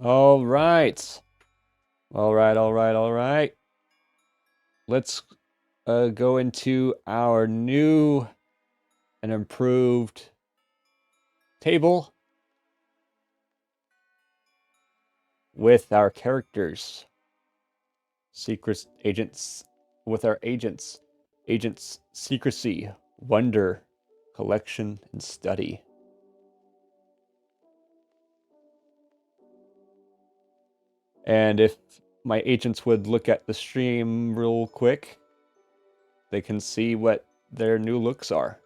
All right. All right, all right, all right. Let's go into our new and improved table with our characters. Secret agents with our agents. Agents secrecy, wonder, collection, and study. And if my agents would look at the stream real quick, they can see what their new looks are.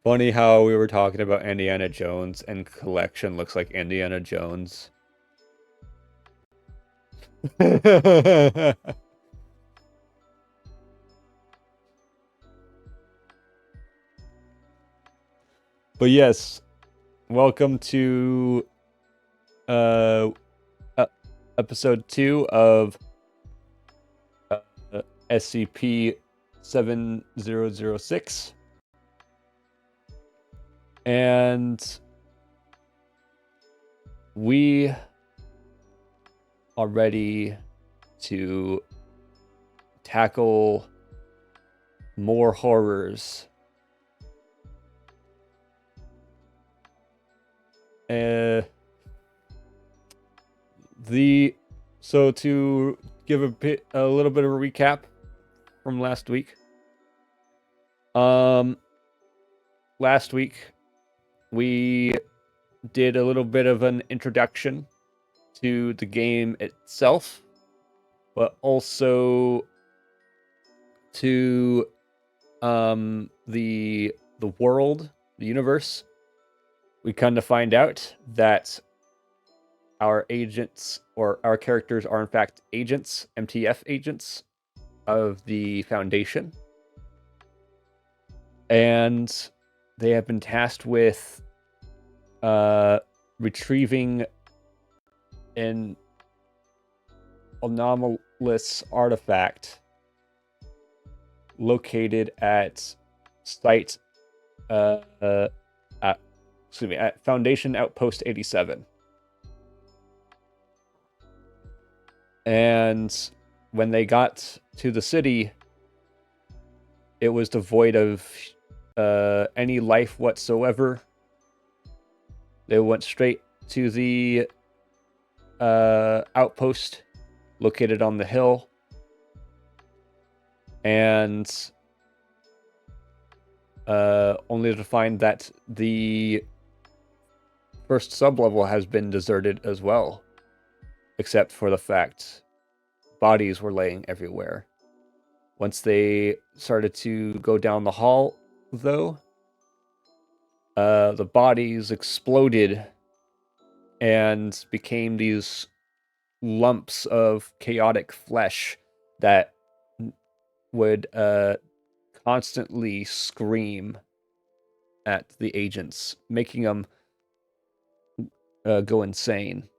Funny how we were talking about Indiana Jones and collection looks like Indiana Jones. But yes, welcome to uh, episode 2 of uh, SCP 7006. And we are ready to tackle more horrors. So to give a little bit of a recap from last week. Last week we did a little bit of an introduction to the game itself, but also to the world, the universe. We kind of find out that our agents or our characters are in fact agents, MTF agents of the Foundation. And they have been tasked with retrieving an anomalous artifact located at site at Foundation Outpost 87. And when they got to the city, it was devoid of any life whatsoever. They went straight to the outpost located on the hill, and only to find that the first sublevel has been deserted as well, except for the fact bodies were laying everywhere. Once they started to go down the hall, though, the bodies exploded and became these lumps of chaotic flesh that would constantly scream at the agents, making them go insane.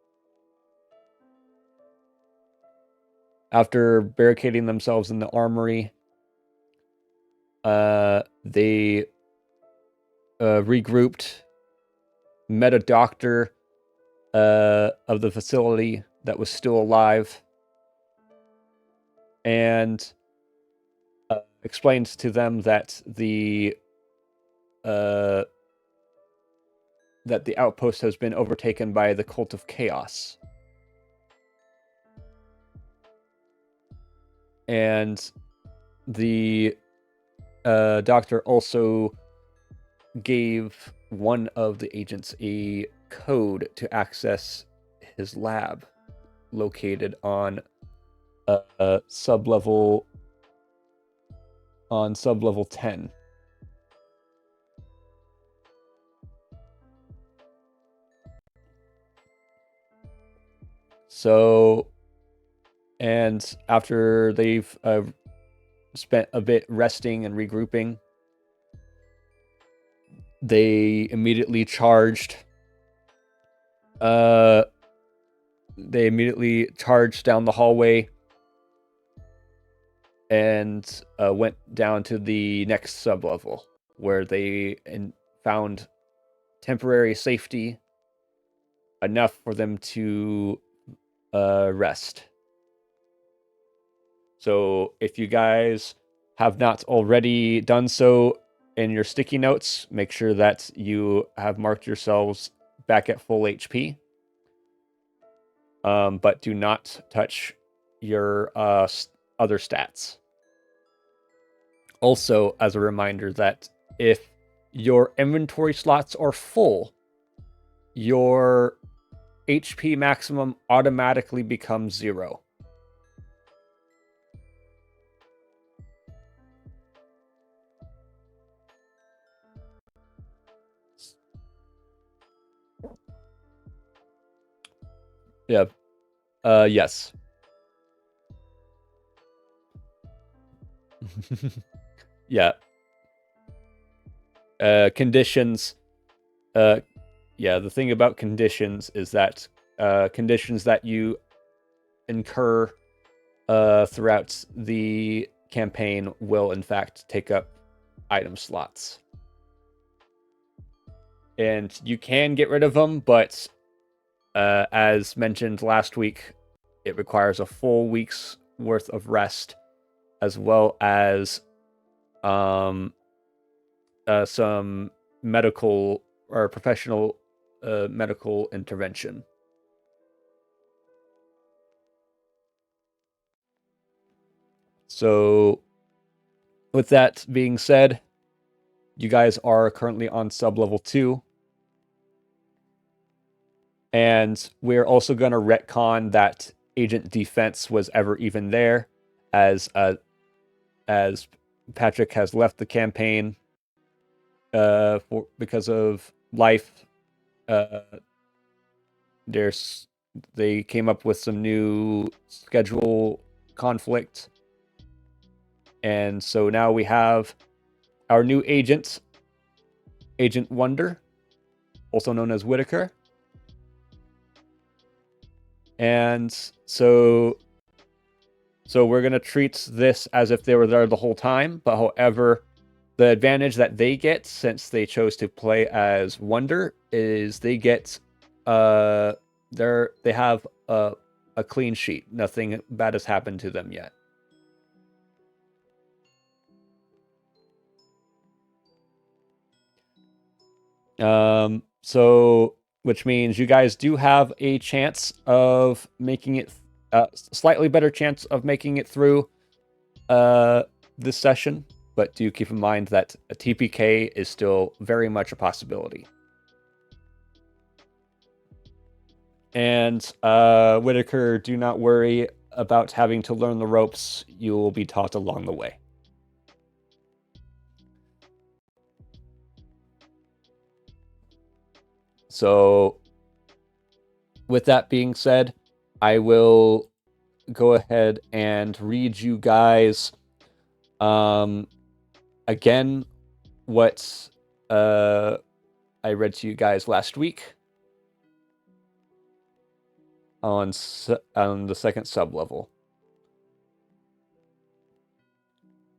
After barricading themselves in the armory, they regrouped, met a doctor of the facility that was still alive, and explained to them that the outpost has been overtaken by the Cult of Chaos. And the doctor also gave one of the agents a code to access his lab located on sublevel 10. So, and after they've spent a bit resting and regrouping, they immediately charged. They immediately charged down the hallway and went down to the next sublevel, where they found temporary safety enough for them to rest. So if you guys have not already done so in your sticky notes, make sure that you have marked yourselves back at full HP. But do not touch your other stats. Also, as a reminder that if your inventory slots are full, your HP maximum automatically becomes 0. Yeah. Yes. Yeah. Conditions. Yeah, the thing about conditions is that conditions that you incur throughout the campaign will, in fact, take up item slots. And you can get rid of them, but as mentioned last week, it requires a full week's worth of rest, as well as some medical or professional medical intervention. So, with that being said, you guys are currently on sub-level 2. And we're also going to retcon that Agent Defense was ever even there, as Patrick has left the campaign because of life. They came up with some new schedule conflict, and so now we have our new agent, Agent Wonder, also known as Whitaker. And so we're going to treat this as if they were there the whole time, but however, the advantage that they get, since they chose to play as Wonder, is they get they have a clean sheet. Nothing bad has happened to them yet. So, which means you guys do have a chance of making it, slightly better chance of making it through this session, but do keep in mind that a TPK is still very much a possibility. And Whitaker, do not worry about having to learn the ropes. You will be taught along the way. So, with that being said, I will go ahead and read you guys again what I read to you guys last week on the second sublevel.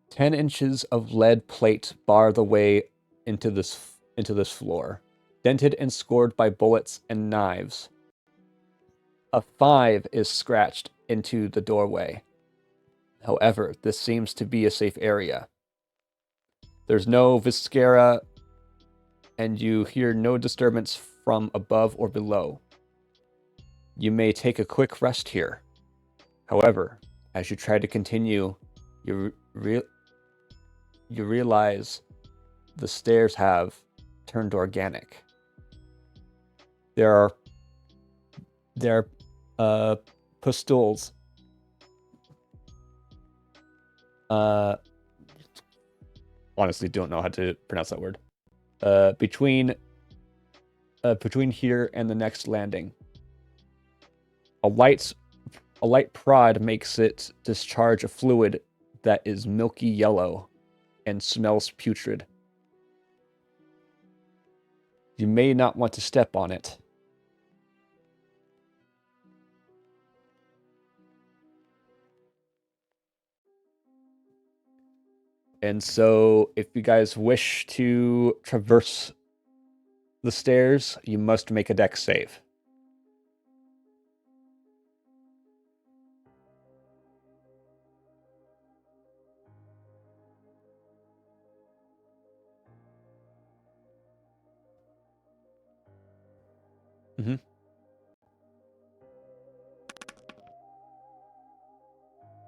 10 inches of lead plate bar the way into this floor, dented and scored by bullets and knives. A 5 is scratched into the doorway. However, this seems to be a safe area. There's no viscera, and you hear no disturbance from above or below. You may take a quick rest here. However, as you try to continue, you realize the stairs have turned organic. There are pustules. Honestly, don't know how to pronounce that word. Between here and the next landing. A light prod makes it discharge a fluid that is milky yellow and smells putrid. You may not want to step on it. And so, if you guys wish to traverse the stairs, you must make a dex save. Mm-hmm.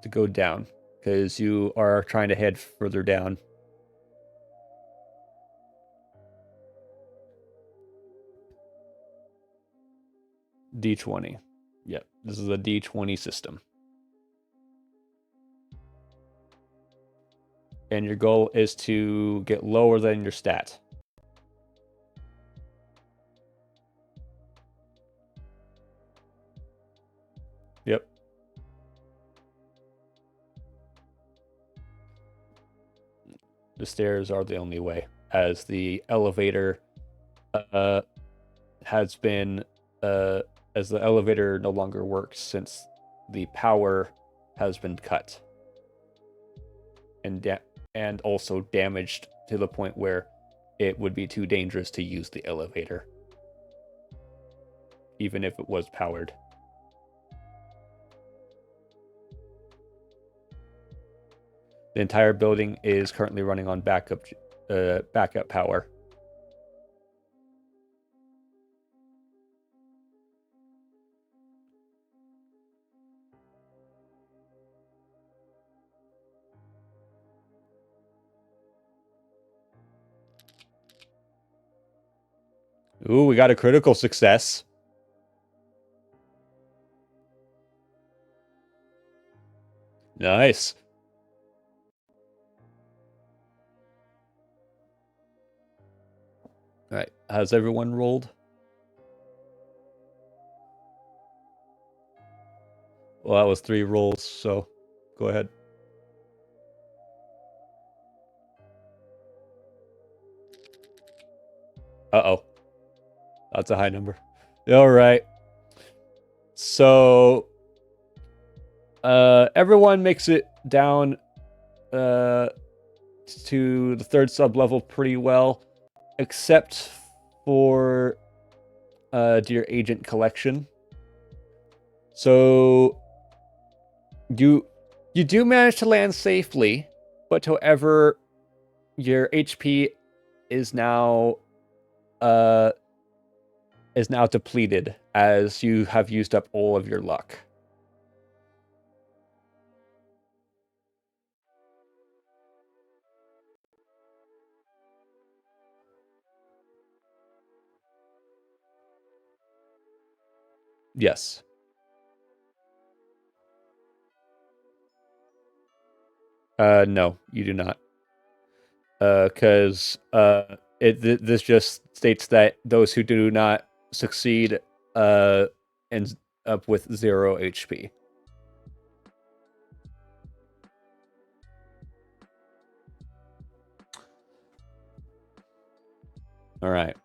To go down, because you are trying to head further down. D20. Yep, this is a D20 system. And your goal is to get lower than your stat. Yep. The stairs are the only way, as the elevator has been as the elevator no longer works since the power has been cut and also damaged to the point where it would be too dangerous to use the elevator, even if it was powered. The entire building is currently running on backup power. Ooh, we got a critical success. Nice. All right, has everyone rolled? Well, that was 3 rolls, so go ahead. Uh-oh. That's a high number. All right. So, everyone makes it down to the 3rd sub-level pretty well, except for Dear Agent Collection. So, you do manage to land safely, but however, your HP is now depleted as you have used up all of your luck. Yes. No, you do not. Because this just states that those who do not succeed end up with 0 HP. All right.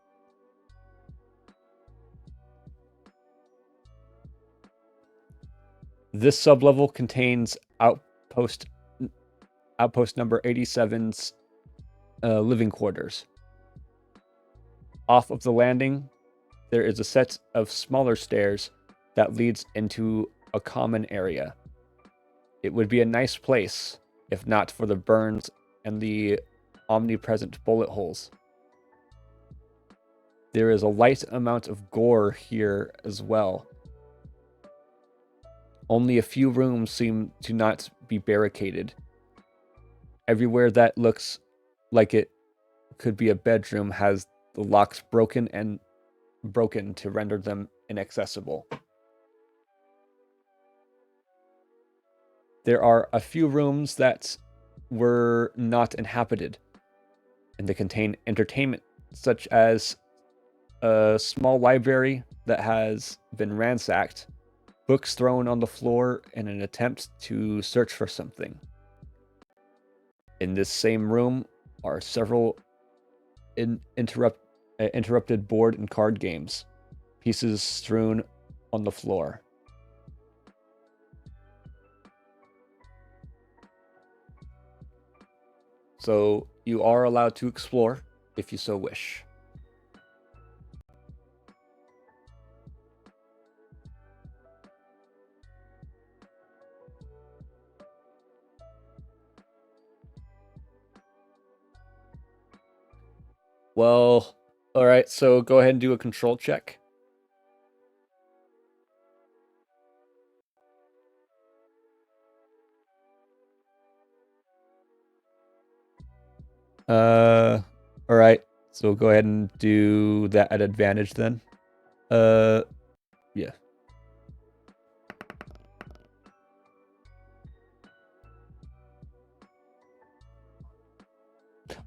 This sublevel contains outpost number 87's living quarters. Off of the landing, there is a set of smaller stairs that leads into a common area. It would be a nice place if not for the burns and the omnipresent bullet holes. There is a light amount of gore here as well. Only a few rooms seem to not be barricaded. Everywhere that looks like it could be a bedroom has the locks broken to render them inaccessible. There are a few rooms that were not inhabited, and they contain entertainment, such as a small library that has been ransacked, books thrown on the floor in an attempt to search for something. In this same room are several interrupted board and card games. Pieces strewn on the floor. So you are allowed to explore if you so wish. Well, all right, so go ahead and do a control check. All right. So go ahead and do that at advantage then. Yeah.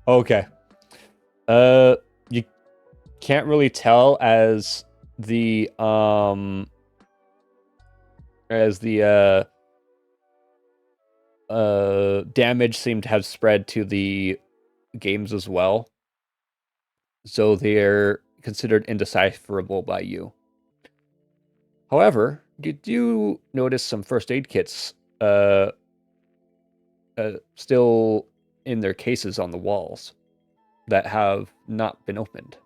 Okay. You can't really tell as the damage seemed to have spread to the games as well. So they're considered indecipherable by you. However, you do notice some first aid kits still in their cases on the walls that have not been opened.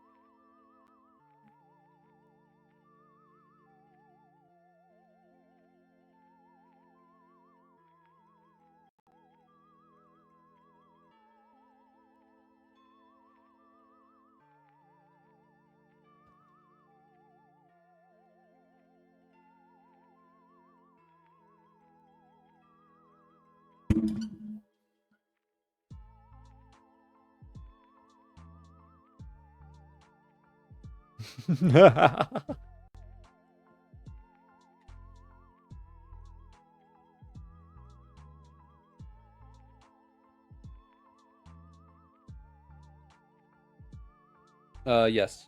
Yes.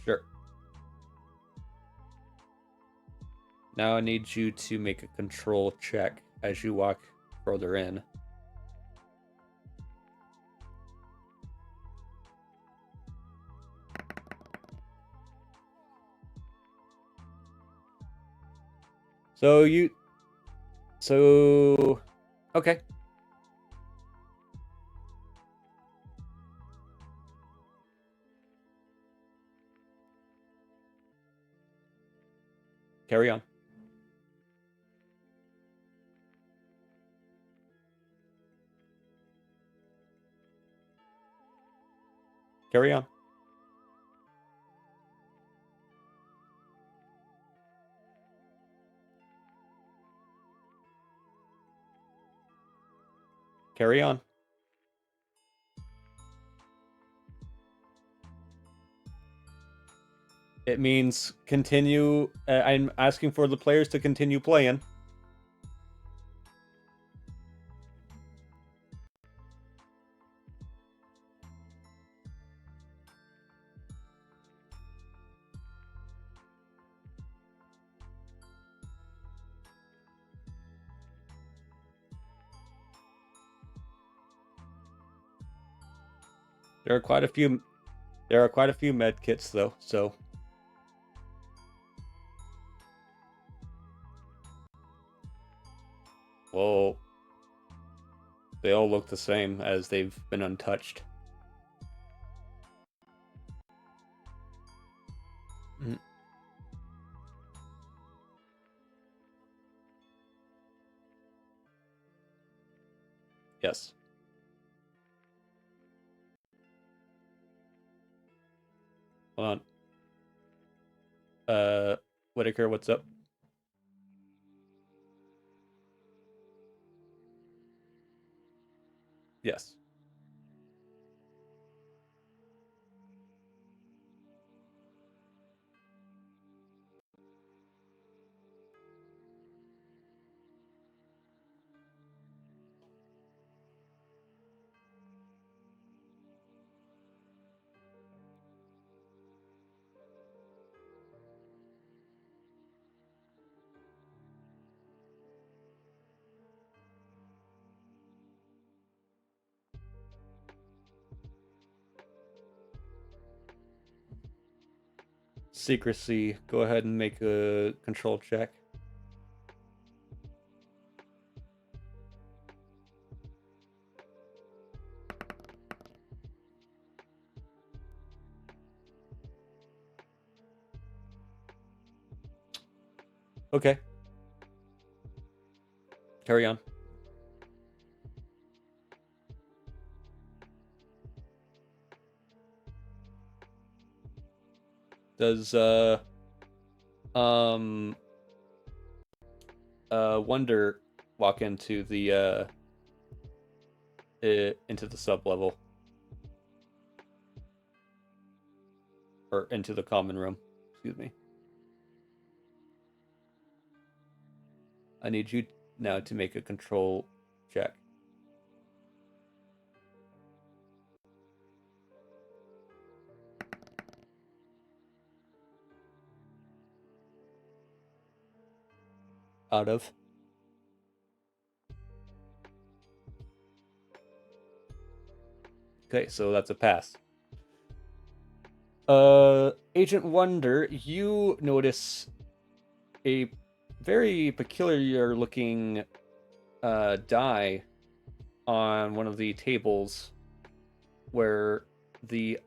Sure. Now I need you to make a control check as you walk further in. So okay. Carry on. Carry on. Carry on. It means continue. I'm asking for the players to continue playing. There are quite a few. There are quite a few med kits though. So. Well, they all look the same as they've been untouched. Mm. Yes. Hold on. Whitaker, what's up? Yes. secrecy. Go ahead and make a control check. Okay. Carry on. Does Wonder walk into the sub level or into the common room? Excuse me. I need you now to make a control check. Out of. Okay, so that's a pass. Agent Wonder, you notice a very peculiar looking die on one of the tables where the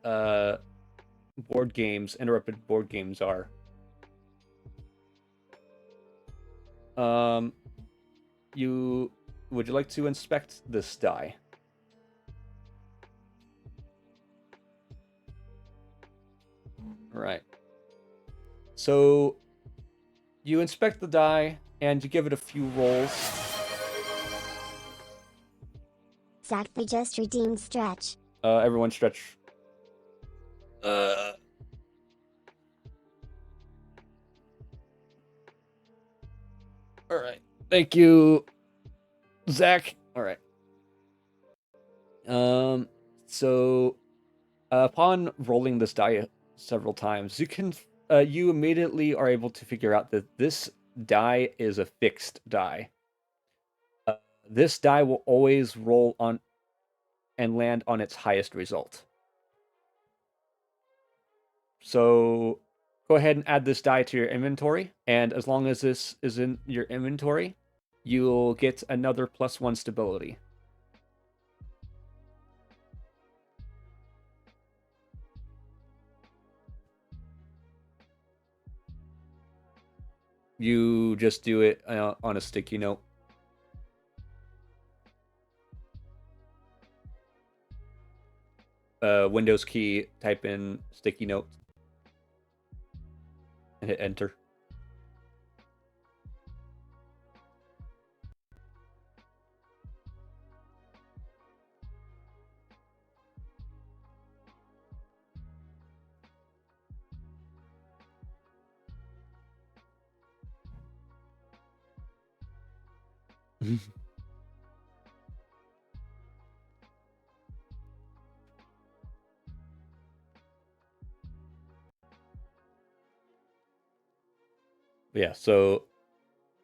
interrupted board games are. Would you like to inspect this die? Right. So you inspect the die and you give it a few rolls. Zach, they just redeemed stretch. Everyone stretch. All right. Thank you, Zach. All right. So upon rolling this die several times, you immediately are able to figure out that this die is a fixed die. This die will always roll on and land on its highest result. So go ahead and add this die to your inventory, and as long as this is in your inventory, you'll get another +1 stability. You just do it on a sticky note. Windows key, type in sticky note, and hit enter. Yeah, so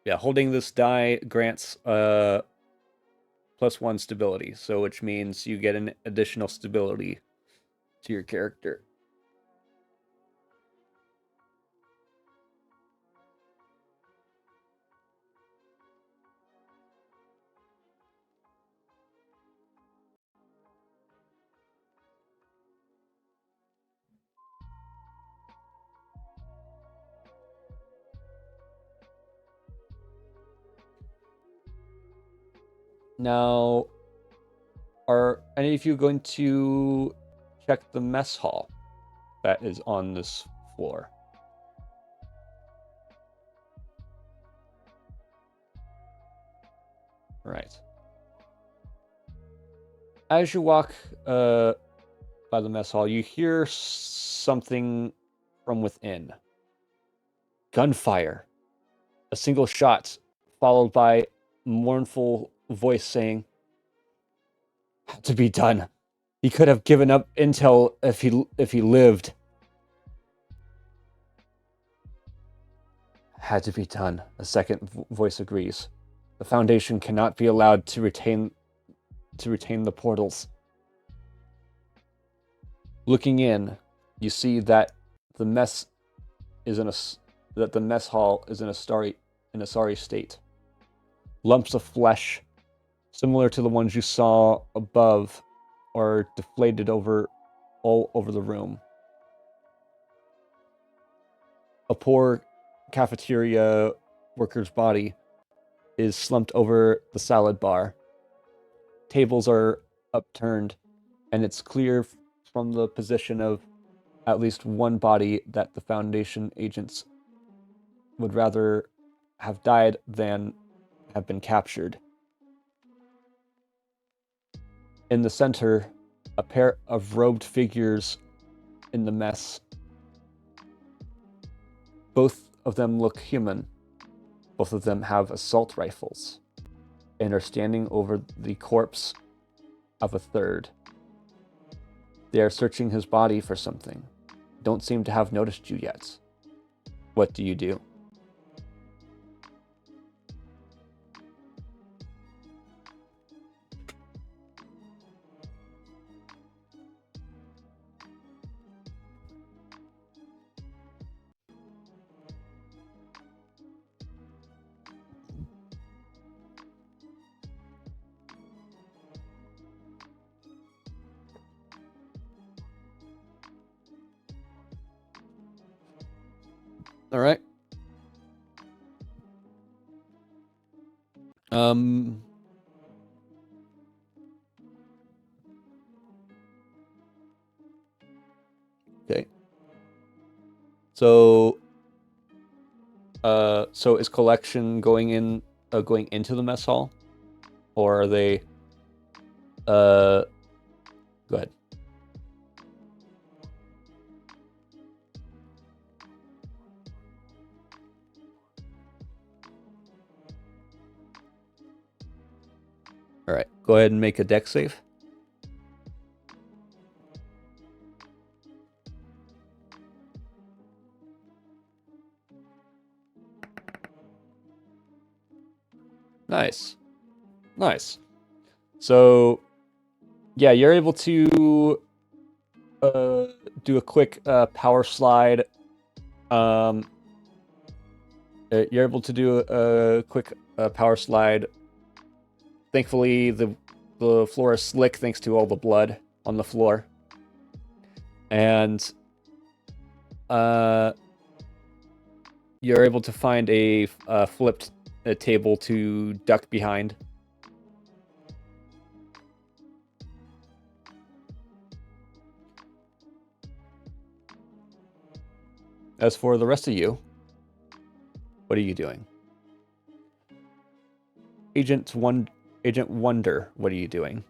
holding this die grants +1 stability, so which means you get an additional stability to your character. Now, are any of you going to check the mess hall that is on this floor? Right. As you walk by the mess hall, you hear something from within. Gunfire. A single shot, followed by a mournful voice saying, "Had to be done. He could have given up intel if he lived." Had to be done. A second voice agrees. The Foundation cannot be allowed to retain the portals. Looking in, you see that the mess is in a that the mess hall is in a sorry state. Lumps of flesh, similar to the ones you saw above, are deflated all over the room. A poor cafeteria worker's body is slumped over the salad bar. Tables are upturned, and it's clear from the position of at least one body that the Foundation agents would rather have died than have been captured. In the center, a pair of robed figures in the mess. Both of them look human. Both of them have assault rifles and are standing over the corpse of a third. They are searching his body for something. Don't seem to have noticed you yet. What do you do? All right. Okay. So is collection going into the mess hall, or are they? Go ahead. All right. Go ahead and make a dex save. Nice. So, yeah, you're able to do a quick power slide. You're able to do a quick power slide. Thankfully, the floor is slick thanks to all the blood on the floor, and you're able to find a flipped table to duck behind. As for the rest of you, what are you doing? Agent Wonder, what are you doing?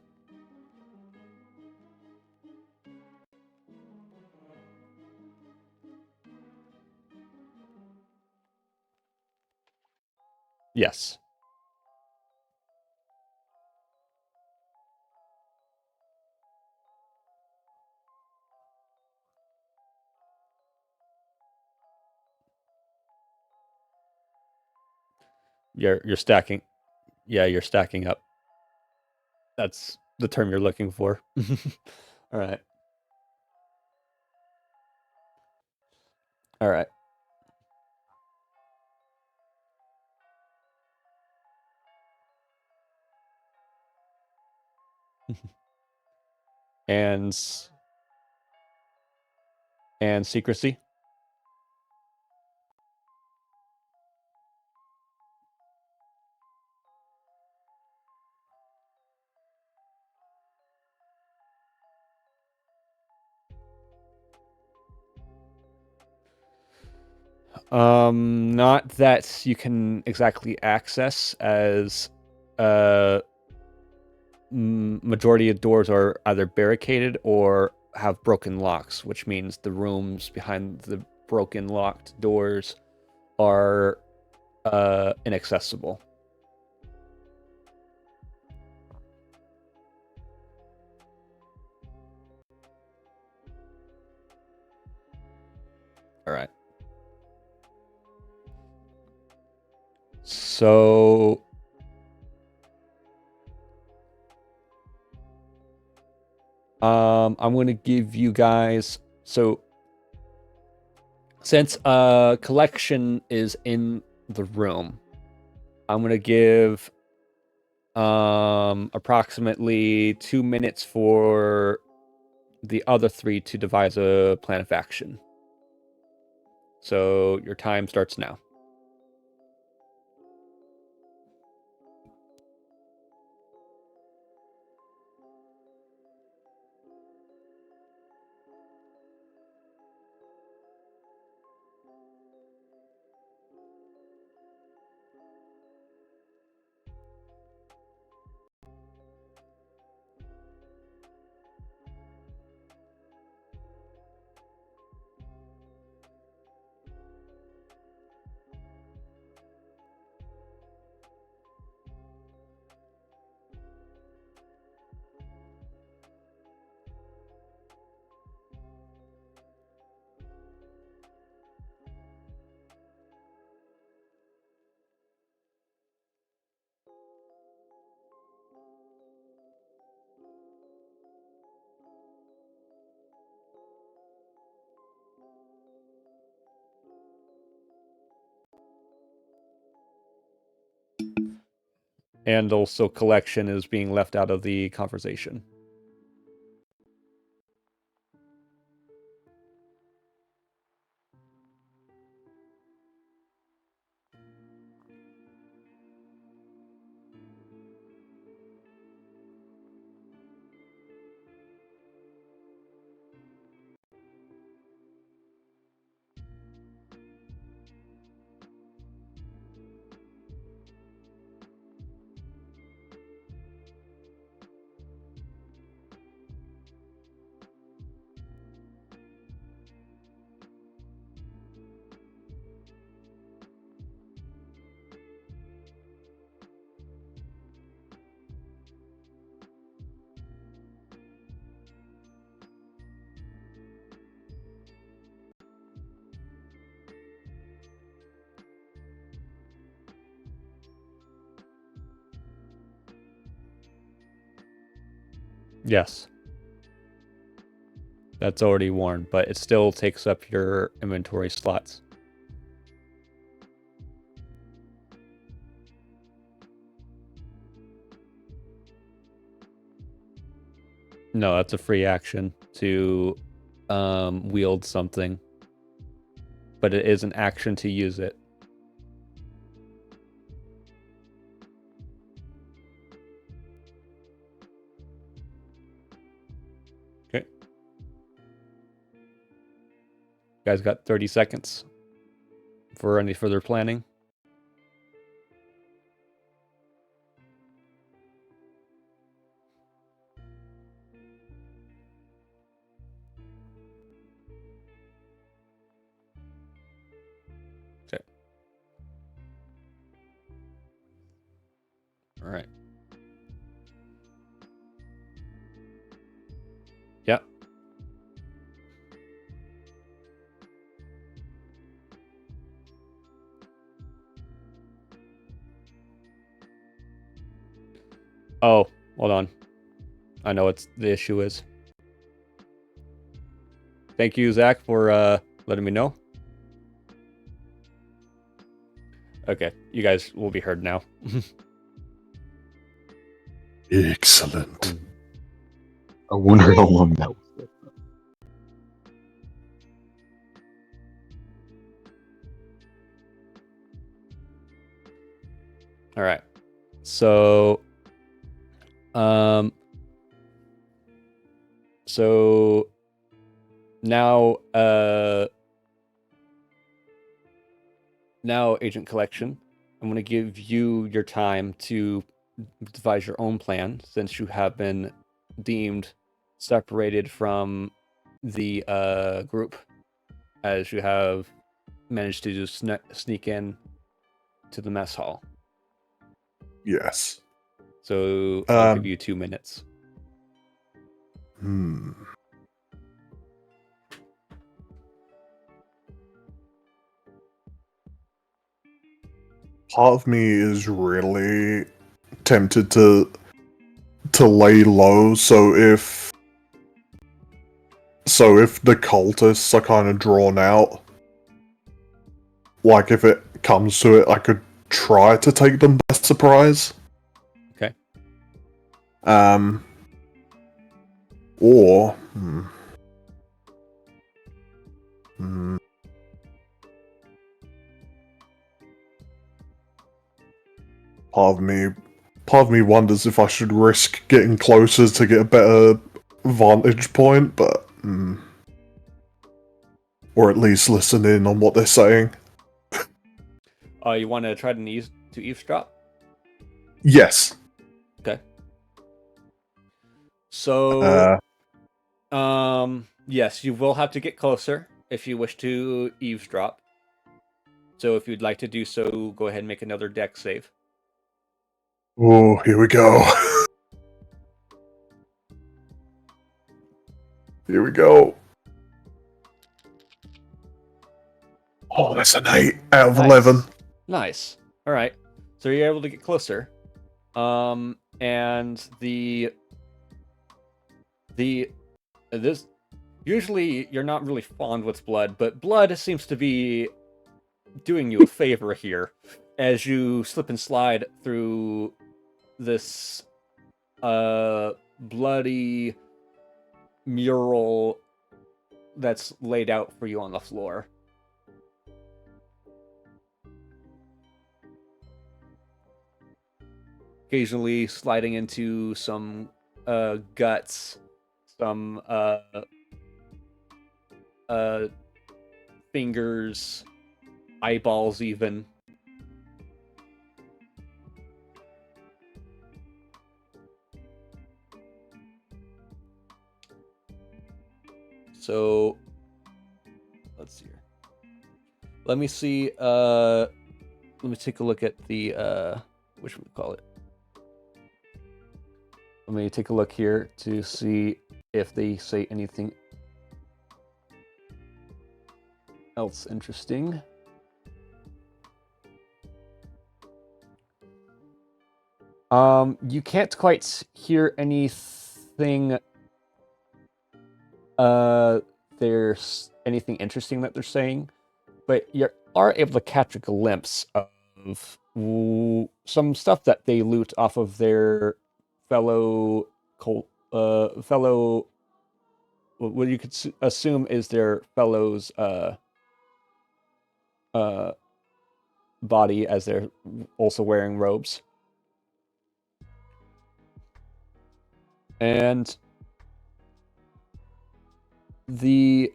Yes. You're stacking. Yeah, you're stacking up. That's the term you're looking for. All right. All right. and secrecy. Not that you can exactly access, as majority of doors are either barricaded or have broken locks, which means the rooms behind the broken locked doors are inaccessible. All right. So I'm going to give you guys, so Since collection is in the room, I'm gonna give approximately 2 minutes for the other 3 to devise a plan of action. So your time starts now. And also collection is being left out of the conversation. Yes. That's already worn, but it still takes up your inventory slots. No, that's a free action to wield something. But it is an action to use it. Okay. You guys got 30 seconds for any further planning. Okay. All right. Yeah. Oh, hold on. I know what the issue is. Thank you, Zach, for letting me know. Okay, you guys will be heard now. Excellent. I wonder how long that was. All right. So now now Agent Collection, I'm going to give you your time to devise your own plan, since you have been deemed separated from the group, as you have managed to just sneak in to the mess hall. Yes. So I'll give you 2 minutes. Part of me is really tempted to lay low, so if the cultists are kind of drawn out, like if it comes to it, I could try to take them by surprise. Okay. Or part of me wonders if I should risk getting closer to get a better vantage point, but or at least listen in on what they're saying. You want to try to eavesdrop? Yes. Okay. So, yes, you will have to get closer if you wish to eavesdrop. So if you'd like to do so, go ahead and make another dex save. Oh, here we go. Here we go. Oh, that's an 8 out of 11. Nice. All right. So you're able to get closer. And this usually you're not really fond with blood, but blood seems to be doing you a favor here as you slip and slide through this bloody mural that's laid out for you on the floor. Occasionally sliding into some guts, some fingers, eyeballs even. So let's see here. Let me see. Let me take a look at the what should we call it? Let me take a look here to see if they say anything else interesting. You can't quite hear anything. There's anything interesting that they're saying, but you are able to catch a glimpse of some stuff that they loot off of their fellow what you could assume is their fellow's body, as they're also wearing robes. And it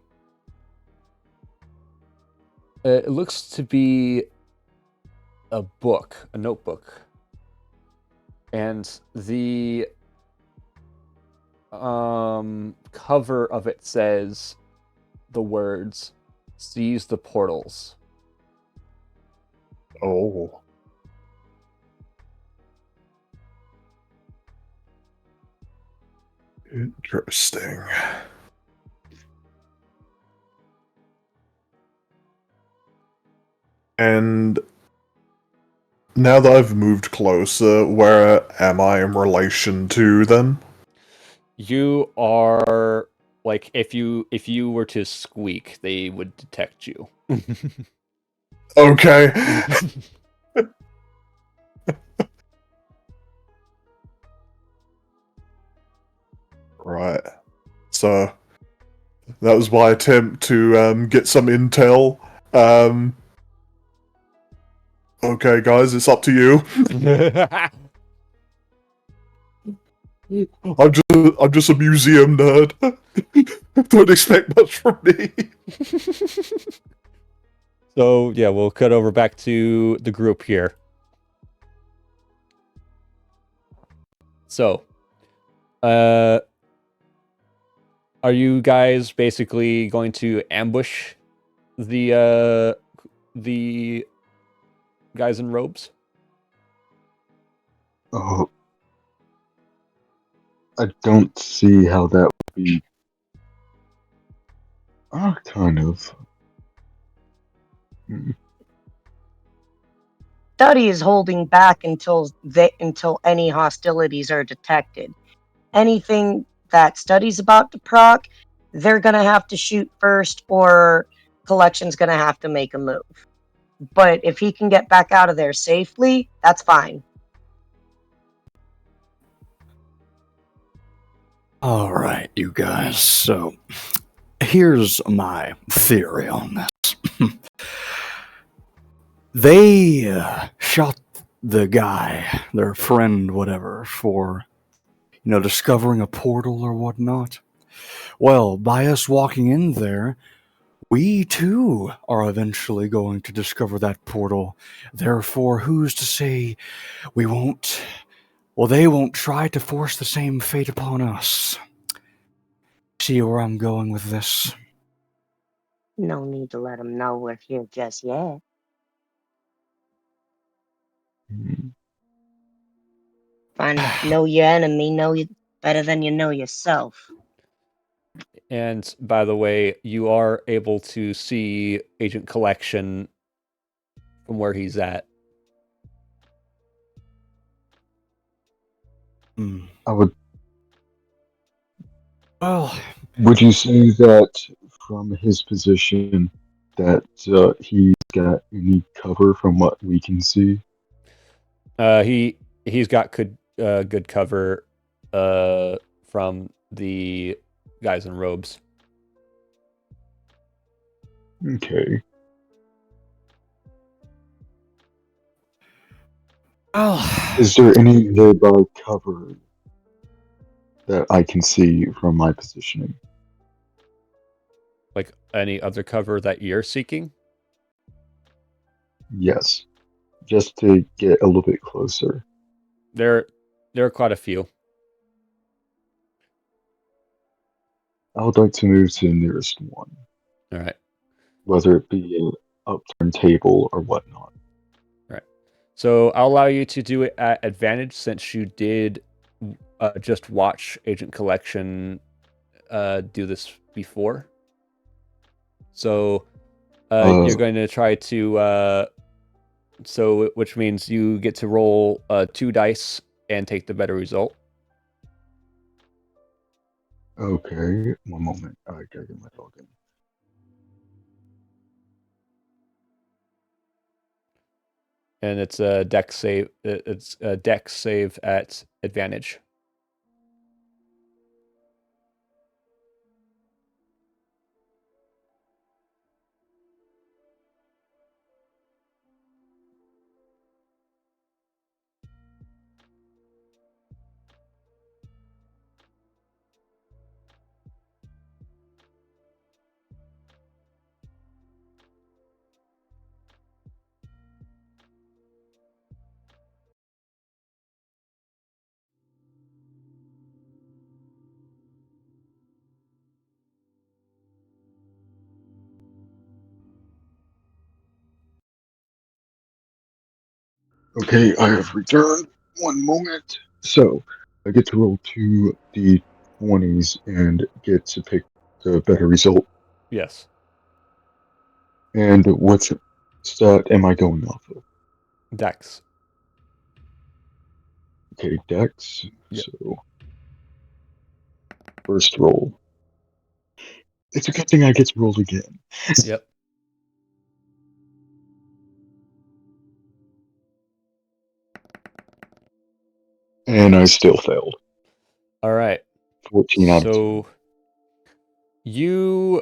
looks to be a book, a notebook. And the cover of it says the words, "Seize the portals." Oh. Interesting. And now that I've moved closer, where am I in relation to them? You are like, if you were to squeak, they would detect you. Okay. Right. So that was my attempt to get some intel. Okay, guys, it's up to you. I'm just a museum nerd. Don't expect much from me. So yeah, we'll cut over back to the group here. So, are you guys basically going to ambush the guys in robes? Oh, I don't see how that would be. Kind of. Study is holding back until any hostilities are detected. Anything that Study's about to proc, they're gonna have to shoot first, or Collection's gonna have to make a move. but if he can get back out of there safely, that's fine. All right, you guys. So, here's my theory on this. They shot the guy, their friend, whatever, for, discovering a portal or whatnot. Well, by us walking in there, we too are eventually going to discover that portal. Therefore, who's to say we won't. Well, they won't try to force the same fate upon us. See where I'm going with this? No need to let him know we're here just yet. Know your enemy, know you better than you know yourself. And by the way, you are able to see Agent Collection from where he's at. I would. Well, Would you say that from his position that he's got any cover from what we can see? He's got good cover from the guys in robes. Okay. well, Is there any nearby cover that I can see from my positioning? Like any other cover that you're seeking? Yes. Just to get a little bit closer. There are quite a few. I would like to move to the nearest one, All right. whether it be an upturned table or whatnot. So I'll allow you to do it at advantage since you did just watch Agent Collection do this before. So you're going to try to which means you get to roll 2 dice and take the better result. Okay, one moment. I gotta get my login. And it's a dex save. It's a dex save at advantage. Okay, I have returned. One moment. So, I get to roll 2d20s and get to pick the better result. Yes. And what stat am I going off of? Dex. Okay, Dex. Yep. So, first roll. It's a good thing I get to roll again. Yep. And I still failed. All right. 14 out of 10. So you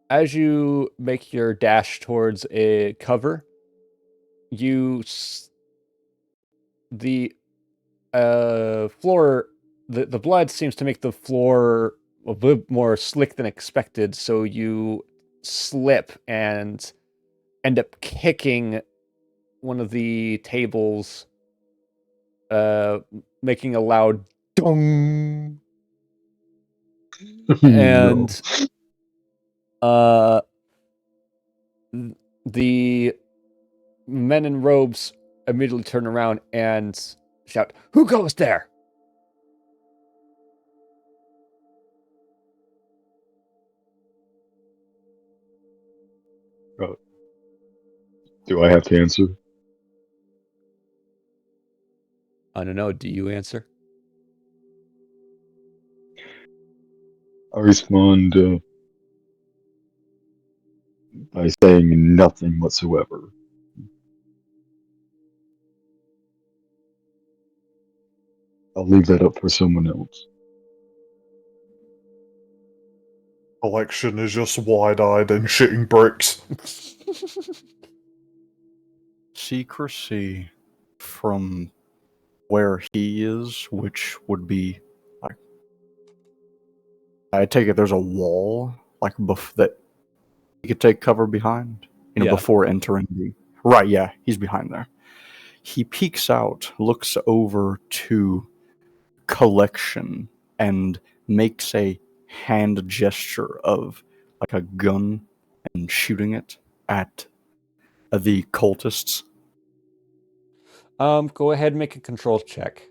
as you make your dash towards a cover, the floor, the blood seems to make the floor a bit more slick than expected, so you slip and end up kicking one of the tables, making a loud dong. And the men in robes immediately turn around and shout, "Who goes there?" Do I have to answer? I don't know. Do you answer? I respond, by saying nothing whatsoever. I'll leave that up for someone else. Collection is just wide-eyed and shitting bricks. Secrecy from where he is, which would be like, I take it there's a wall like that he could take cover behind, Yeah. before entering the. Right, yeah, he's behind there. He peeks out, looks over to Collection, and makes a hand gesture of like a gun and shooting it at the cultists. Go ahead and make a control check.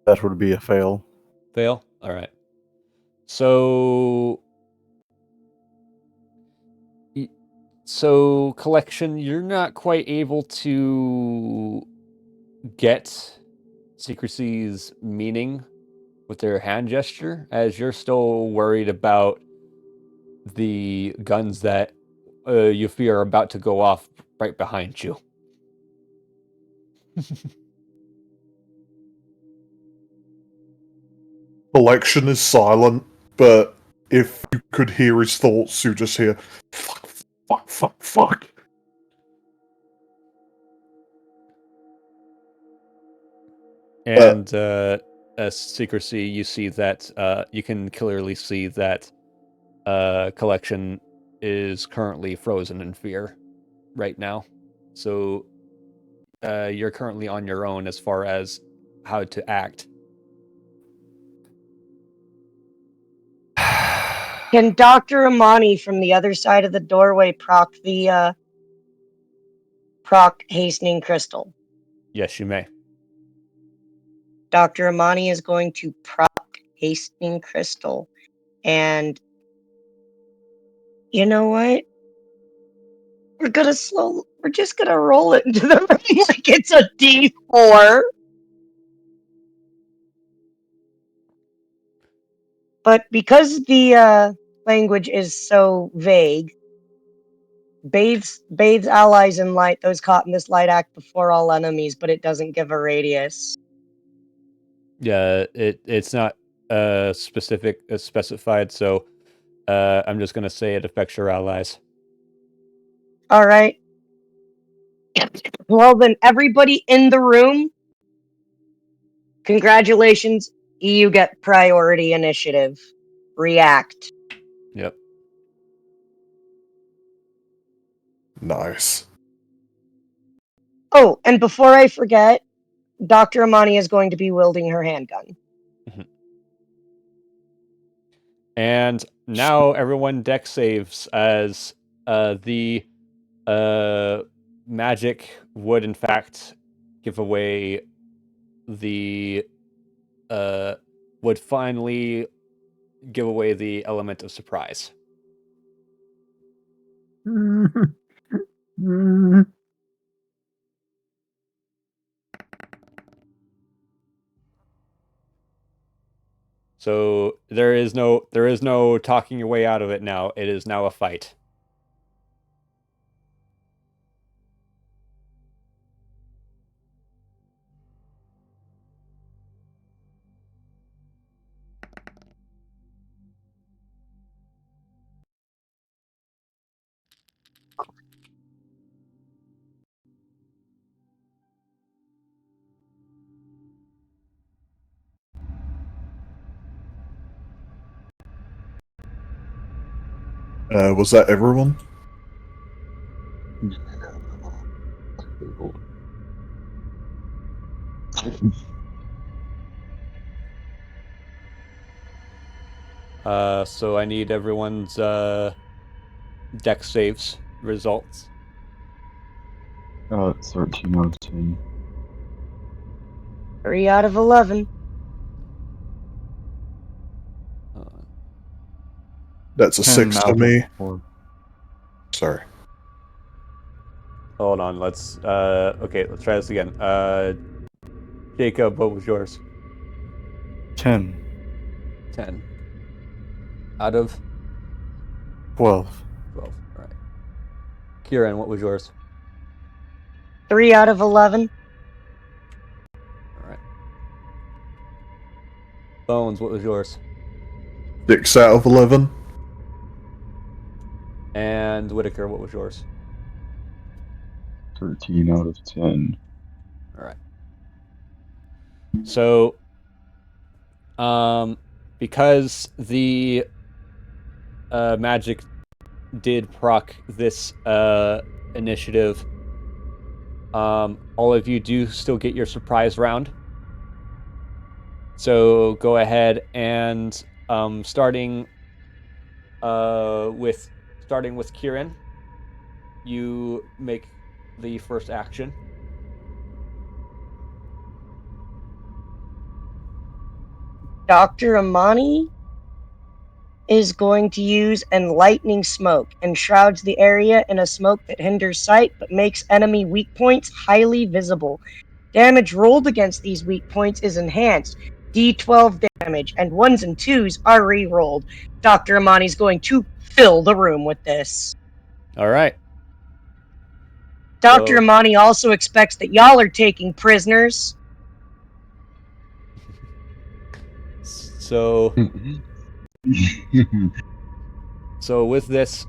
That would be a fail. Fail? Alright. So... So, Collection, you're not quite able to get Secrecy's meaning with their hand gesture, as you're still worried about the guns that you fear are about to go off right behind you. Collection is silent, but if you could hear his thoughts, you just hear, fuck, fuck, fuck, fuck. And as Secrecy, you see that you can clearly see that Collection is currently frozen in fear right now. So you're currently on your own as far as how to act. Can Dr. Amani from the other side of the doorway proc hastening crystal? Yes, you may. Dr. Amani is going to proc hastening crystal. And you know what? We're just gonna roll it into the room like it's a D4. But because the language is so vague, bathes allies in light, those caught in this light act before all enemies, but it doesn't give a radius. Yeah, it's not specified, so I'm just gonna say it affects your allies. All right. Well, then everybody in the room, congratulations, you get priority initiative. React. Yep. Nice. Oh, and before I forget, Dr. Amani is going to be wielding her handgun. And now everyone deck saves as the magic would in fact give away the would finally give away the element of surprise. So there is no talking your way out of it now. It is now a fight. Was that everyone? So I need everyone's deck saves results. 13 out of 10. 3 out of 11. That's a 10 6 to out of me. 4. Sorry. Hold on. Let's let's try this again. Jacob, what was yours? 10. 10. Out of 12. 12. All right. Kieran, what was yours? 3 out of 11. All right. Bones, what was yours? 6 out of 11. And Whitaker, what was yours? 13 out of 10. All right. So, because the magic did proc this initiative, all of you do still get your surprise round. So go ahead and starting with Kieran, you make the first action. Dr. Amani is going to use enlightening smoke and shrouds the area in a smoke that hinders sight but makes enemy weak points highly visible. Damage rolled against these weak points is enhanced. D12 damage and 1s and 2s are re-rolled. Dr. Amani's going to fill the room with this. All right. Dr. So- Amani also expects that y'all are taking prisoners. So with this,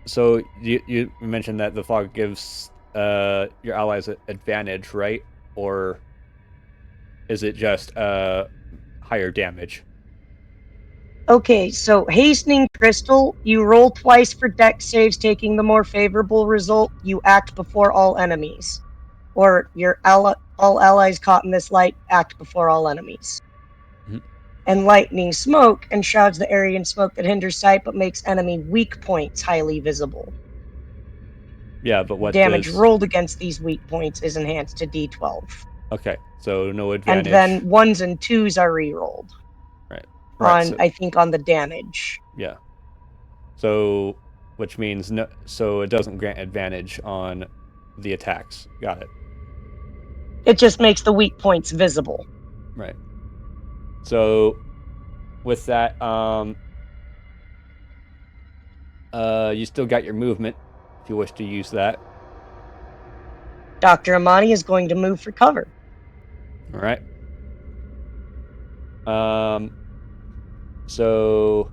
so you mentioned that the fog gives your allies an advantage, right? Or is it just higher damage? Okay, so Hastening Crystal, you roll twice for dex saves, taking the more favorable result. You act before all enemies. Or all allies caught in this light act before all enemies. Mhm. Enlightening Smoke enshrouds the area in smoke that hinders sight but makes enemy weak points highly visible. Yeah, but what Damage does... rolled against these weak points is enhanced to D12. Okay, so no advantage. And then 1s and 2s are re-rolled. Right. I think on the damage. Yeah. So, which means no. So it doesn't grant advantage on the attacks. Got it. It just makes the weak points visible. Right. So, with that, you still got your movement if you wish to use that. Dr. Amani is going to move for cover. All right. So,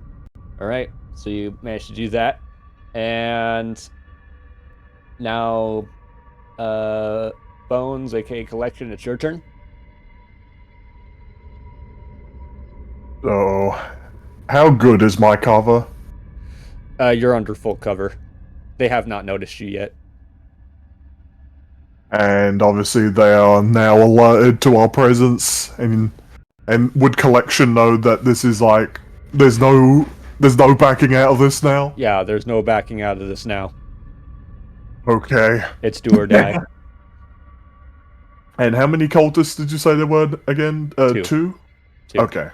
all right. So you managed to do that, and now, Bones, aka Collection, it's your turn. So, how good is my cover? You're under full cover. They have not noticed you yet. And obviously they are now alerted to our presence, and would Collection know that this is like there's no backing out of this now? Yeah, there's no backing out of this now. Okay. It's do or die. And how many cultists did you say there were again? Two. Two? Two. Okay.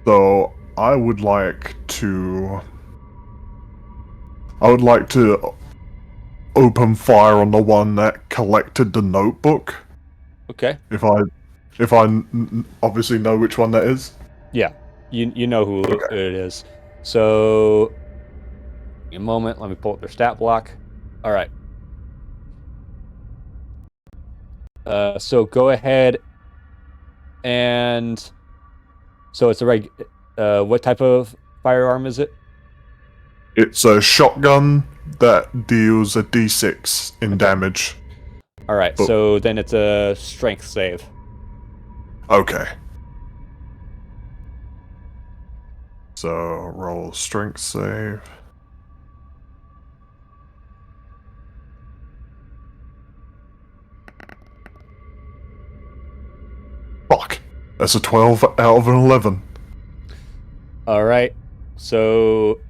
So I would like to open fire on the one that collected the notebook. Okay. If I obviously know which one that is. Yeah, you know who it is. So, a moment. Let me pull up their stat block. All right. So go ahead and so it's a what type of firearm is it? It's a shotgun that deals a d6 in damage. All right. Oh. So then it's a strength save. Okay. So roll strength save. Fuck. That's a 12 out of an 11. All right. So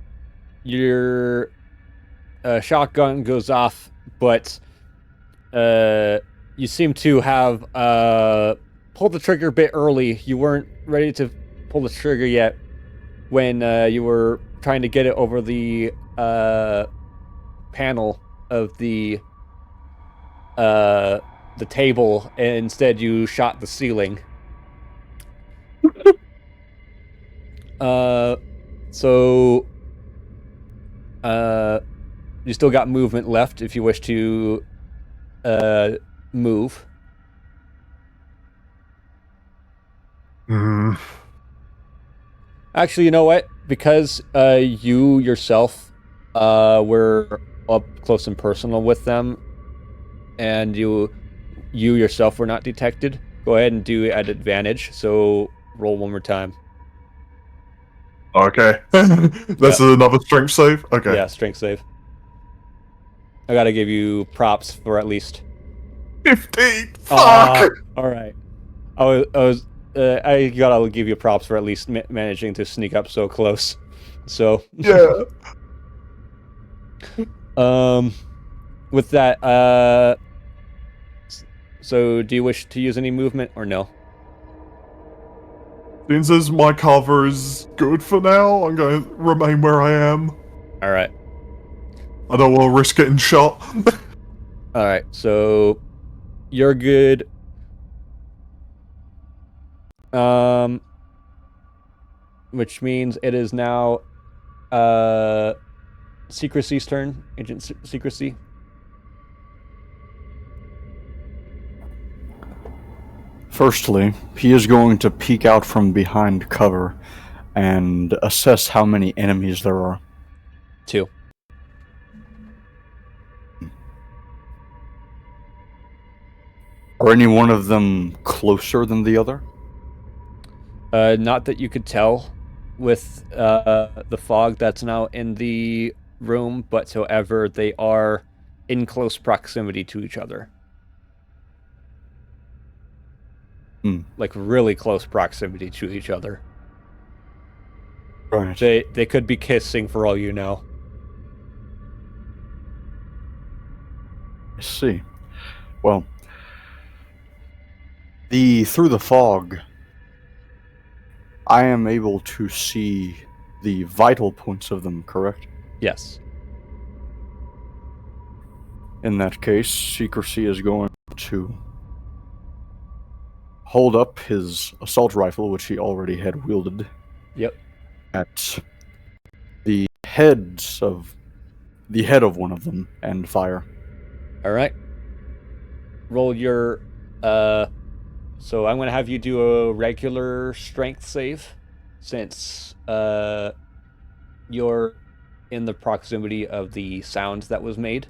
your shotgun goes off, but you seem to have pulled the trigger a bit early. You weren't ready to pull the trigger yet, when you were trying to get it over the panel of the table, and instead you shot the ceiling. So you still got movement left if you wish to move. Hmm. Actually, you know what? Because you yourself were up close and personal with them, and you yourself were not detected, go ahead and do it at advantage. So roll one more time. Okay. That's another strength save? Okay. Yeah, strength save. I gotta give you props for at least 15! Ah, Fuck! all right. I gotta give you props for at least managing to sneak up so close. So Yeah. with that, so do you wish to use any movement or no? Since as my cover is good for now, I'm going to remain where I am. All right, I don't want to risk getting shot. all right. So you're good. Which means it is now, Secrecy's turn. Agent Secrecy. Firstly, he is going to peek out from behind cover and assess how many enemies there are. 2. Are any one of them closer than the other? Not that you could tell with the fog that's now in the room, but however, they are in close proximity to each other. Like really close proximity to each other. Right. They could be kissing for all you know. I see. Well, through the fog, I am able to see the vital points of them, correct? Yes. In that case, Secrecy is going to hold up his assault rifle, which he already had wielded, Yep. at the head of one of them and fire. All right. Roll your so I'm going to have you do a regular strength save since you're in the proximity of the sound that was made.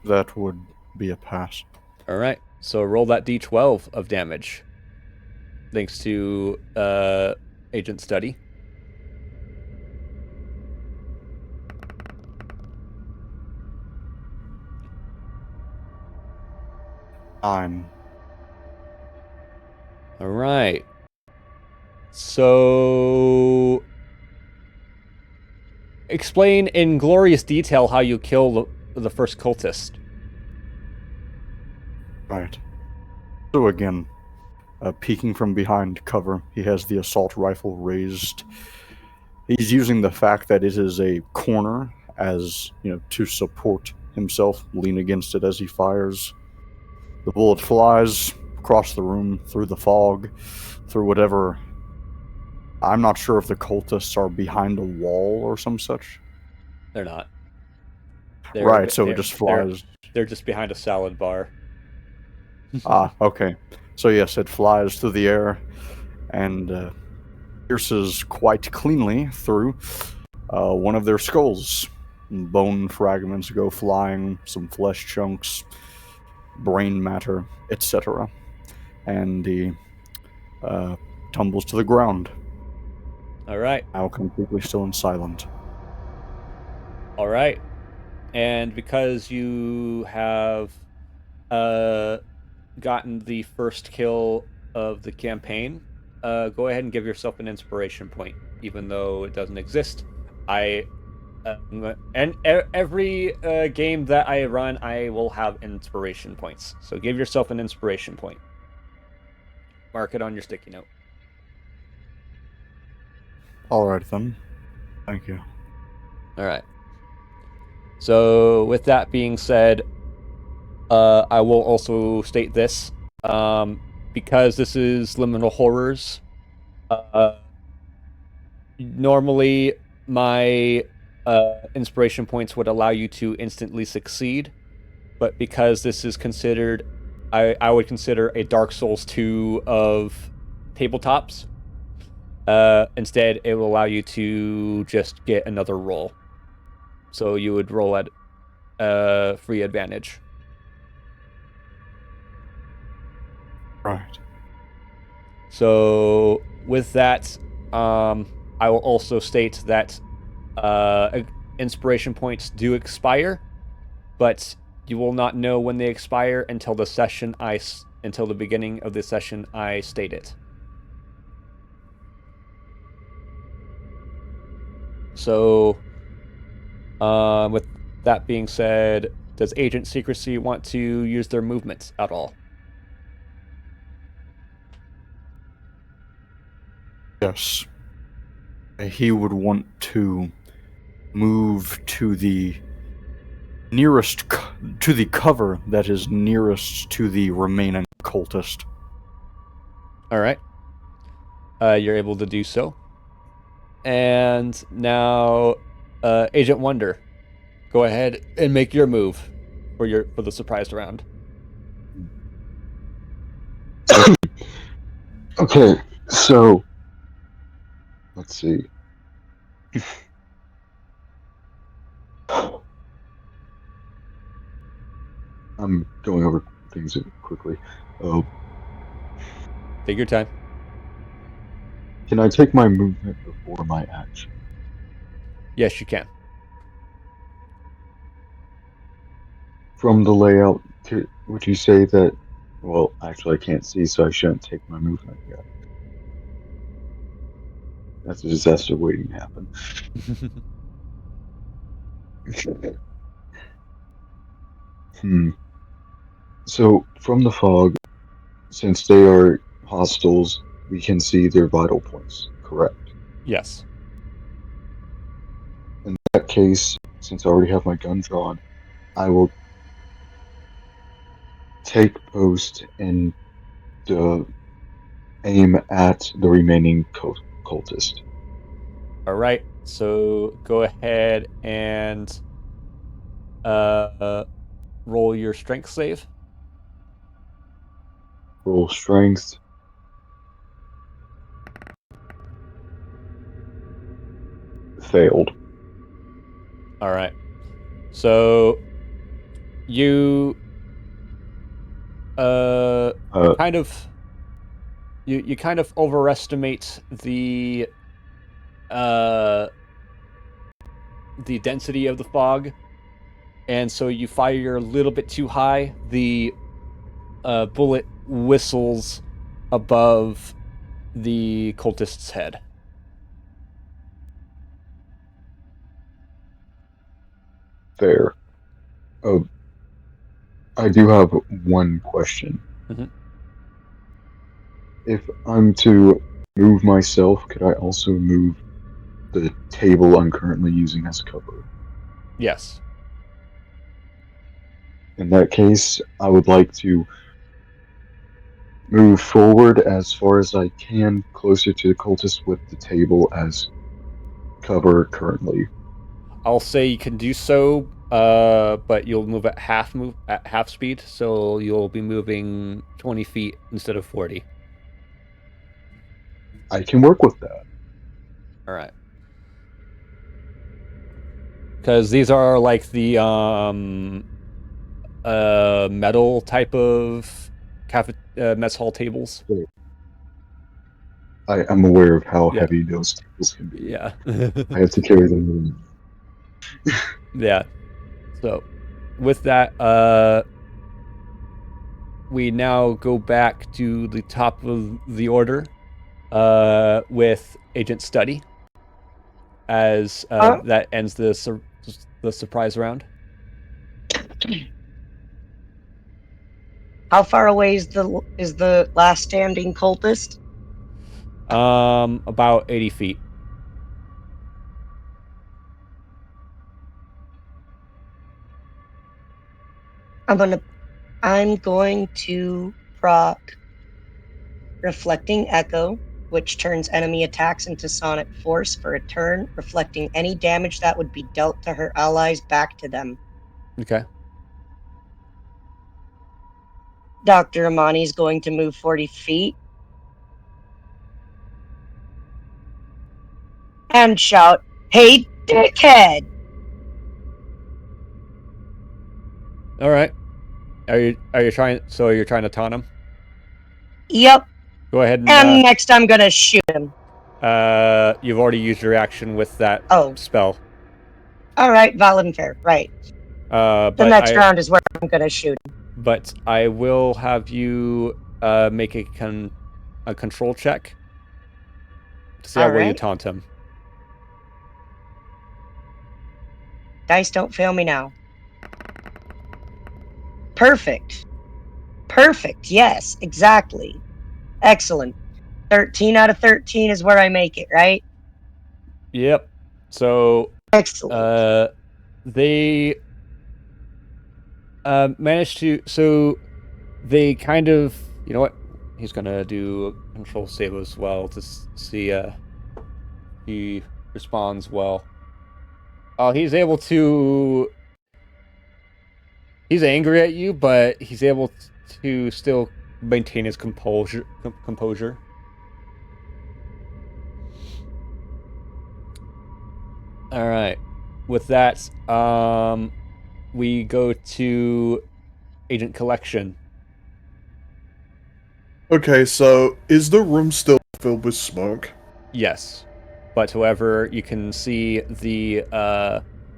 That would be a pass. All right. So roll that d12 of damage. Thanks to Agent Study. I'm All right. So explain in glorious detail how you kill the first cultist. right. So again, peeking from behind cover, he has the assault rifle raised. He's using the fact that it is a corner as, to support himself, lean against it as he fires. The bullet flies across the room, through the fog, through whatever. I'm not sure if the cultists are behind a wall or some such. They're not. Right, so it just flies. They're just behind a salad bar. Okay. So yes, it flies through the air and pierces quite cleanly through one of their skulls. Bone fragments go flying, some flesh chunks, brain matter, etc. And he tumbles to the ground. All right. Now completely still and silent. All right. And because you have gotten the first kill of the campaign, go ahead and give yourself an inspiration point, even though it doesn't exist. I And every game that I run, I will have inspiration points. So give yourself an inspiration point. Mark it on your sticky note. All right then. Thank you. All right. So with that being said, I will also state this. Because this is Liminal Horrors, normally my inspiration points would allow you to instantly succeed, but because this is considered, I would consider a Dark Souls 2 of tabletops, instead it will allow you to just get another roll. So you would roll at free advantage. Right. So with that, I will also state that inspiration points do expire, but you will not know when they expire until until the beginning of the session I state it. So, with that being said, does Agent Secrecy want to use their movements at all? Yes. He would want to move to the to the cover that is nearest to the remaining cultist. All right. You're able to do so. And now, Agent Wonder, go ahead and make your move for the surprise round. Okay, so let's see. I'm going over things quickly. Take your time. Can I take my movement before my action? Yes, you can. From the layout, would you say that? Well, actually, I can't see, so I shouldn't take my movement yet. That's a disaster waiting to happen. So, from the fog, since they are hostiles, we can see their vital points, correct? Yes. In that case, since I already have my gun drawn, I will take post and aim at the remaining cultist. All right. So go ahead and roll your strength save. Roll strength. Failed. All right. So you kind of you kind of overestimate the density of the fog, and so you fire a little bit too high. The bullet whistles above the cultist's head. Fair. I do have one question. Mhm. If I'm to move myself, could I also move the table I'm currently using as cover? Yes. In that case, I would like to move forward as far as I can, closer to the cultist with the table as cover currently. I'll say you can do so, but you'll move at half speed, so you'll be moving 20 feet instead of 40. I can work with that. All right. Because these are like the metal type of mess hall tables. I'm aware of how Yeah. heavy those tables can be. Yeah. I have to carry them. Yeah. So, with that, we now go back to the top of the order with Agent Study. as that ends the surprise round. How far away is the last standing cultist? About 80 feet. I'm going to proc Reflecting Echo, which turns enemy attacks into sonic force for a turn, reflecting any damage that would be dealt to her allies back to them. Okay. Dr. Amani is going to move 40 feet and shout, "Hey, dickhead!" All right. Are you trying? So you're trying to taunt him? Yep. Go ahead and. And next, I'm gonna shoot him. You've already used your action with that spell. All right, valid and fair. Right. But the next round is where I'm gonna shoot him. But I will have you make a control check to see how well you taunt him. Dice don't fail me now. Perfect. Perfect. Yes, exactly. Excellent. 13 out of 13 is where I make it, right? Yep. So excellent. They managed to. So they kind of. You know what? He's gonna do a control save as well to see he responds well. He's able to. He's angry at you, but he's able to still maintain his composure. All right. With that, we go to Agent Collection. Okay, so is the room still filled with smoke? Yes. But however, you can see the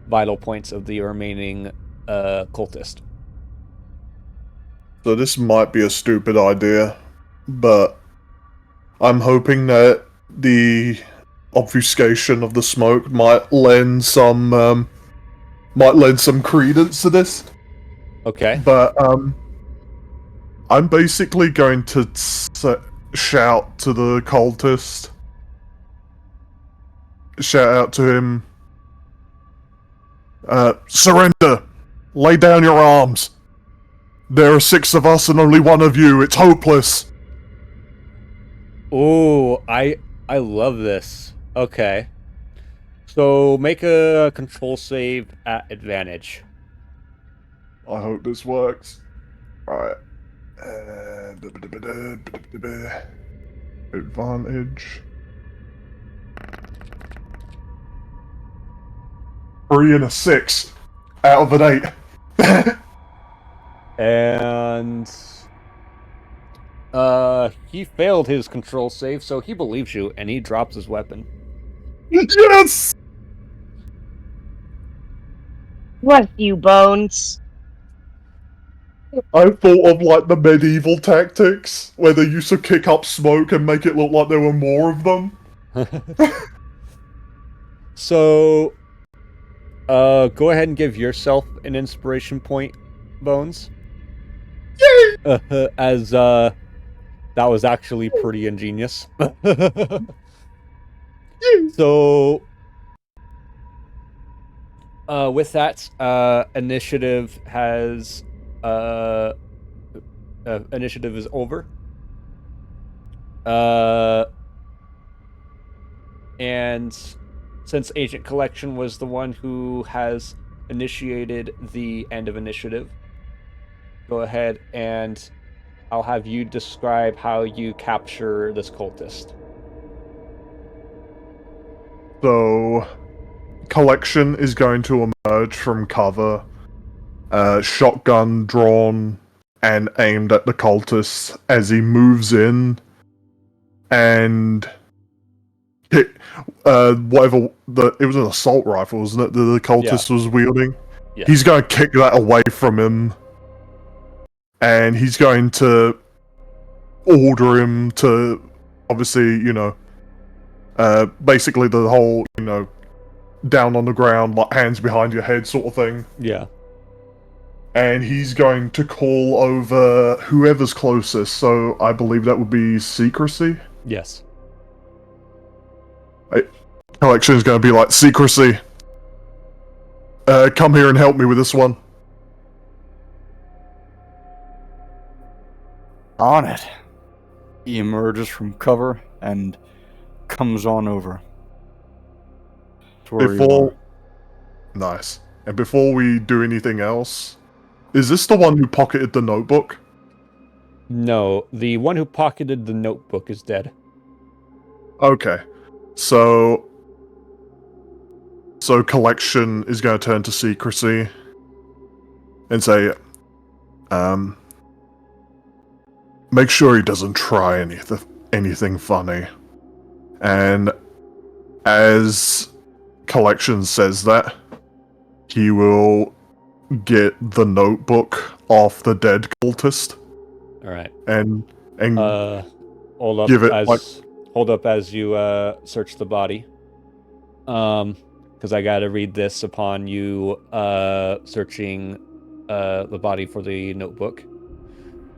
vital points of the remaining cultist. So this might be a stupid idea, but I'm hoping that the obfuscation of the smoke might lend some credence to this. Okay. But I'm basically going to shout to the cultist. Shout out to him. Surrender! Lay down your arms! There are 6 of us and only 1 of you. It's hopeless. Oh, I love this. Okay. So make a control save at advantage. I hope this works. Alright. Advantage. 3 and a 6 out of an 8. And he failed his control save, so he believes you, and he drops his weapon. Yes! Bless you, Bones. I thought of like the medieval tactics, where they used to kick up smoke and make it look like there were more of them. So, go ahead and give yourself an inspiration point, Bones. Yay! As that was actually pretty ingenious. So, with that, initiative has initiative is over. And since Agent Collection was the one who has initiated the end of initiative, go ahead and I'll have you describe how you capture this cultist. So, Collection is going to emerge from cover, shotgun drawn and aimed at the cultist as he moves in, and whatever it was an assault rifle, wasn't it? The cultist was wielding. Yeah. He's going to kick that away from him, and he's going to order him to, obviously, basically the whole, down on the ground, like hands behind your head sort of thing. Yeah. And he's going to call over whoever's closest, so I believe that would be Secrecy. Yes. Collection's gonna be like, Secrecy, come here and help me with this one. On it. He emerges from cover and comes on over. To where you Before... are. Nice. And before we do anything else, is this the one who pocketed the notebook? No, the one who pocketed the notebook is dead. Okay. So Collection is going to turn to Secrecy and say, make sure he doesn't try anything funny. And as Collection says that, he will get the notebook off the dead cultist. All right. And hold up give it, hold up as you search the body. Because I gotta read this upon you searching the body for the notebook.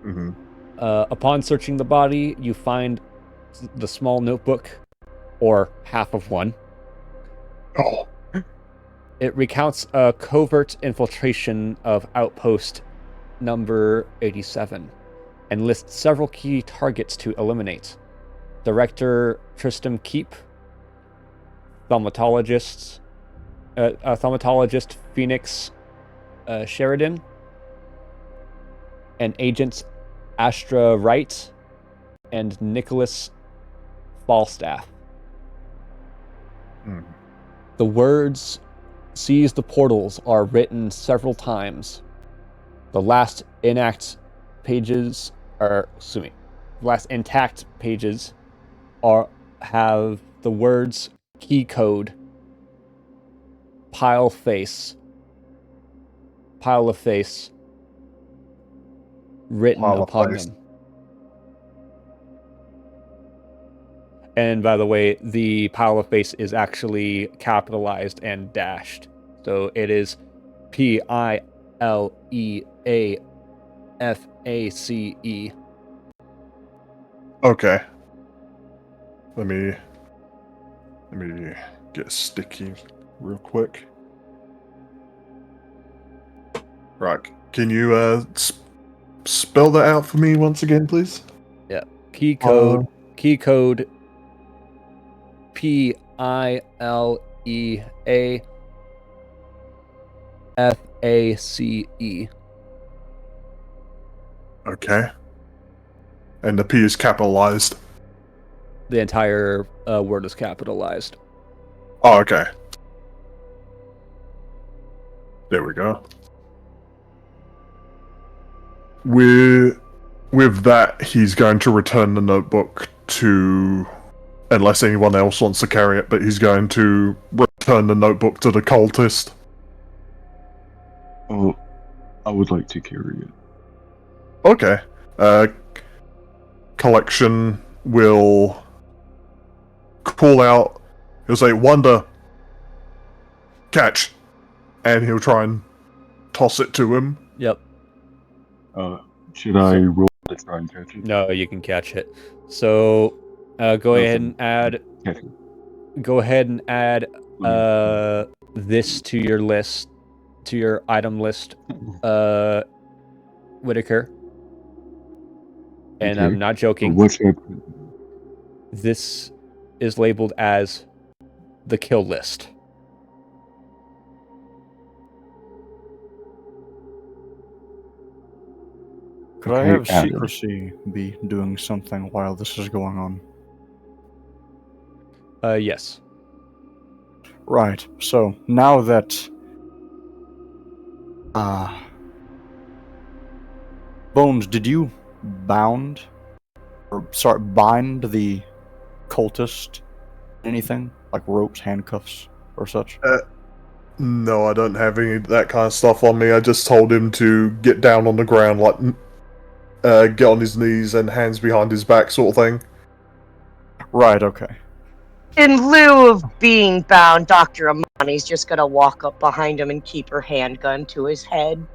Mm-hmm. Upon searching the body, you find the small notebook, or half of one. Oh. It recounts a covert infiltration of outpost number 87 and lists several key targets to eliminate. Director Tristram Keep, thaumatologist Phoenix Sheridan, and agents Astra Wright and Nicholas Falstaff. Mm. The words "seize the portals" are written several times. The last intact pages have the words "key code," pile of face written upon them. And by the way, the pile of face is actually capitalized and dashed. So it is PILEAFACE. Okay. Let me get sticky real quick. Right. Can you spell that out for me once again, please? Yeah. Key code PILEAFACE. Okay. And the P is capitalized. The entire word is capitalized. Oh, okay. There we go. With that, he's going to return the notebook to... Unless anyone else wants to carry it, but he's going to return the notebook to the cultist. Oh, I would like to carry it. Okay. Collection will call out. He'll say, "Wonder, catch," and he'll try and toss it to him. Yep. Should I roll to try and catch it? No, you can catch it. So, go ahead and add. Catch it. Go ahead and add this to your list, to your item list, Whitaker. And Okay. I'm not joking. What's that? This is labeled as the kill list. Could I Okay, have Adam. Secrecy be doing something while this is going on? Yes. Right. So now that Bones, did you bind the cultist? Anything like ropes, handcuffs, or such? No, I don't have any of that kind of stuff on me. I just told him to get down on the ground, like get on his knees and hands behind his back, sort of thing. Right. Okay. In lieu of being bound, Dr. Amani's just gonna walk up behind him and keep her handgun to his head.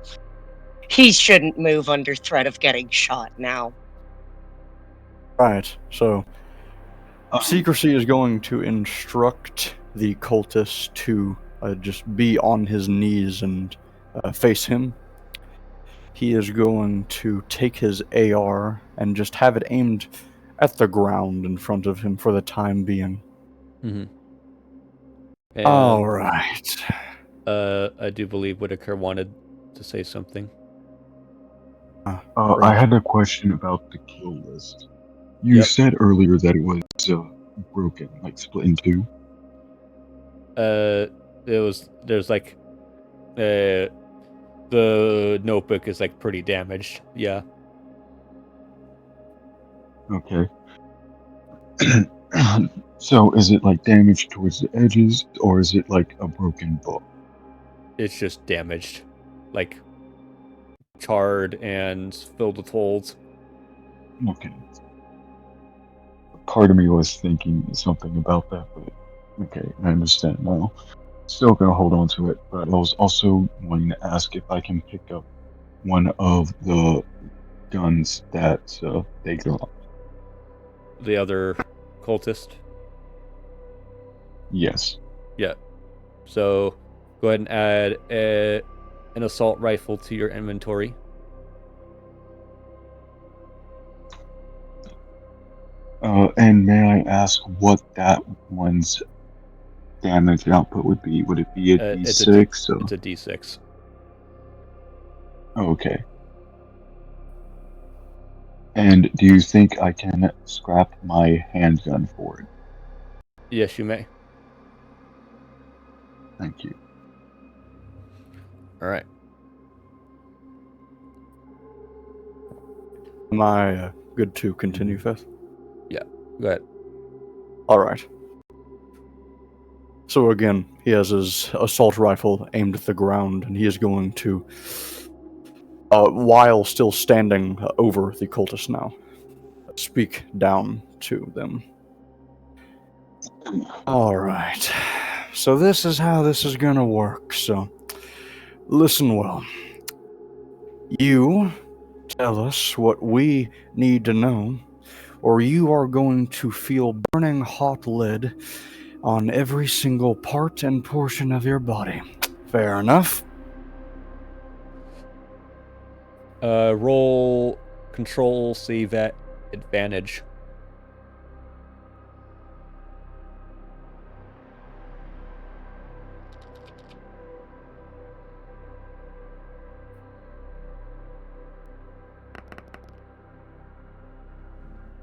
He shouldn't move under threat of getting shot now. Right. So Um, Secrecy is going to instruct the cultist to just be on his knees and face him. He is going to take his AR and just have it aimed at the ground in front of him for the time being. Mm-hmm. All And right. I do believe Whitaker wanted to say something. I Right. had a question about the kill list. You Yep. said earlier that it was broken, like split in two. There's like the notebook is like pretty damaged. Yeah. Okay. So is it like damaged towards the edges, or is it like a broken book? It's just damaged, like charred and filled with holes. Okay. Part of me was thinking something about that, but okay, I understand now. Still gonna hold on to it, but I was also wanting to ask if I can pick up one of the guns that they got. The other cultist. Yes. Yeah. So go ahead and add an assault rifle to your inventory. And may I ask what that one's damage output would be? Would it be a It's a D. D6? Or... It's a D6. Oh, okay. And do you think I can scrap my handgun for it? Yes, you may. Thank you. All right. Am I good to continue, Feth? Yeah. Go ahead. All right. So again, he has his assault rifle aimed at the ground, and he is going to, while still standing over the cultist now, speak down to them. All right. So this is how this is gonna work. So listen well. You tell us what we need to know, or you are going to feel burning hot lead on every single part and portion of your body. Fair enough? Roll control save at advantage.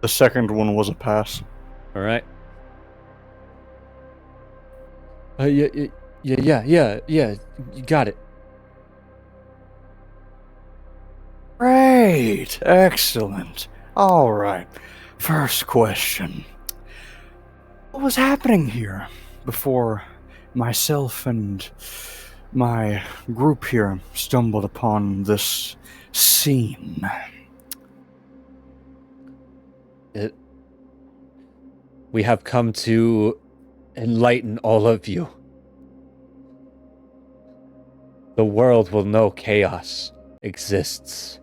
The second one was a pass. All right. Yeah. You got it. Great. Excellent. All right. First question. What was happening here before myself and my group here stumbled upon this scene? We have come to enlighten all of you. The world will know chaos exists.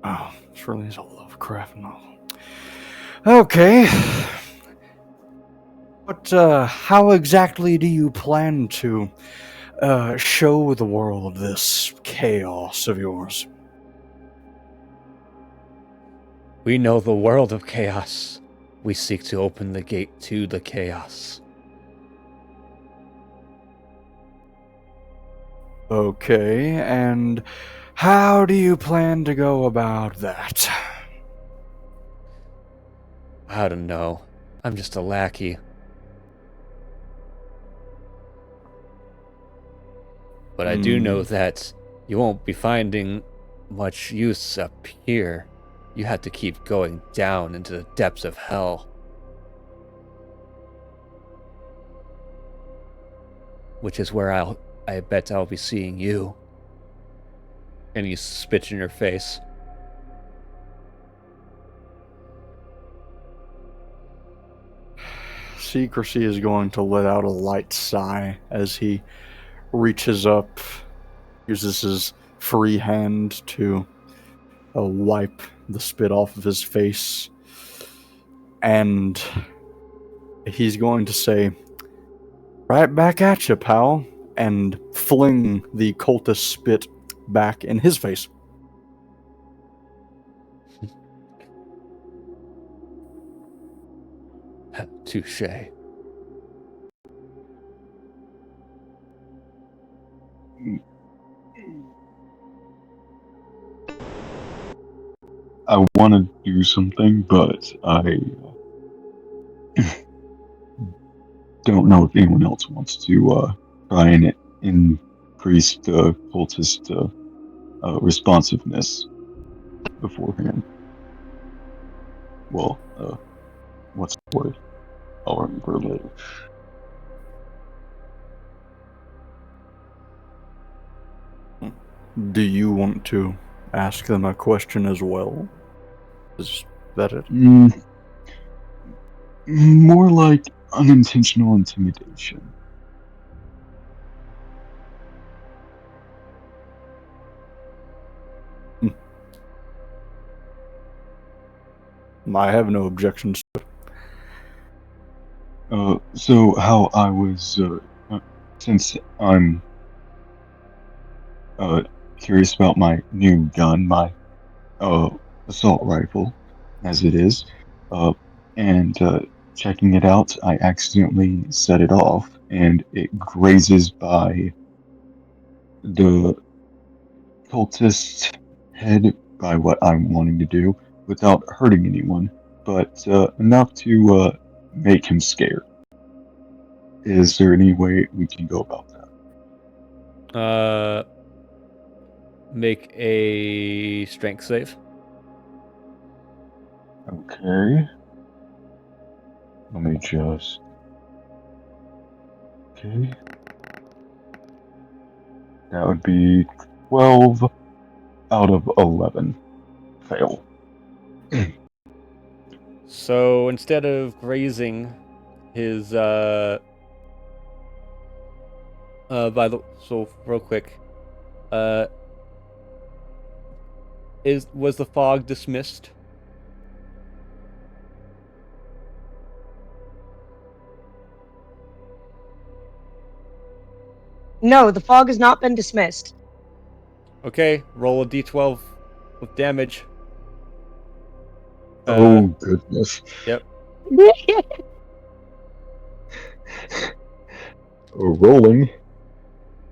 Oh, this really is a Lovecraft novel. Okay. But how exactly do you plan to show the world this chaos of yours? We know the world of chaos. We seek to open the gate to the chaos. Okay, and how do you plan to go about that? I don't know. I'm just a lackey. But I do know that you won't be finding much use up here. You have to keep going down into the depths of hell. Which is where I bet I'll be seeing you. And he spits in your face. Secrecy is going to let out a light sigh as he reaches up, uses his free hand to wipe the spit off of his face, and he's going to say, "Right back at you, pal," and fling the cultist spit back in his face. Touche. I want to do something, but I don't know if anyone else wants to try and increase the cultist responsiveness beforehand. Well, what's the word? I'll remember later. Do you want to ask them a question as well? Is that it? More like unintentional intimidation. I have no objections to it. So how I was, since I'm curious about my new gun, my assault rifle, as it is, and checking it out, I accidentally set it off, and it grazes by the cultist's head by what I'm wanting to do, without hurting anyone, but enough to make him scared. Is there any way we can go about that? Make a strength save. Okay. Let me just... Okay. That would be 12 out of 11. Fail. So instead of grazing his so real quick, was the fog dismissed? No, the fog has not been dismissed. Okay, roll a d12 with damage. Oh, goodness. Yep. Rolling.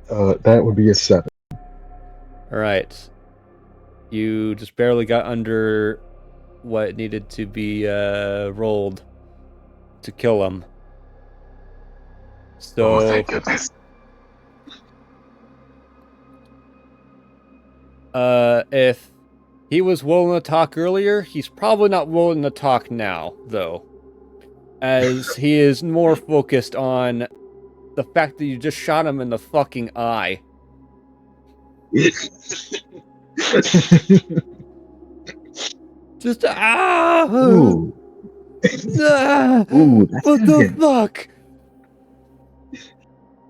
That would be a 7. All right. You just barely got under what needed to be rolled to kill him. So, Oh, thank goodness. if he was willing to talk earlier, he's probably not willing to talk now, though. As he is more focused on the fact that you just shot him in the fucking eye. Just, Ooh. Ooh, that's what the fuck?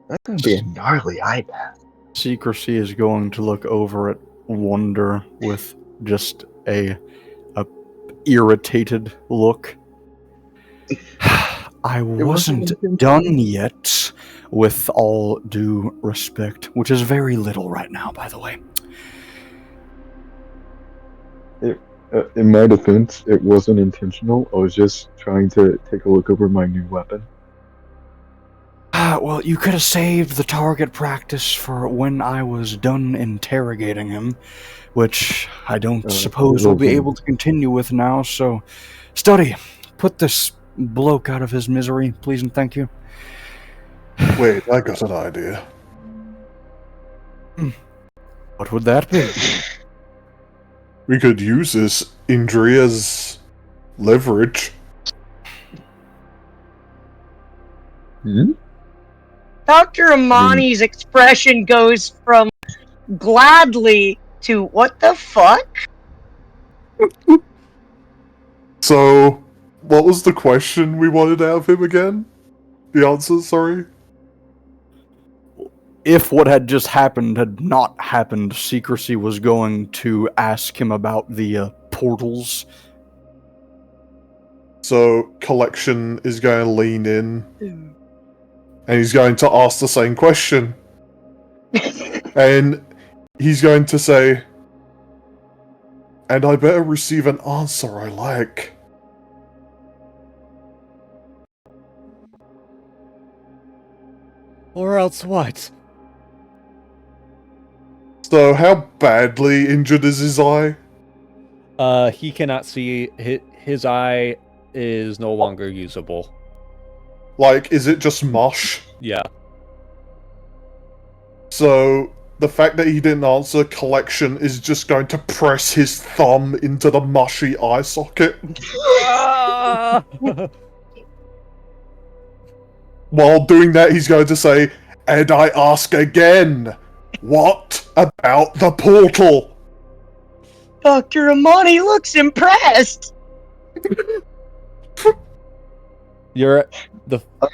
That's gonna be a gnarly eye bath. Secrecy is going to look over at Wonder with just a irritated look. I wasn't done yet, with all due respect, which is very little right now, by the way. In my defense, it wasn't intentional. I was just trying to take a look over my new weapon. Well, you could have saved the target practice for when I was done interrogating him, which I don't suppose we'll be able to continue with now, so... Study, put this bloke out of his misery, please and thank you. Wait, I got an idea. What would that be? We could use this injury as leverage. Dr. Amani's expression goes from gladly to what the fuck? So, what was the question we wanted out of him again? The answer, sorry? If what had just happened had not happened, Secrecy was going to ask him about the portals. So, Collection is going to lean in, and he's going to ask the same question. And he's going to say, and I better receive an answer I like. Or else what? So, how badly injured is his eye? He cannot see. His eye is no longer usable. Like, is it just mush? Yeah. So, the fact that he didn't answer, Collection is just going to press his thumb into the mushy eye socket. While doing that, he's going to say, and I ask again, what about the portal? Dr. Amani looks impressed.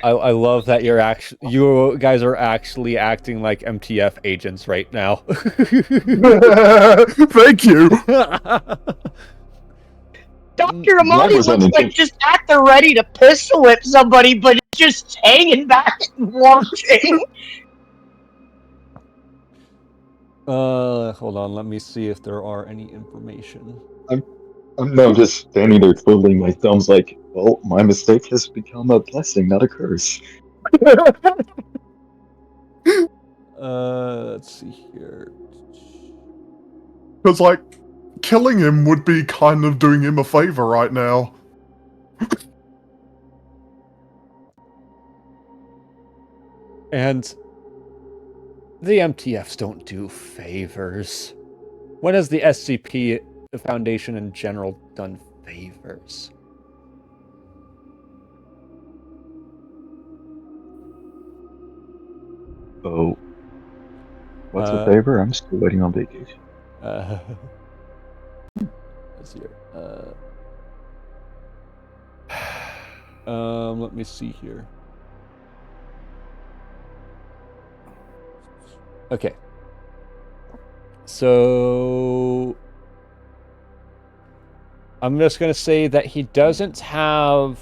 I love that you guys are actually acting like MTF agents right now. Thank you. Dr. Amani was looks anything- like just at the ready to pistol whip somebody, but just hanging back and watching. Hold on, let me see if there are any information. I'm just standing there twiddling my thumbs like, well, my mistake has become a blessing, not a curse. Let's see here. Because, like, killing him would be kind of doing him a favor right now. And the MTFs don't do favors. When has the SCP Foundation in general done favors? Oh, what's a favor? I'm still waiting on vacation. Let's see here. Let me see here. Okay. So I'm just going to say that he doesn't have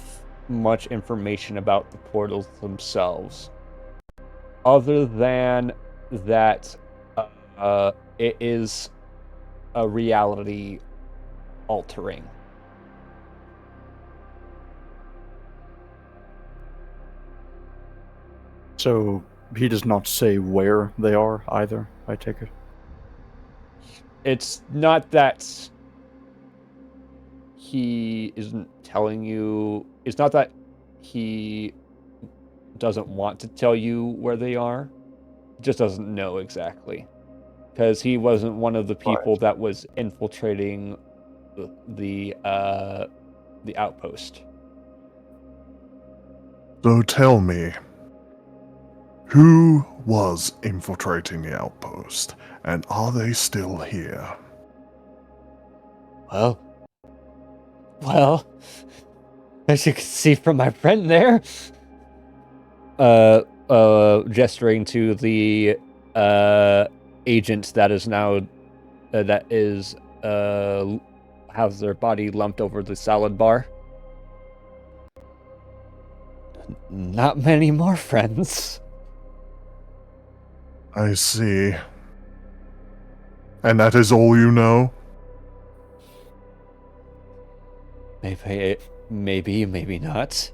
much information about the portals themselves, other than that it is a reality altering. So he does not say where they are either, I take it. It's not that he isn't telling you. It's not that he doesn't want to tell you where they are. He just doesn't know exactly. Because he wasn't one of the people that was infiltrating the outpost. So tell me, who was infiltrating the outpost, and are they still here? Well, as you can see from my friend there, gesturing to the agent that is now has their body lumped over the salad bar. Not many more friends. I see. And that is all you know? Maybe not.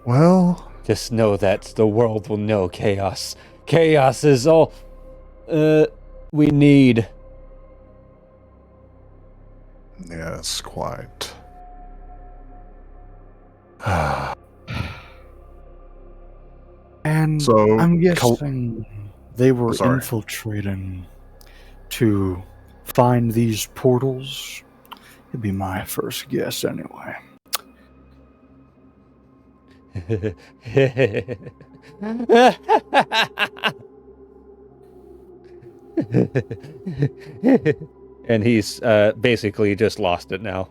Well, Just know that the world will know chaos. Chaos is all we need. yes, quite. And So, I'm guessing they were Sorry. infiltrating to find these portals. It'd be my first guess anyway. And he's basically just lost it now.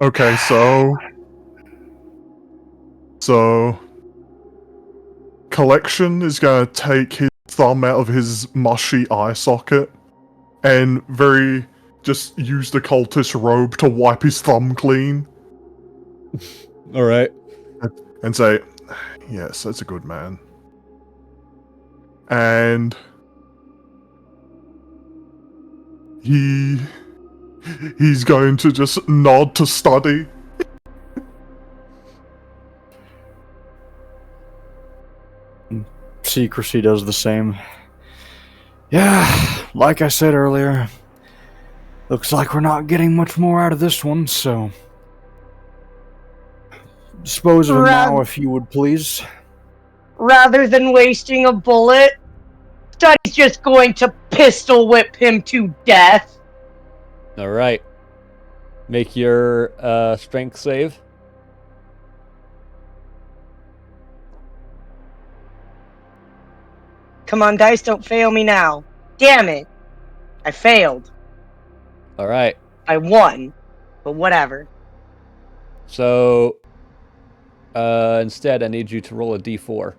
Okay, so Collection is gonna take his thumb out of his mushy eye socket and just use the cultist robe to wipe his thumb clean All right. and say, "Yes, that's a good man." And he's going to just nod to study. Secrecy does the same. Yeah, like I said earlier, looks like we're not getting much more out of this one, so dispose of him now if you would please. Rather than wasting a bullet, Study's just going to pistol whip him to death. All right. Make your strength save. Come on, dice, don't fail me now. Damn it. I failed. All right. I won. But whatever. So instead, I need you to roll a d4.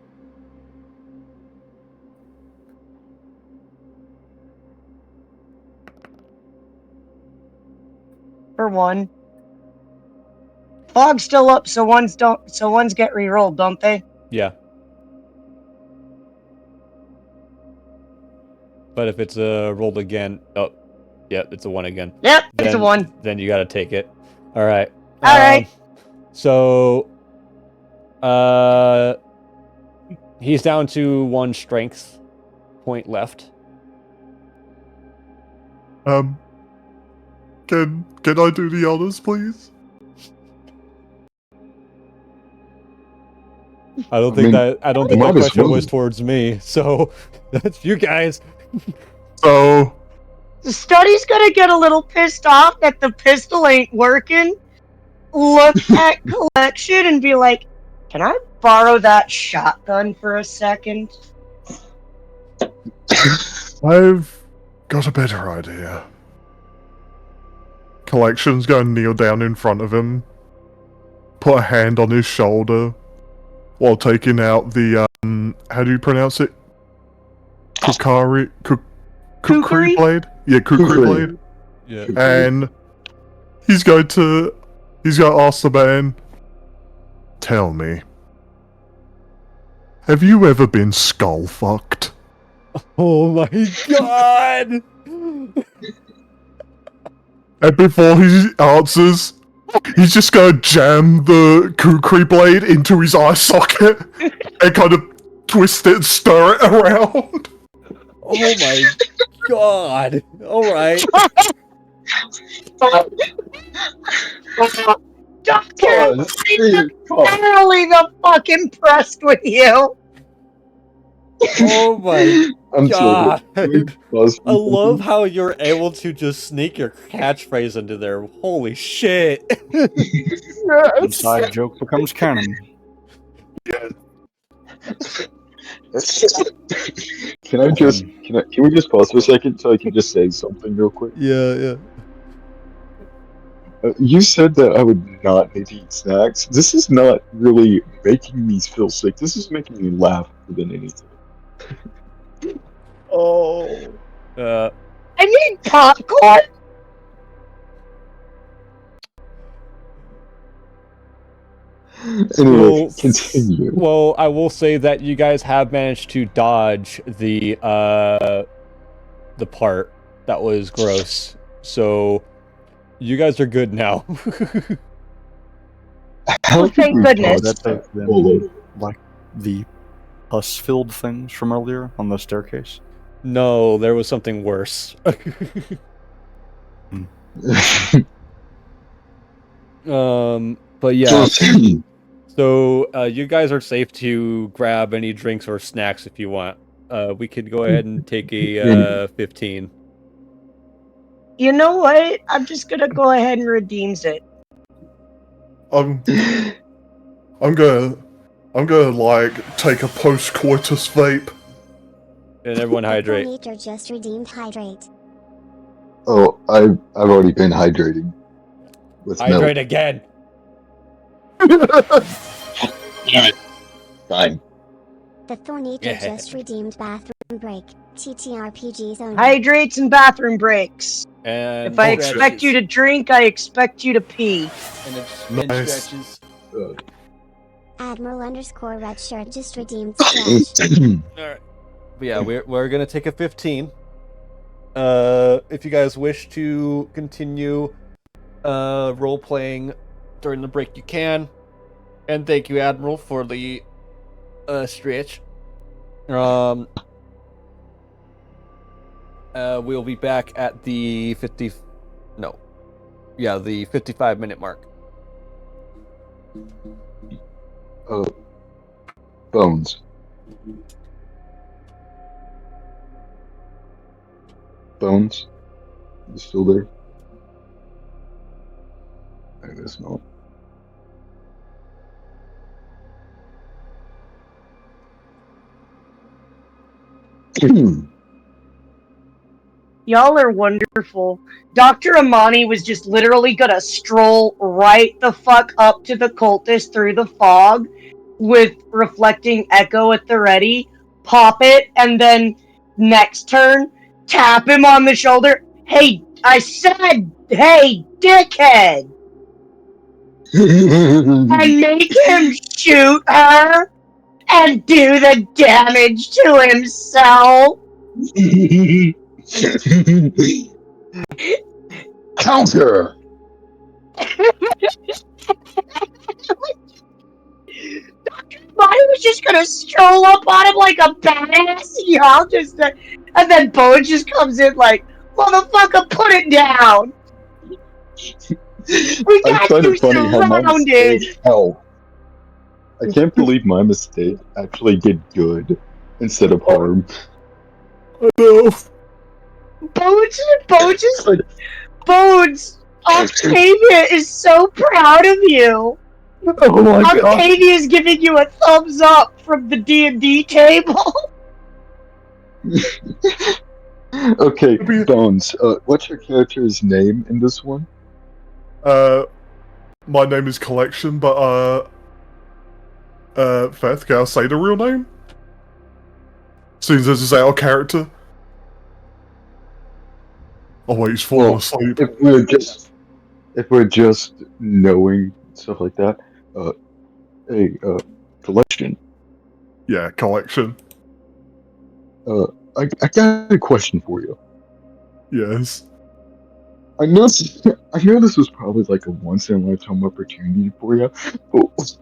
For one. Fog's still up, so ones get re-rolled, don't they? Yeah. But if it's rolled again, oh, yeah, it's a 1 again. Yep, it's a 1. Then you got to take it. All right. All right. So, he's down to 1 strength point left. Can I do the honors, please? I don't mean, think that might as question well. was towards me. So that's you guys. So, The Study's gonna get a little pissed off that the pistol ain't working. Look at Collection and be like, "Can I borrow that shotgun for a second?" I've got a better idea. Collection's gonna kneel down in front of him, put a hand on his shoulder, while taking out the, how do you pronounce it? Kukari blade? Yeah, kukri blade. Yeah. And he's going to ask the man, "Tell me, have you ever been skull fucked?" Oh my god! And before he answers, he's just gonna jam the kukri blade into his eye socket and kind of twist it and stir it around. Oh my god! All right. Doctor, I'm thoroughly the fuck impressed with you. Oh my I'm god! sorry. I love how you're able to just sneak your catchphrase into there. Holy shit! Inside joke becomes canon. Can we just pause for a second so I can just say something real quick? Yeah. You said that I would not need to eat snacks. This is not really making me feel sick. This is making me laugh more than anything. Oh. I need popcorn. Anyway, continue. Well, I will say that you guys have managed to dodge the part that was gross. So you guys are good now. How Oh, thank did we goodness. dodge That that bullet? like the pus-filled things from earlier on the staircase. No, there was something worse. But yeah. So you guys are safe to grab any drinks or snacks if you want. We could go ahead and take a 15. You know what? I'm just gonna go ahead and redeems it. I'm gonna like take a post-coitus vape. And everyone hydrate. The meter just redeemed hydrate. Oh, I've already been hydrating with Hydrate milk. again. Damn it. Fine. The Thornator just redeemed bathroom break. TTRPGs only. Hydrates and bathroom breaks. And If I stretches. expect you to drink, I expect you to pee. and Nice. stretches. Admiral _ red shirt just redeemed stretch. All right. But yeah, we're gonna take a 15. If you guys wish to continue role playing during the break, you can. And thank you, Admiral, for the stretch. We'll be back at the 55-minute mark. Bones. Bones? You still there? I guess not. Y'all are wonderful. Dr. Amani was just literally gonna stroll right the fuck up to the cultist through the fog with reflecting echo at the ready, pop it, and then next turn, tap him on the shoulder. Hey, I said, hey, dickhead! And make him shoot her and do the damage to himself. Counter! Bonnie was just gonna stroll up on him like a badass, y'all and then Bo just comes in like, motherfucker, put it down! We I got find you it funny how my surrounded! mistake. Hell, I can't believe my mistake actually did good instead of harm. No. Bones, Octavia is so proud of you! Oh my god. Octavia's giving you a thumbs up from the D&D table! Okay, Bones, what's your character's name in this one? My name is Collection, but Feth, can I say the real name? Seems as it's our character. Oh wait, he's falling asleep. If we're just knowing stuff like that, hey, Collection, Yeah, Collection. I got a question for you. Yes. I know this was probably like a once in a lifetime opportunity for you, but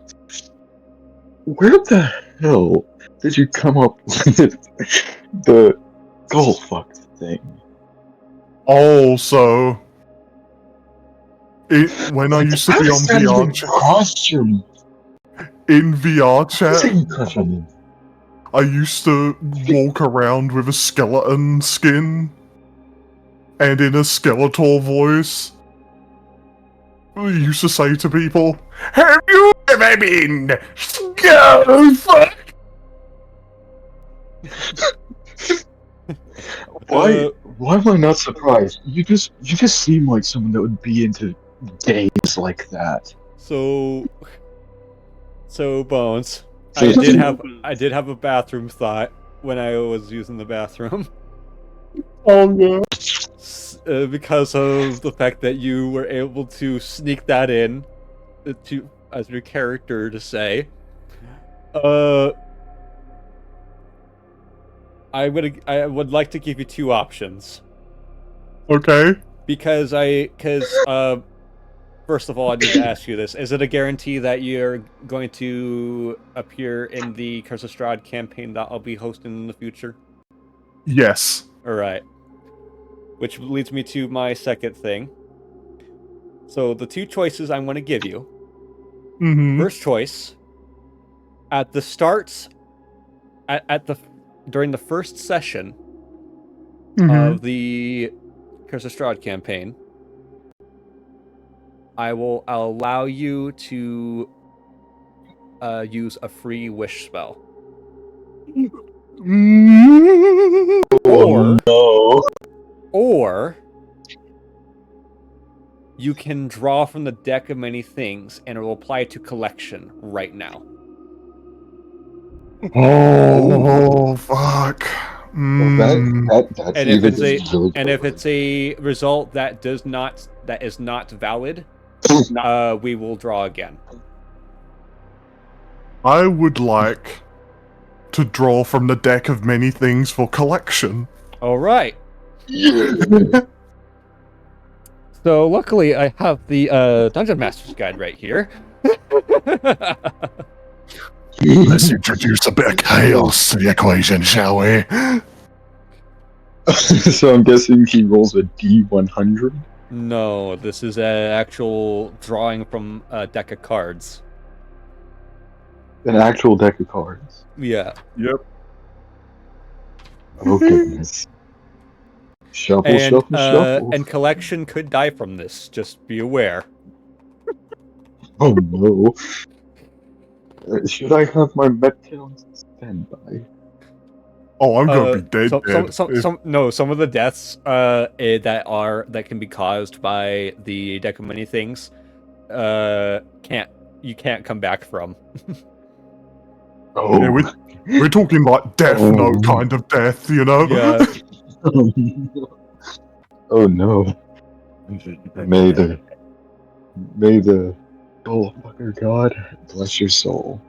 where the hell did you come up with the goal fuck thing? Oh, so when I used to be on VR chat, costume. in VR chat, Costume. I used to walk around with a skeleton skin and in a Skeletor voice. I used to say to people, "Have you ever been go fuck?" Why am I not surprised? You just seem like someone that would be into games like that. So Bones, I did have a bathroom thought when I was using the bathroom. Oh yeah. Because of the fact that you were able to sneak that in to as your character to say. I would like to give you two options. Okay. Because first of all, I need to ask you this. Is it a guarantee that you're going to appear in the Curse of Strahd campaign that I'll be hosting in the future? Yes. Alright. Which leads me to my second thing. So the two choices I'm going to give you. Mm-hmm. First choice. At the start, during the first session of the Curse of Strahd campaign, I'll allow you to use a free wish spell. Or no. or you can draw from the deck of many things, and it will apply to collection right now. Oh, fuck. Well, that's And if even it's a really and if clever. it's a result that is not valid, we will draw again. I would like to draw from the deck of many things for collection. All right. Yeah. So luckily, I have the Dungeon Master's Guide right here. Let's introduce a bit of chaos to the equation, shall we? So I'm guessing he rolls a D100. No, this is an actual drawing from a deck of cards. An actual deck of cards. Yeah. Yep. Oh goodness. Shuffle, And shuffle, shuffle. and collection could die from this. Just be aware. Oh no. Should I have my Metcalf standby? Oh, I'm gonna be dead. Some of the deaths that can be caused by the deck of many things you can't come back from. Oh, Yeah, we're talking like Death Note kind of death, you know? Yeah. Oh no. May the bullfucker God bless your soul.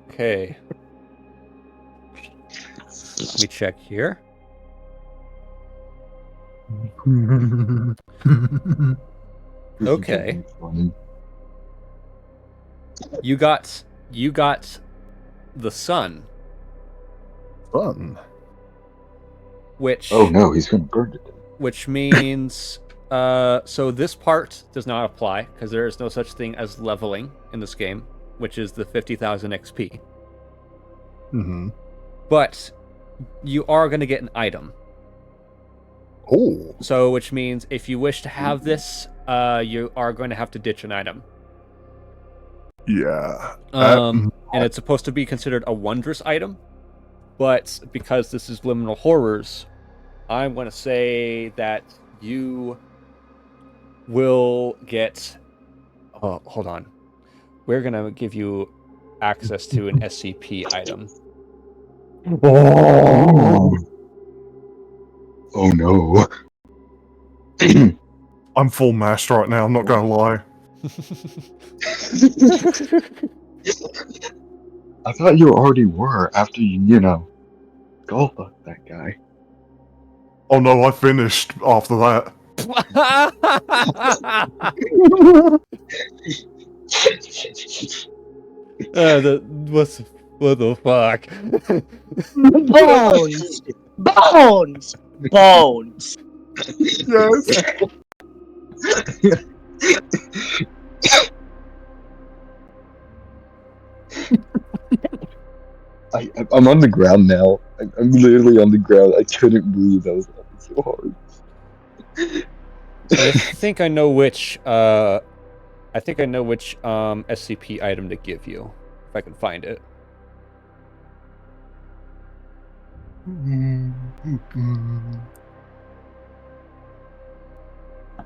Okay. Let me check here. Okay. You got the sun, Fun. which Oh no, he's gonna burn it. which means so this part does not apply because there is no such thing as leveling in this game, which is the 50,000 XP. Mm-hmm. But you are going to get an item. Oh. So which means if you wish to have this, you are going to have to ditch an item. Yeah. And it's supposed to be considered a wondrous item, but because this is Liminal Horrors, I'm going to say that you will get... Oh, hold on. We're going to give you access to an SCP item. Oh. Oh no. I'm full mashed right now, I'm not gonna lie. I thought you already were after you go fuck that guy. Oh no, I finished after that. What the fuck? Bones! Bones! Bones! Yes. I'm on the ground now. I'm literally on the ground. I couldn't breathe. I was laughing so hard. I think I know which SCP item to give you, if I can find it.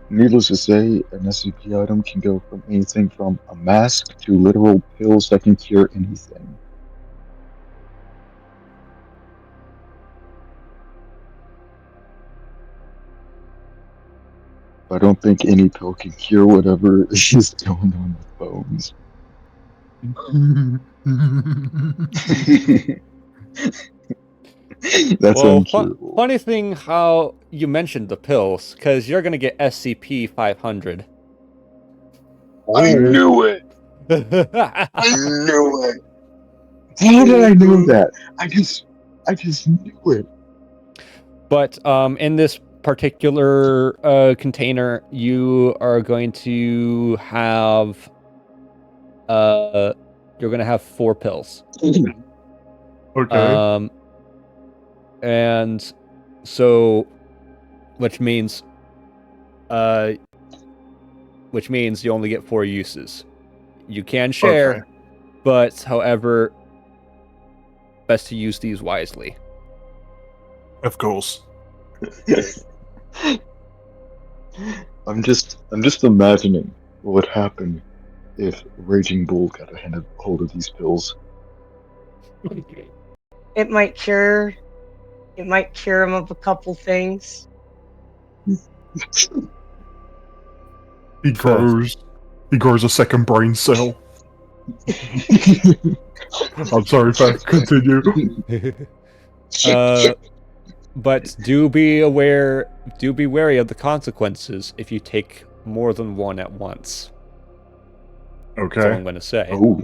Needless to say, an SCP item can go from anything from a mask to literal pills that can cure anything. I don't think any pill can cure whatever is going on with Bones. That's uncurable. Funny thing how you mentioned the pills, because you're gonna get SCP-500. I knew it! I knew it! How did I know that? I just knew it. But in this particular container, you are going to have you're going to have 4 pills. Okay. And so which means you only get 4 uses. You can share, But, however, best to use these wisely. Of course. I'm just imagining what would happen if Raging Bull got a hold of these pills. It might cure him of a couple things. He grows a second brain cell. I'm sorry, Pat, continue. But do be wary of the consequences if you take more than one at once. That's all Okay. I'm going to say. Oh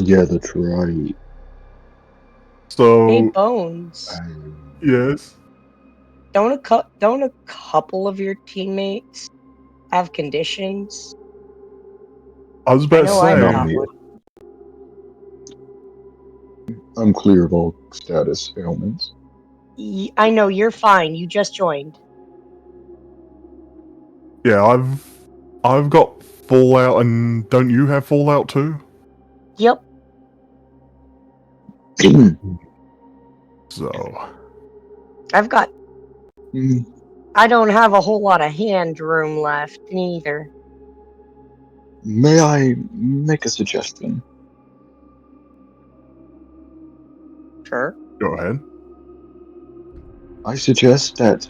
yeah, that's right. So, Hey, Bones. yes. Don't a couple of your teammates have conditions? I was about to know I've say, got me. one. I'm clear of all status ailments. I know you're fine. You just joined. yeah, I've got Fallout, and don't you have Fallout too? Yep. So, I've got. Mm, I don't have a whole lot of hand room left neither. May I make a suggestion? Sure. go ahead. I suggest that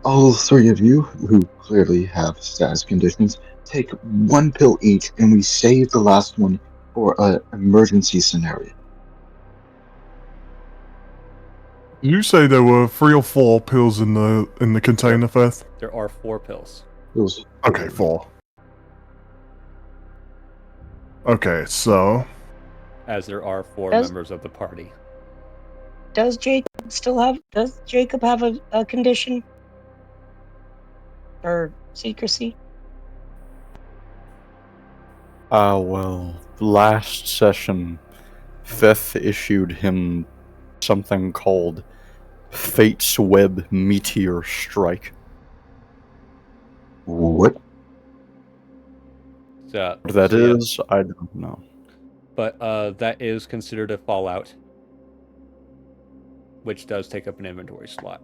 all three of you, who clearly have status conditions, take one pill each, and we save the last one for an emergency scenario. Did you say there were 3 or 4 pills in the container, Feth? There are 4 pills. It was Okay, 4. Okay, so As there are 4 Does- members of the party. Does Jacob have a condition? Or secrecy? Well, last session, Feth issued him something called Fate's Web Meteor Strike. what? So, What that so yeah. is, I don't know. But that is considered a fallout, which does take up an inventory slot.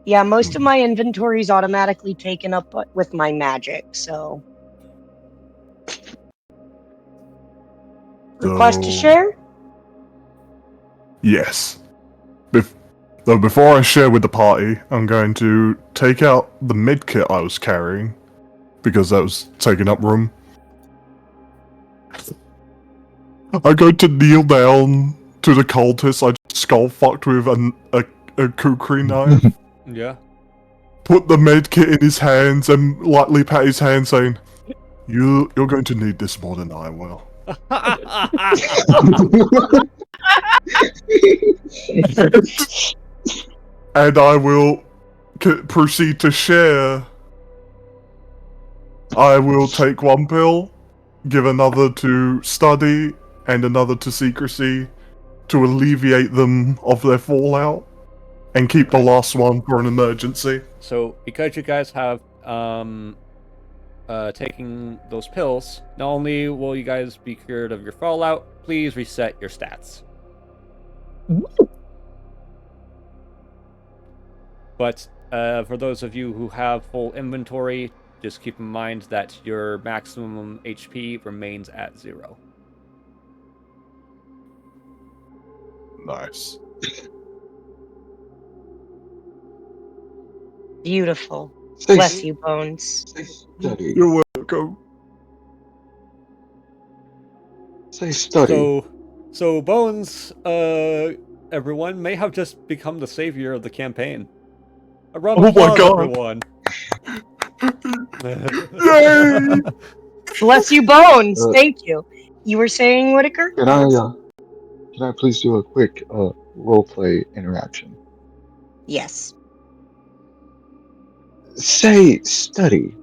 Yeah, most of my inventory is automatically taken up with my magic, so. Request to So- share? yes. Though before I share with the party, I'm going to take out the medkit I was carrying, because that was taking up room. I'm going to kneel down to the cultist I just skull fucked with a kukri knife, Yeah. put the medkit in his hands, and lightly pat his hand, saying, You're going to need this more than I will. And I will proceed to share. I will take 1 pill, give another to study, and another to secrecy to alleviate them of their fallout, and keep the last one for an emergency. So, because you guys have taking those pills, not only will you guys be cured of your fallout, please reset your stats. But for those of you who have full inventory, just keep in mind that your maximum HP remains at 0. Nice. Beautiful. Say Bless you, Bones. study. You're welcome. Say study. So Bones, everyone, may have just become the savior of the campaign. A round of Oh my applause, God. everyone. Yay! Bless you, Bones. Uh, Thank you. You were saying, Whitaker? Can I please do a quick roleplay interaction? Yes. Say study.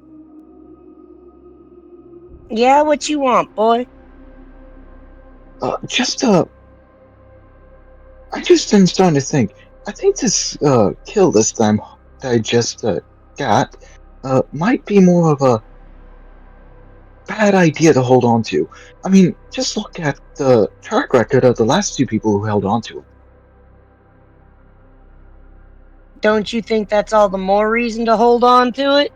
Yeah, what you want, boy? I just am starting to think. I think this kill list that I just at might be more of a bad idea to hold on to. I mean, just look at the track record of the last two people who held on to it. Don't you think that's all the more reason to hold on to it?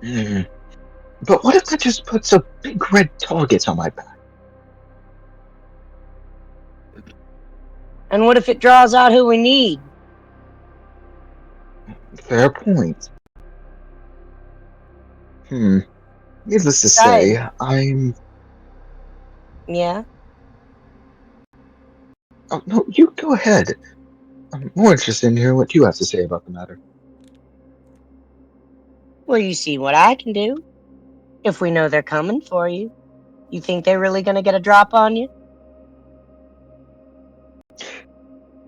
Mm. But what if that just puts a big red target on my back? And what if it draws out who we need? Fair point. Needless to Besides, say, I'm... yeah? Oh, no, you go ahead. I'm more interested in hearing what you have to say about the matter. Well, you see what I can do. If we know they're coming for you, you think they're really gonna get a drop on you?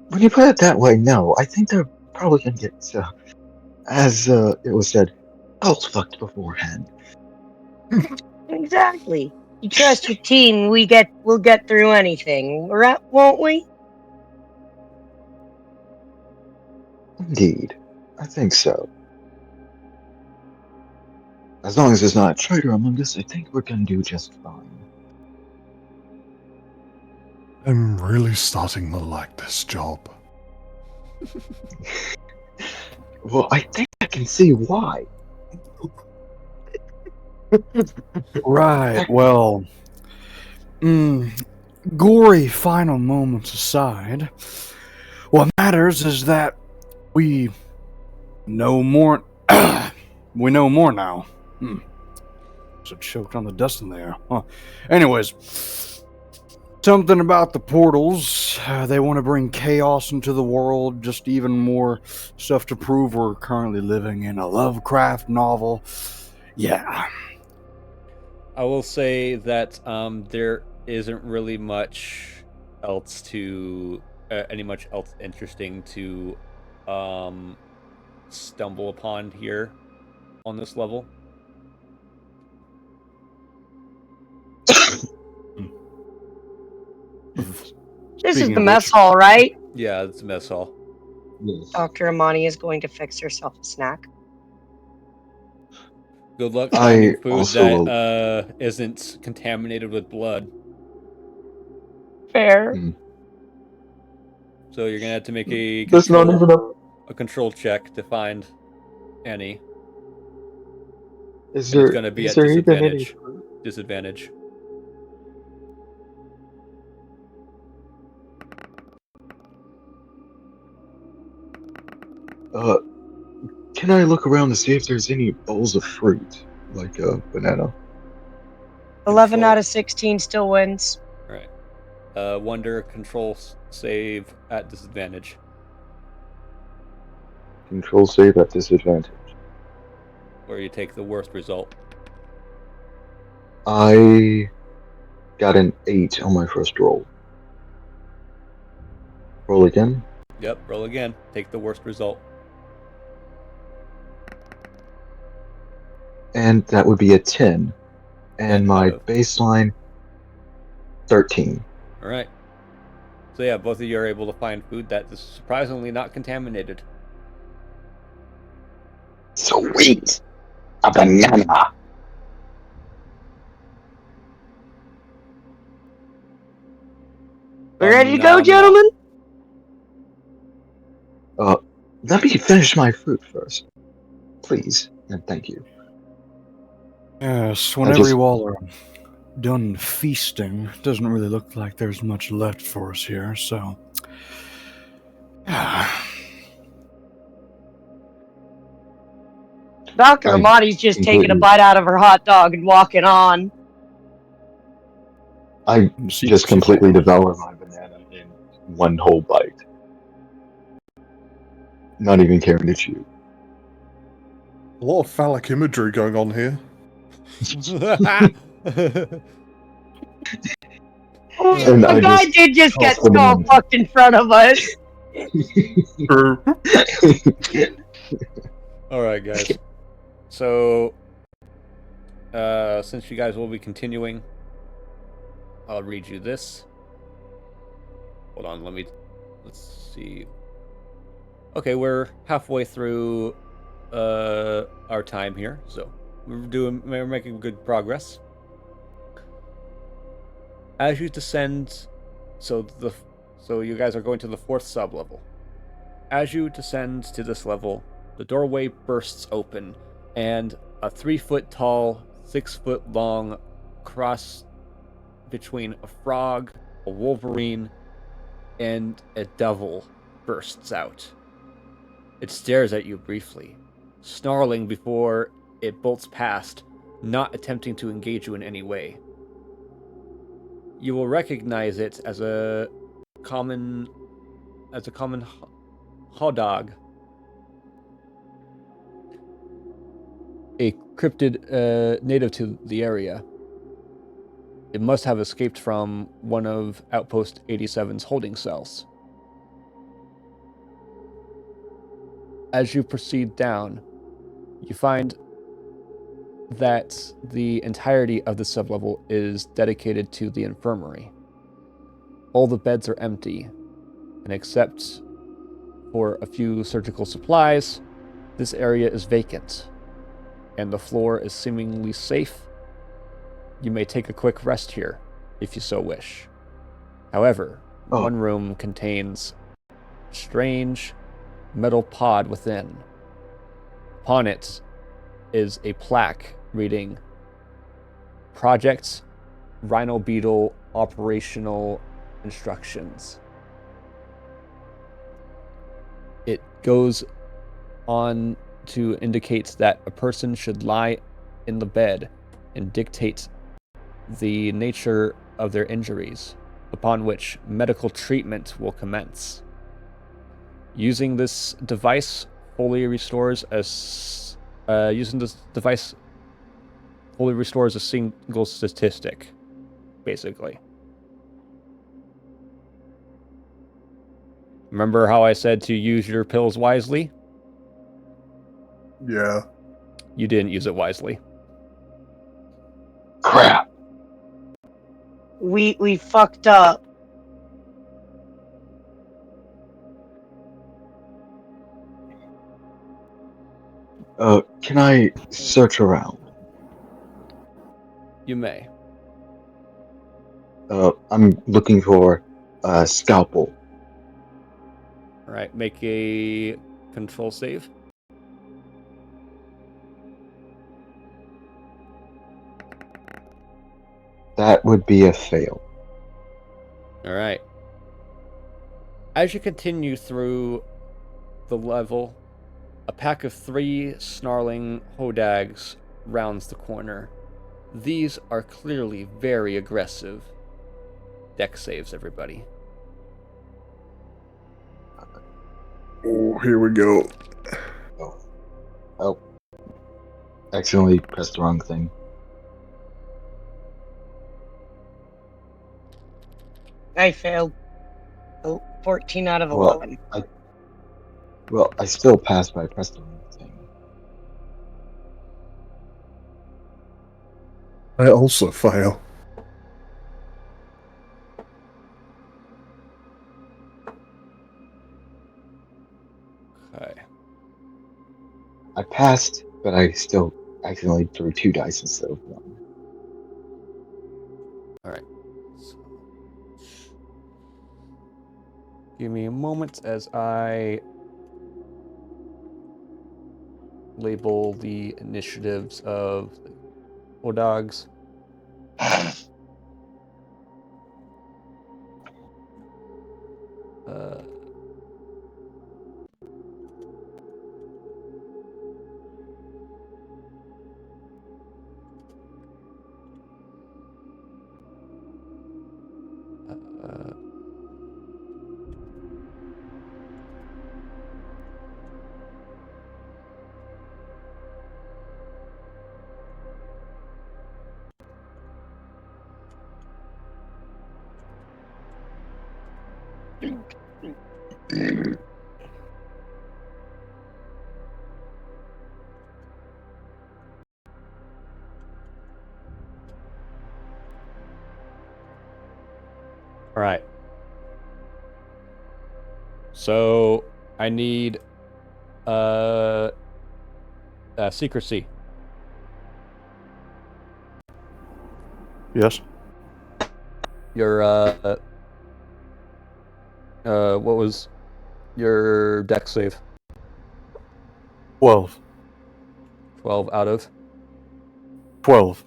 When you put it that way, no. I think they're probably gonna get, as it was said, both fucked beforehand. Exactly. You trust your team, we'll get through anything, won't we? Indeed. I think so. As long as there's not a traitor among us, I think we're gonna do just fine. I'm really starting to like this job. Well, I think I can see why. Right, well, gory final moments aside, what matters is that we know more. We know more now. So choked on the dust in there. Huh. Anyways, something about the portals. They want to bring chaos into the world, just even more stuff to prove we're currently living in a Lovecraft novel. Yeah. I will say that there isn't really much else to much else interesting to stumble upon here on this level. This is Speaking the of mess which- hall, right? Yeah, it's a mess hall. Yes. Dr. Amani is going to fix herself a snack. Good luck I finding food also that isn't contaminated with blood. Fair. So you're gonna have to make a There's not even a control check to find any. Is And it's there, gonna be is at there even any disadvantage. Disadvantage. Can I look around to see if there's any bowls of fruit, like a banana? 11 Control. out of 16 still wins. Alright. Wonder control save at disadvantage. Control save at disadvantage. Where you take the worst result. I got an 8 on my first roll. Roll again. Yep, roll again. Take the worst result. And that would be a 10. 10 And my out of- baseline, 13. Alright. So yeah, both of you are able to find food that is surprisingly not contaminated. Sweet! A banana! We ready to go, Nom nom. gentlemen? Let me finish my fruit first. Please, and thank you. Yes, whenever just- you all are done feasting, it doesn't really look like there's much left for us here, so. Dr. I Amani's just taking a completely- bite out of her hot dog and walking on. I just completely devour my banana in one whole bite. Not even caring to chew. A lot of phallic imagery going on here. And The I guy just did just get toss the skull banana. fucked in front of us. True. Alright, guys. So, since you guys will be continuing, I'll read you this. Hold on, let's see. Okay, we're halfway through our time here, so we're making good progress. As you descend, so you guys are going to the 4th sub-level. As you descend to this level, the doorway bursts open, and a 3-foot tall, 6-foot long cross between a frog, a wolverine, and a devil bursts out. It stares at you briefly, snarling before it bolts past, not attempting to engage you in any way. You will recognize it as a common hot dog, a cryptid native to the area. It must have escaped from one of Outpost 87's holding cells. As you proceed down, you find that the entirety of the sublevel is dedicated to the infirmary. All the beds are empty, and except for a few surgical supplies, this area is vacant, and the floor is seemingly safe. You may take a quick rest here, if you so wish. However, one room contains a strange metal pod within. Upon it is a plaque reading Project Rhino Beetle Operational Instructions. It goes on to indicate that a person should lie in the bed and dictate the nature of their injuries, upon which medical treatment will commence. Using this device fully restores a single statistic, basically. Remember how I said to use your pills wisely? Yeah. You didn't use it wisely. Crap. We fucked up. Can I search around? You may. I'm looking for a scalpel. Alright, make a control save. That would be a fail. Alright. As you continue through the level, a pack of 3 snarling hodags rounds the corner. These are clearly very aggressive. Dex saves, everybody. Oh, here we go. Oh. Accidentally pressed the wrong thing. I failed. Oh, 14 out of 11. I still passed, but I pressed the wrong thing. I also fail. Okay. I passed, but I still accidentally threw 2 dice instead of 1. Alright. Give me a moment as I label the initiatives of the hodags. Alright. So I need Secrecy. Yes. Your what was your dex save? 12. 12 out of. 12.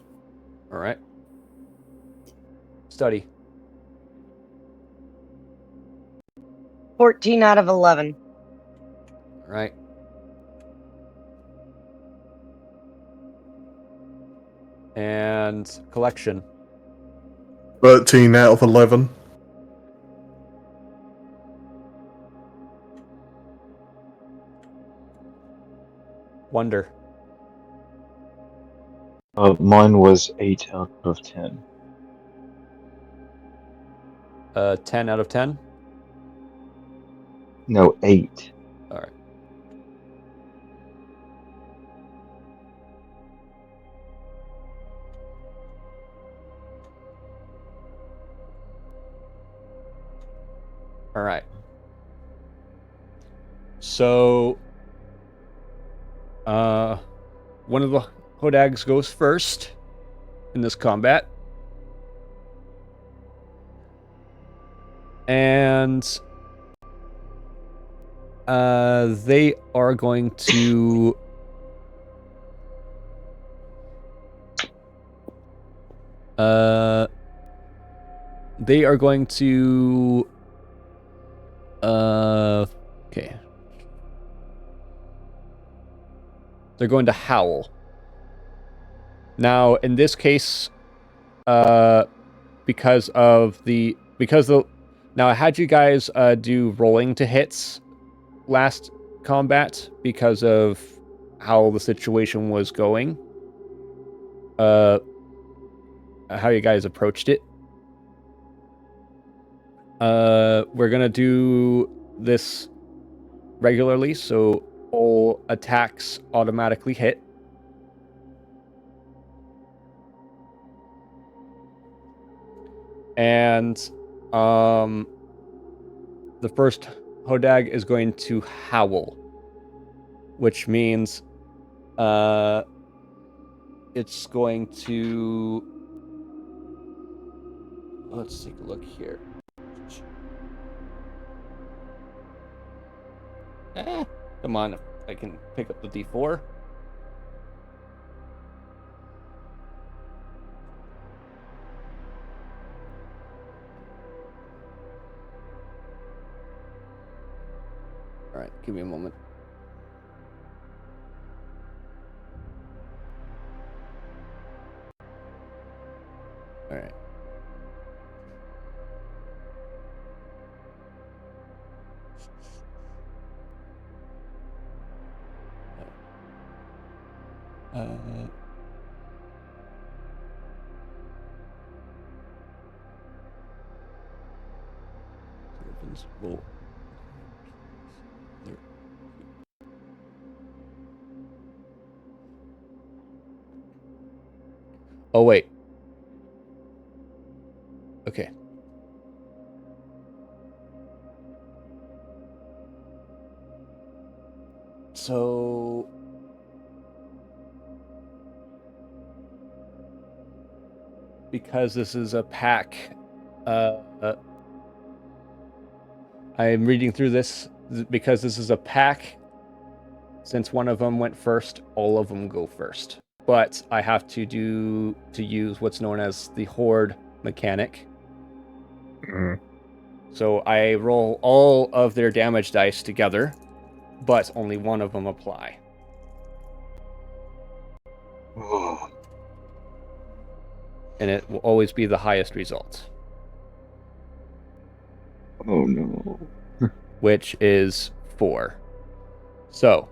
All right. Study. 14 out of 11. All right. And collection. 13 out of 11. Wonder. Mine was 8 out of 10. 10 out of 10. No, 8. All right. All right. So, one of the Hodags goes first in this combat. And they are going to okay. They're going to howl. Now, in this case, because now I had you guys do rolling to hits last combat because of how the situation was going. How you guys approached it. We're gonna do this regularly, so all attacks automatically hit. And the first Hodag is going to howl, which means it's going to, let's take a look here. Come on, I can pick up the D4. All right, give me a moment. All right. Well, oh wait. Okay. So because this is a pack, I'm reading through this because this is a pack. Since one of them went first, all of them go first. But I have to use what's known as the horde mechanic. Mm. So I roll all of their damage dice together, but only one of them apply. Oh, And it will always be the highest result, oh no. which is 4. So,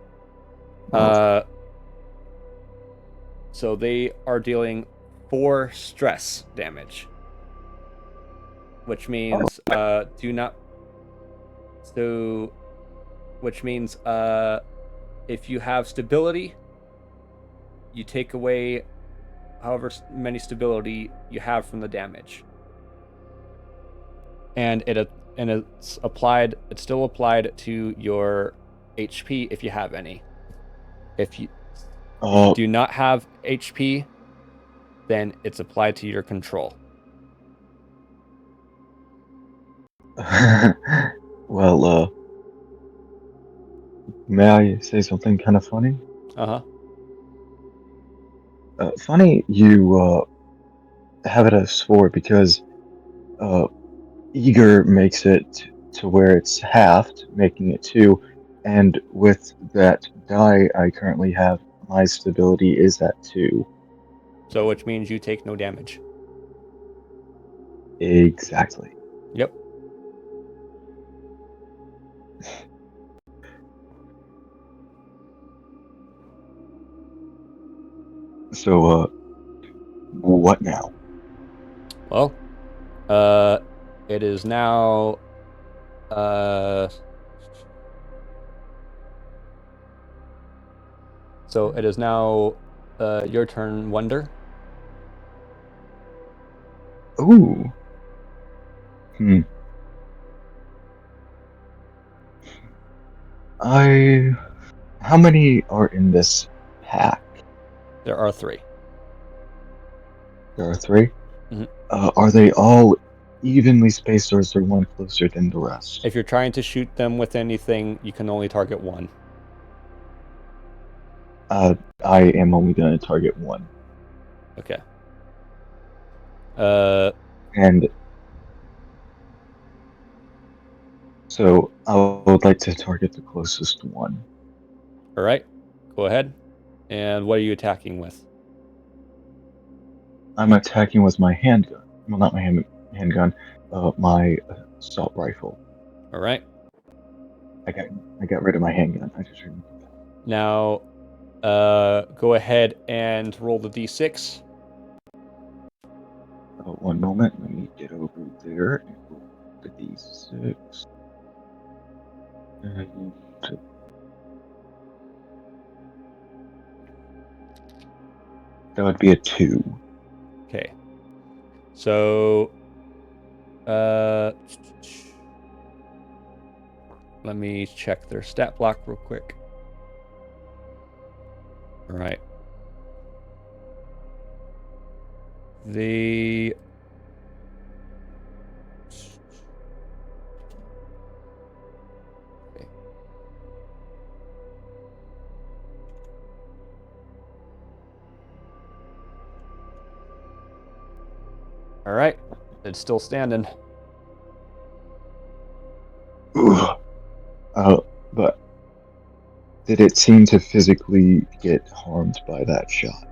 so they are dealing 4 stress damage, which means which means if you have stability, you take away however many stability you have from the damage, and it's applied. It's still applied to your HP if you have any. Do you not have HP? Then it's applied to your control. Well, may I say something kind of funny? Uh-huh. Funny you have it as 4 because Eager makes it to where it's halved, making it 2, and with that die I currently have, my stability is at 2. So which means you take no damage. Exactly. Yep. So, what now? Well, it is now, so it is now, your turn, Wonder. Ooh. Hmm. How many are in this pack? There are 3. There are 3? Mhm. Are they all evenly spaced or is there one closer than the rest? If you're trying to shoot them with anything, you can only target one. I am only going to target one. Okay. And so I would like to target the closest one. All right. Go ahead. And what are you attacking with? I'm attacking with my handgun. Well, not my handgun. My assault rifle. All right. I got rid of my handgun. I just remembered that. Now, go ahead and roll the d6. One moment. Let me get over there and roll the d6. And that would be a 2. Okay. So, let me check their stat block real quick. All right. The okay. All right. It's still standing. But did it seem to physically get harmed by that shot?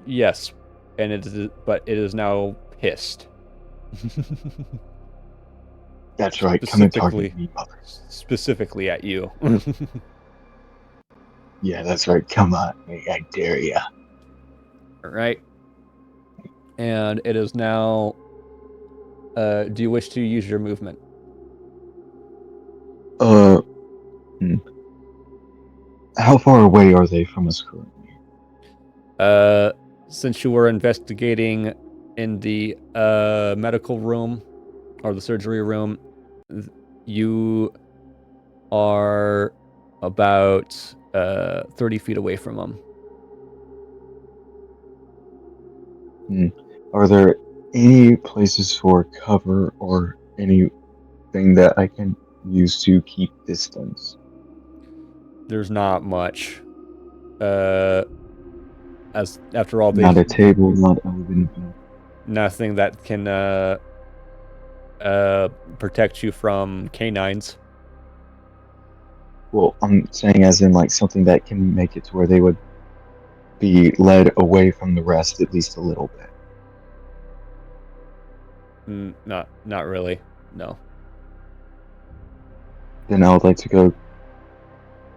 Yes, and but it is now pissed. That's right. Come and target me, mother. Specifically at you. Yeah, that's right. Come on, I dare ya. All right. And it is now. Do you wish to use your movement? Uh, how far away are they from us currently? Since you were investigating in the medical room or the surgery room, you are about 30 feet away from them. Are there any places for cover or anything that I can use to keep distance? There's not much. As after all, Not a table, not anything. nothing that can protect you from canines. Well, I'm saying as in like something that can make it to where they would be led away from the rest at least a little bit. Not really. No. Then I would like to go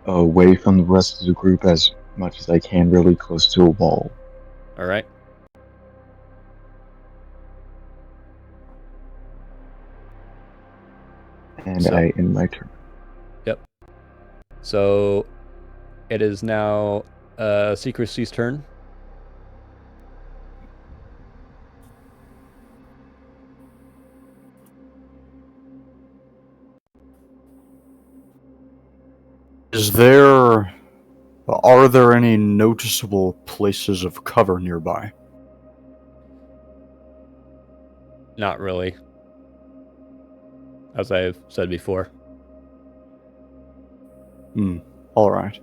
away from the rest of the group as much as I can, really close to a wall. All right. And I end my turn. Yep. So it is now Secrecy's turn. Is there Are there any noticeable places of cover nearby? Not really. As I've said before. Alright.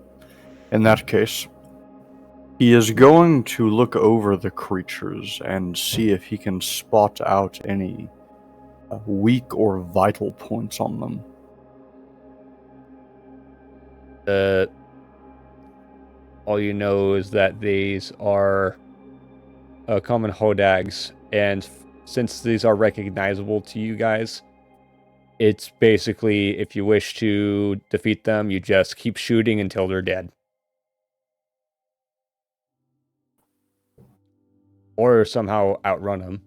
In that case, he is going to look over the creatures and see if he can spot out any weak or vital points on them. All you know is that these are common hodags, and since these are recognizable to you guys, it's basically, if you wish to defeat them, you just keep shooting until they're dead. Or somehow outrun them.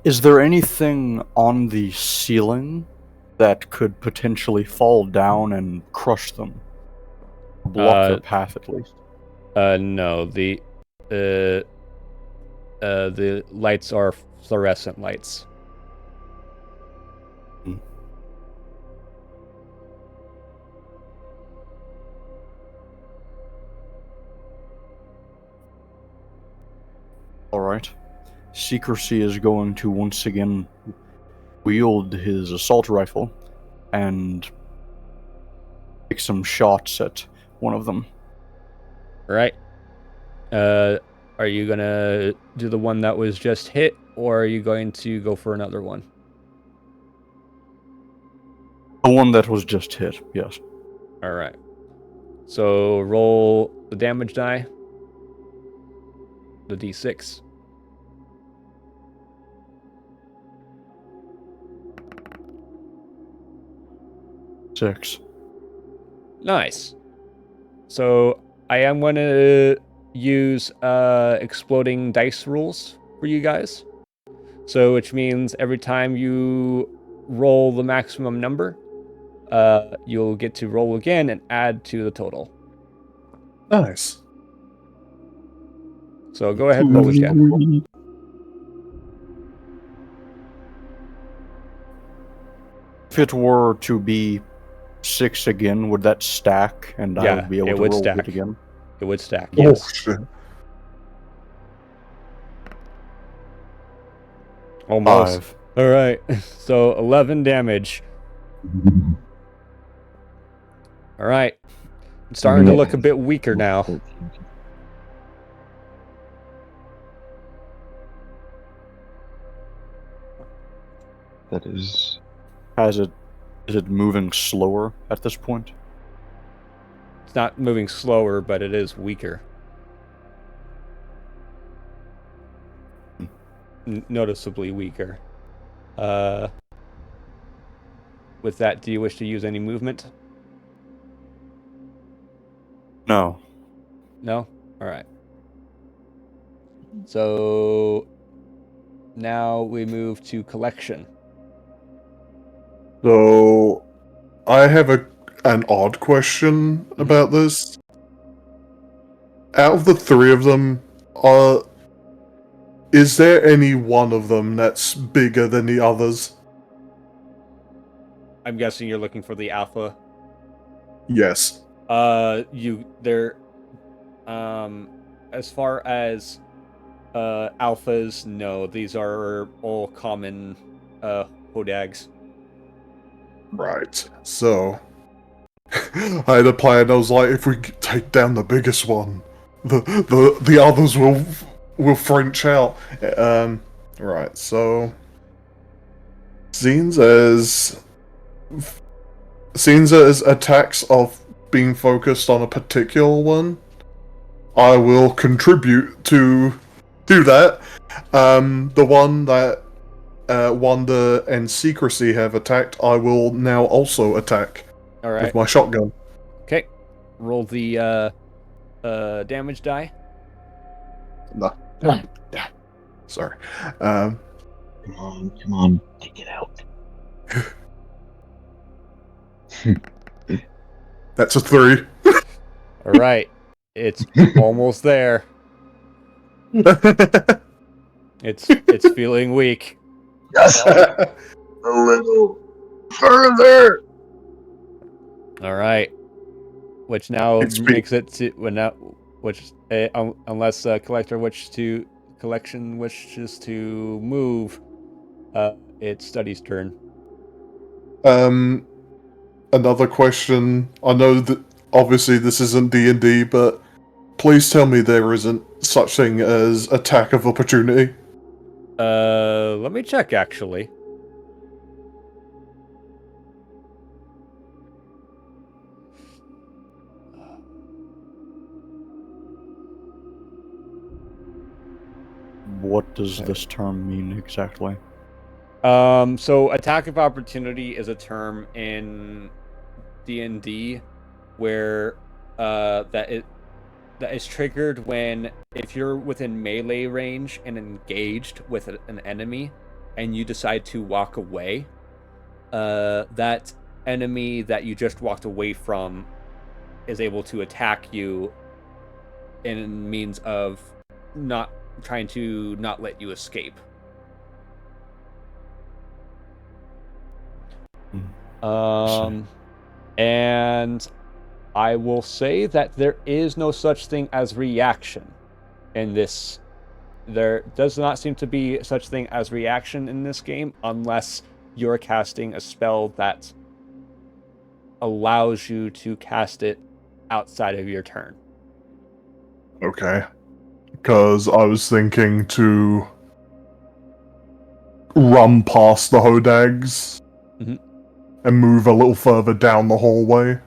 Is there anything on the ceiling that could potentially fall down and crush them? Block their path, at least. No. The lights are fluorescent lights. Alright. Secrecy is going to once again wield his assault rifle and take some shots at one of them. Right. Are you gonna do the one that was just hit, or are you going to go for another one? The one that was just hit, yes. Alright. So roll the damage die. The d6. Six. Nice. So I am going to use exploding dice rules for you guys. So which means every time you roll the maximum number, you'll get to roll again and add to the total. Nice. So go ahead and roll again. If it were to be 6 again, would that stack and I would be able to roll it again? It would stack, yes. Oh, shit. Almost. 5. All right. So 11 damage. All right. It's starting to look a bit weaker now. That is... Is it moving slower at this point? It's not moving slower, but it is weaker. Noticeably weaker. With that, do you wish to use any movement? No. No? Alright. So now we move to collection. So, I have an odd question about this. Out of the three of them, is there any one of them that's bigger than the others? I'm guessing you're looking for the alpha. Yes. As far as alphas, no, these are all common hodags. Right. So, I had a plan. I was like, if we take down the biggest one, the others will French out. Right. So, seeing as attacks of being focused on a particular one, I will contribute to that. The one that Wanda and Secrecy have attacked, I will now also attack with my shotgun. Okay. Roll the damage die. No. Sorry. Come on, take it out. That's a 3. All right. It's almost there. It's feeling weak. Yes. A little further. All right. Which now XP. makes it to unless collection wishes to move, it's Study's turn. Another question. I know that obviously this isn't D&D, but please tell me there isn't such thing as attack of opportunity. Let me check actually. What does this term mean exactly? So attack of opportunity is a term in D&D where that is triggered when if you're within melee range and engaged with an enemy and you decide to walk away, that enemy that you just walked away from is able to attack you in means of not trying to not let you escape. And I will say that there is no such thing as reaction in this. There does not seem to be such thing as reaction in this game unless you're casting a spell that allows you to cast it outside of your turn. Okay. Because I was thinking to run past the Hodags Mhm. and move a little further down the hallway.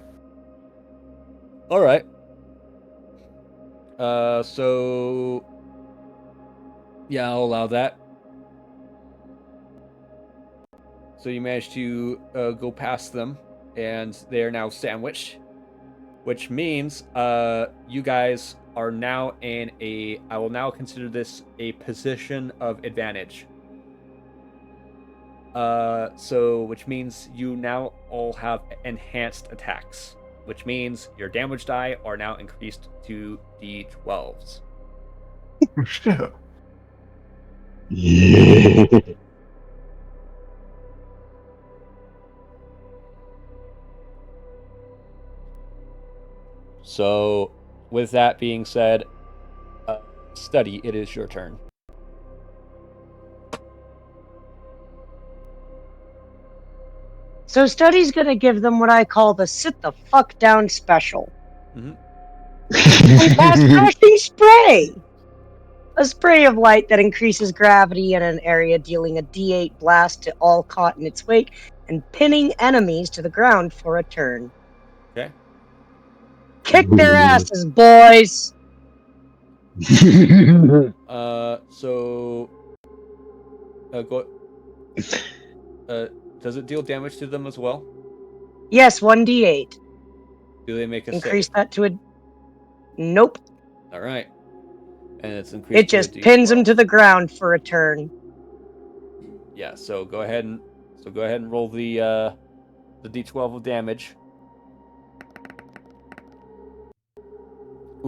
All right. So yeah, I'll allow that. So you managed to go past them, and they are now sandwiched, which means you guys are now in a. I will now consider this a position of advantage. So which means you now all have enhanced attacks, which means your damage die are now increased to D12s. Shit. Yeah. So, with that being said, Study, it is your turn. So Study's gonna give them what I call the sit the fuck down special. And cast crushing spray! A spray of light that increases gravity in an area, dealing a D8 blast to all caught in its wake, and pinning enemies to the ground for a turn. Okay. Kick their asses, boys! So, does it deal damage to them as well? Yes, 1d8. Do they make a Increase save? that to a... Nope. All right. And it's increased It to a just pins them D12. to the ground for a turn. Yeah. So go ahead and roll the D12 of damage.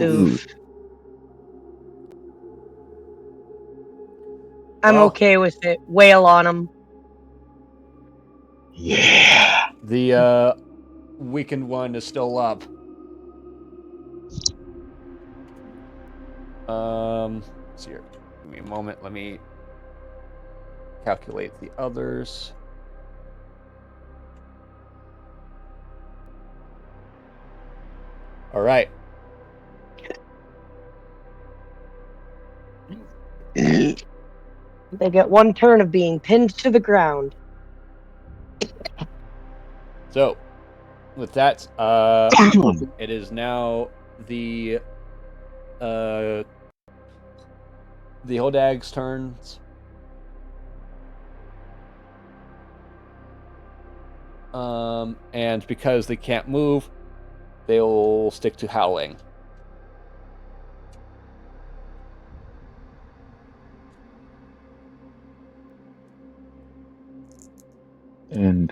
Oof. I'm Well, okay with it. Wail on them. Yeah. The weakened one is still up. Let's see here. Give me a moment. Let me calculate the others. All right. They get one turn of being pinned to the ground. So, with that, it is now the Hodag's turns. And because they can't move, they'll stick to howling. And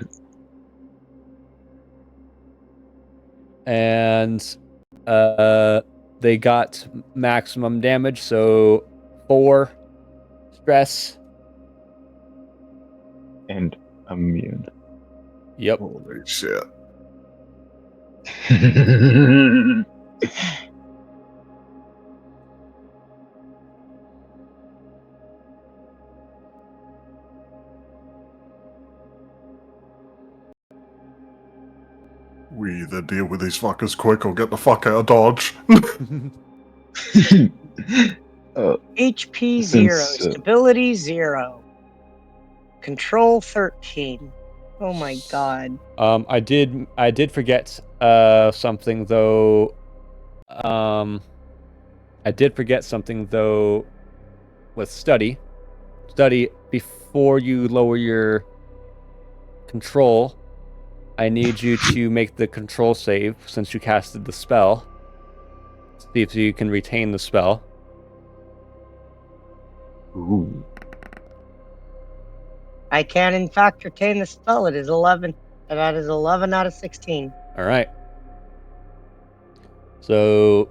they got maximum damage, so 4 stress. and immune. Yep. Holy shit. We either deal with these fuckers quick or get the fuck out of Dodge. HP 0, Since, stability 0, control 13. Oh my god. I did forget something though. I did forget something though with study. Study, before you lower your control, I need you to make the control save since you casted the spell. See if you can retain the spell. ooh, I can in fact retain the spell. It is 11. And that is 11 out of 16. All right. So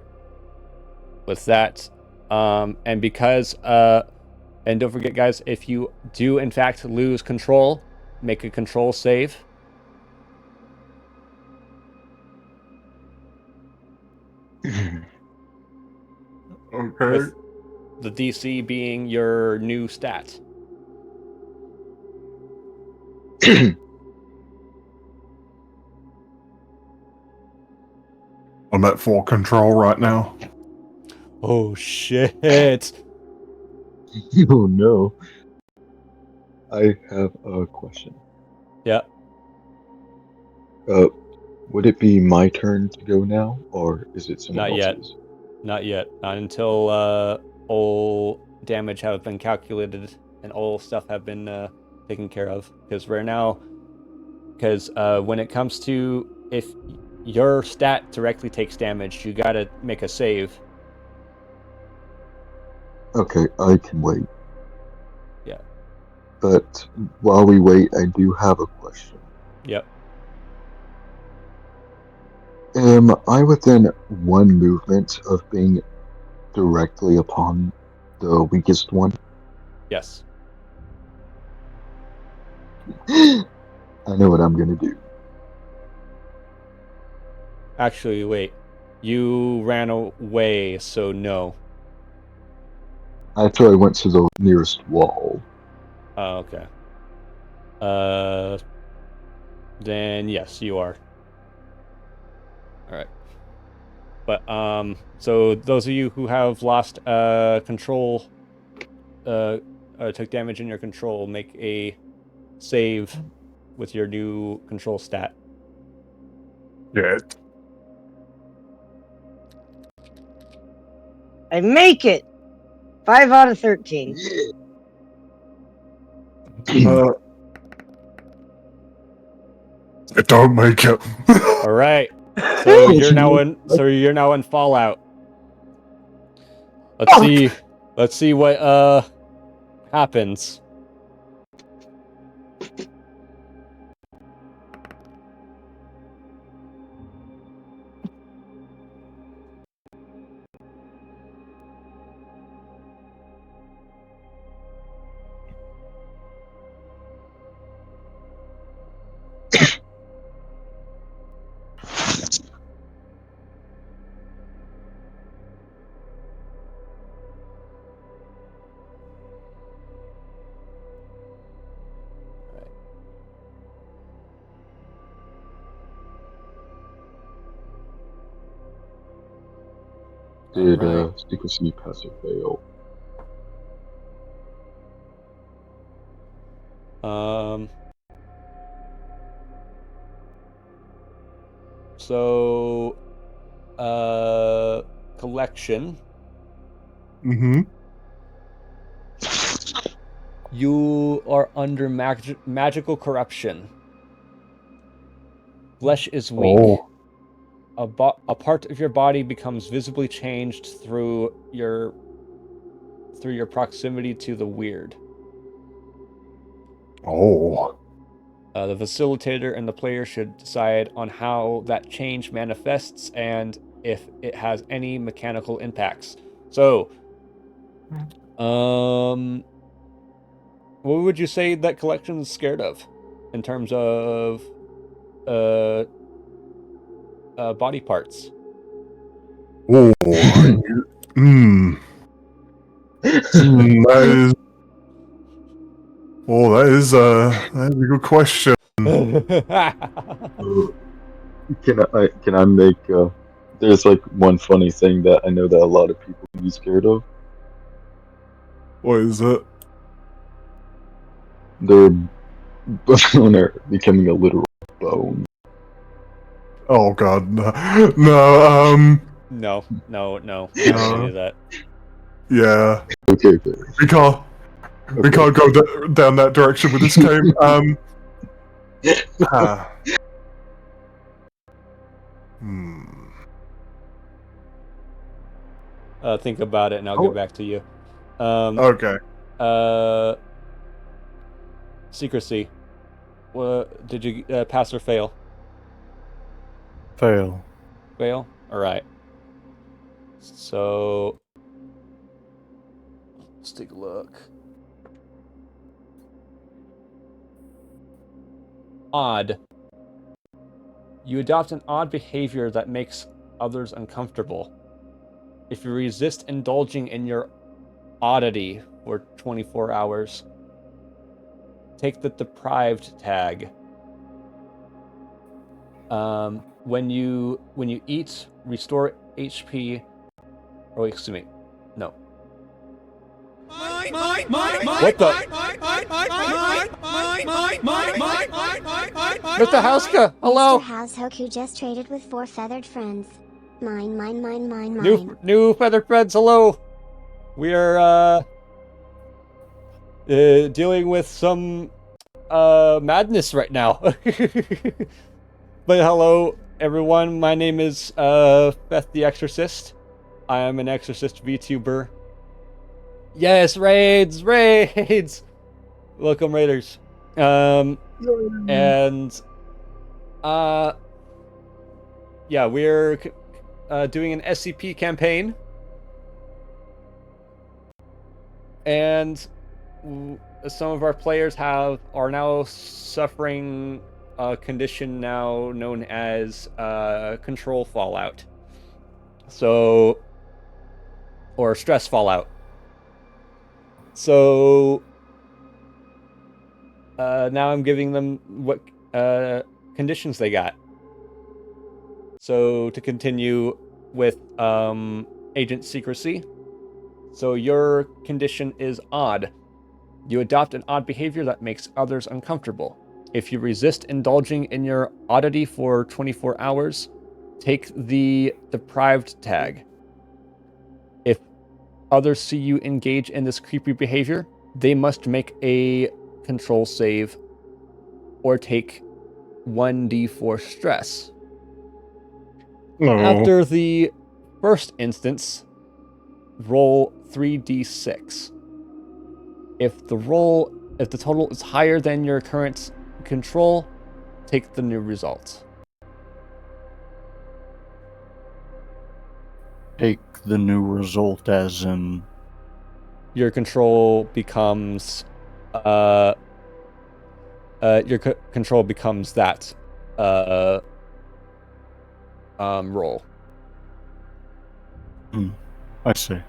with that, and because and don't forget, guys, if you do in fact lose control, make a control save. Okay. With the DC being your new stat. I'm at full control right now. Oh shit! oh no. I have a question. Yeah. Would it be my turn to go now, or is it someone Not yet. else's? Not yet. Not until all damage have been calculated and all stuff have been taken care of. Because right now, when it comes to if your stat directly takes damage, you gotta make a save. Okay, I can wait. Yeah. But while we wait, I do have a question. Yep. Am I within one movement of being directly upon the weakest one? Yes. I know what I'm gonna do. Actually, wait. You ran away, so no. After I went to the nearest wall. Oh, okay. Then yes, you are. All right. But so those of you who have lost control, took damage in your control, make a save with your new control stat. Yeah. I make it! 5 out of 13. I don't make it. All right. So you're now in. So you're now in Fallout. Let's see. Let's see what happens. Did Alright. secrecy pass or fail? So, collection. Mm-hmm. You are under magical corruption. Flesh is weak. Oh. A part of your body becomes visibly changed through your proximity to the weird. Oh. The facilitator and the player should decide on how that change manifests and if it has any mechanical impacts. So, What would you say that collection's scared of, in terms of body parts? Oh, hmm. That is. Oh, that is a good question. Can I make there's like one funny thing that I know that a lot of people can be scared of. What is it? Their boner becoming a literal bone. Oh God, no. No. No. We're not gonna do that. Yeah. Okay. We can't. We can't go down that direction with this game. Ah. Hmm. Think about it, and I'll get back to you. Okay. Secrecy. Did you pass or fail? Fail. Fail? Alright. So... let's take a look. Odd. You adopt an odd behavior that makes others uncomfortable. If you resist indulging in your oddity for 24 hours, take the deprived tag. When you eat, restore HP. Oh, excuse me. No. What the? Mr. Hauska, hello. Mr. Househoku just traded with 4 feathered friends. Mine. New feathered friends, hello. We are dealing with some madness right now. But hello, everyone. My name is Beth the Exorcist. I am an Exorcist VTuber. Yes, raids. Welcome, raiders. Yeah, we're doing an SCP campaign, and some of our players are now suffering a condition now known as control fallout. So, or stress fallout. So, now I'm giving them what conditions they got. So, to continue with agent secrecy. So, your condition is odd. You adopt an odd behavior that makes others uncomfortable. If you resist indulging in your oddity for 24 hours, take the deprived tag. If others see you engage in this creepy behavior, they must make a control save or take 1d4 stress. No. After the first instance, roll 3d6. If the total is higher than your current control, take the new result. Take the new result as in... Your control becomes control becomes that roll. I see.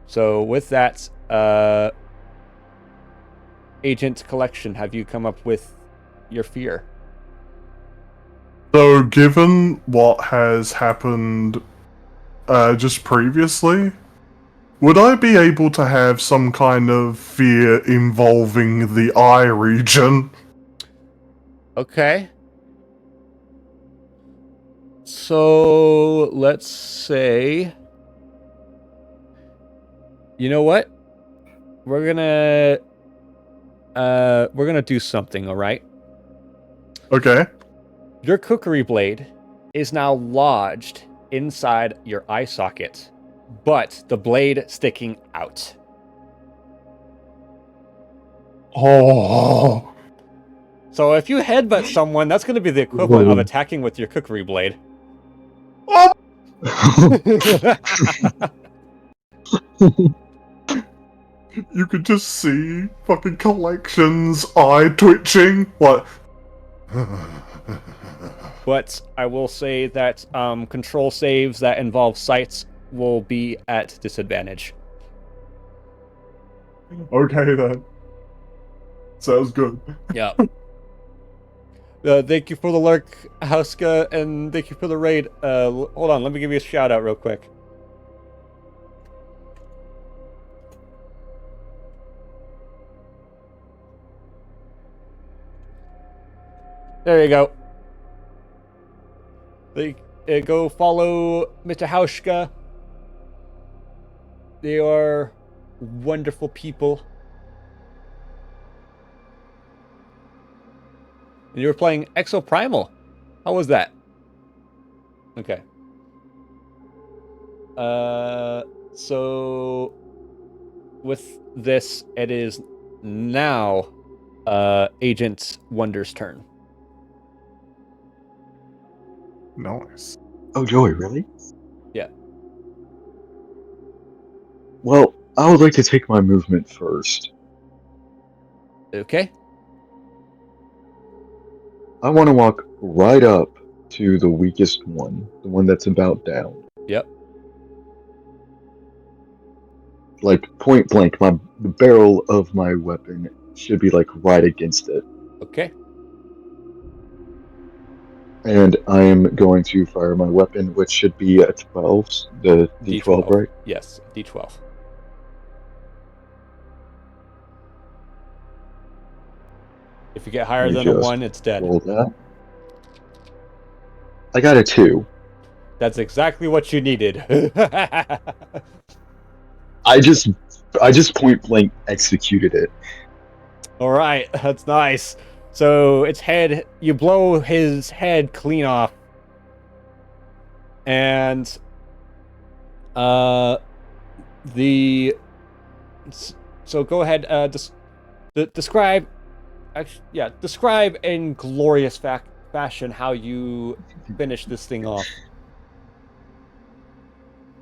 So with that, Agent Collection, have you come up with your fear? So, given what has happened just previously, would I be able to have some kind of fear involving the eye region? Okay. So let's say, you know what? We're gonna do something, all right? Okay. Your cookery blade is now lodged inside your eye socket, but the blade sticking out. Oh. So if you headbutt someone, that's going to be the equivalent of attacking with your cookery blade. Oh! You could just see fucking Collection's eye twitching. What? But I will say that control saves that involve sights will be at disadvantage. Okay then. Sounds good. Yeah. Thank you for the lurk, Hauska, and thank you for the raid. Hold on, let me give you a shout out real quick. There you go. Go follow Mr. Hauska. They are wonderful people. And you were playing Exoprimal. How was that? Okay. So with this, it is now Agent Wonder's turn. Nice. Oh, Joey, really? Yeah. Well, I would like to take my movement first. Okay. I want to walk right up to the weakest one, the one that's about down. Yep. Like point blank, the barrel of my weapon should be like right against it. Okay. And I am going to fire my weapon, which should be a 12, the D12, right? Yes, D12. If you get higher Let me than a just 1, it's dead. roll that. I got a 2. That's exactly what you needed. I just point blank executed it. All right, that's nice. So its head, you blow his head clean off, and so go ahead. Describe. Actually, yeah, describe in glorious fashion how you finish this thing off.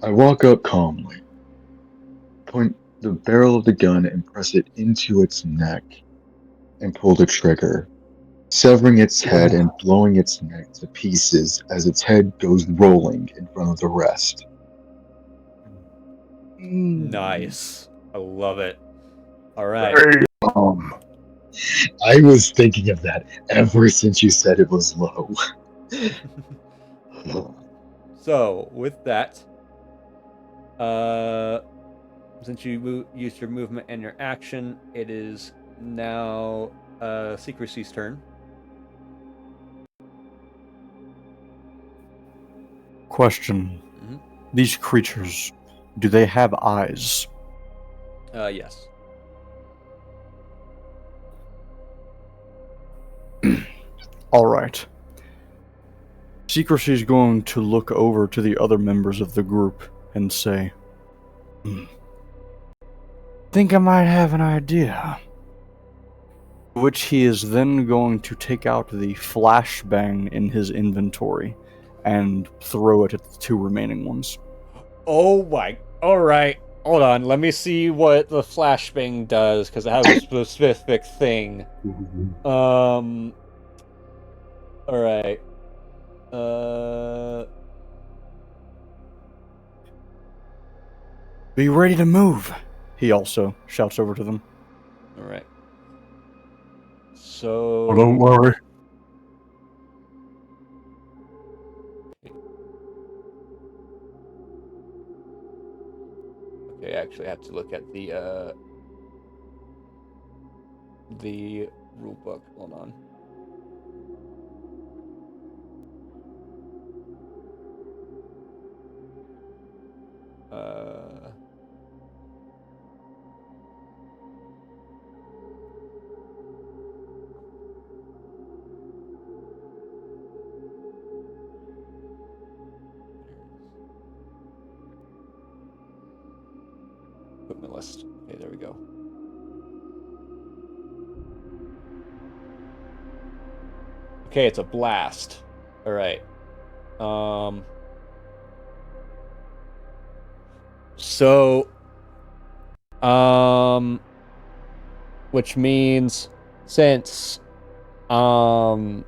I walk up calmly, point the barrel of the gun and press it into its neck, and pull the trigger, severing its head and blowing its neck to pieces as its head goes rolling in front of the rest. Nice. I love it. All right. Hey, I was thinking of that ever since you said it was low. So with that, since you used your movement and your action, it is now Secrecy's turn. Question. Mm-hmm. These creatures, do they have eyes? Yes. All right. Secrecy is going to look over to the other members of the group and say, think I might have an idea. Which he is then going to take out the flashbang in his inventory and throw it at the two remaining ones. Oh my. All right. Hold on. Let me see what the flashbang does because it has a specific thing. All right. Be ready to move, he also shouts over to them. All right. So. Oh, don't worry. Okay, I actually have to look at the rule book. Hold on. Equipment list. Okay, there we go. Okay, it's a blast. All right. So, which means since you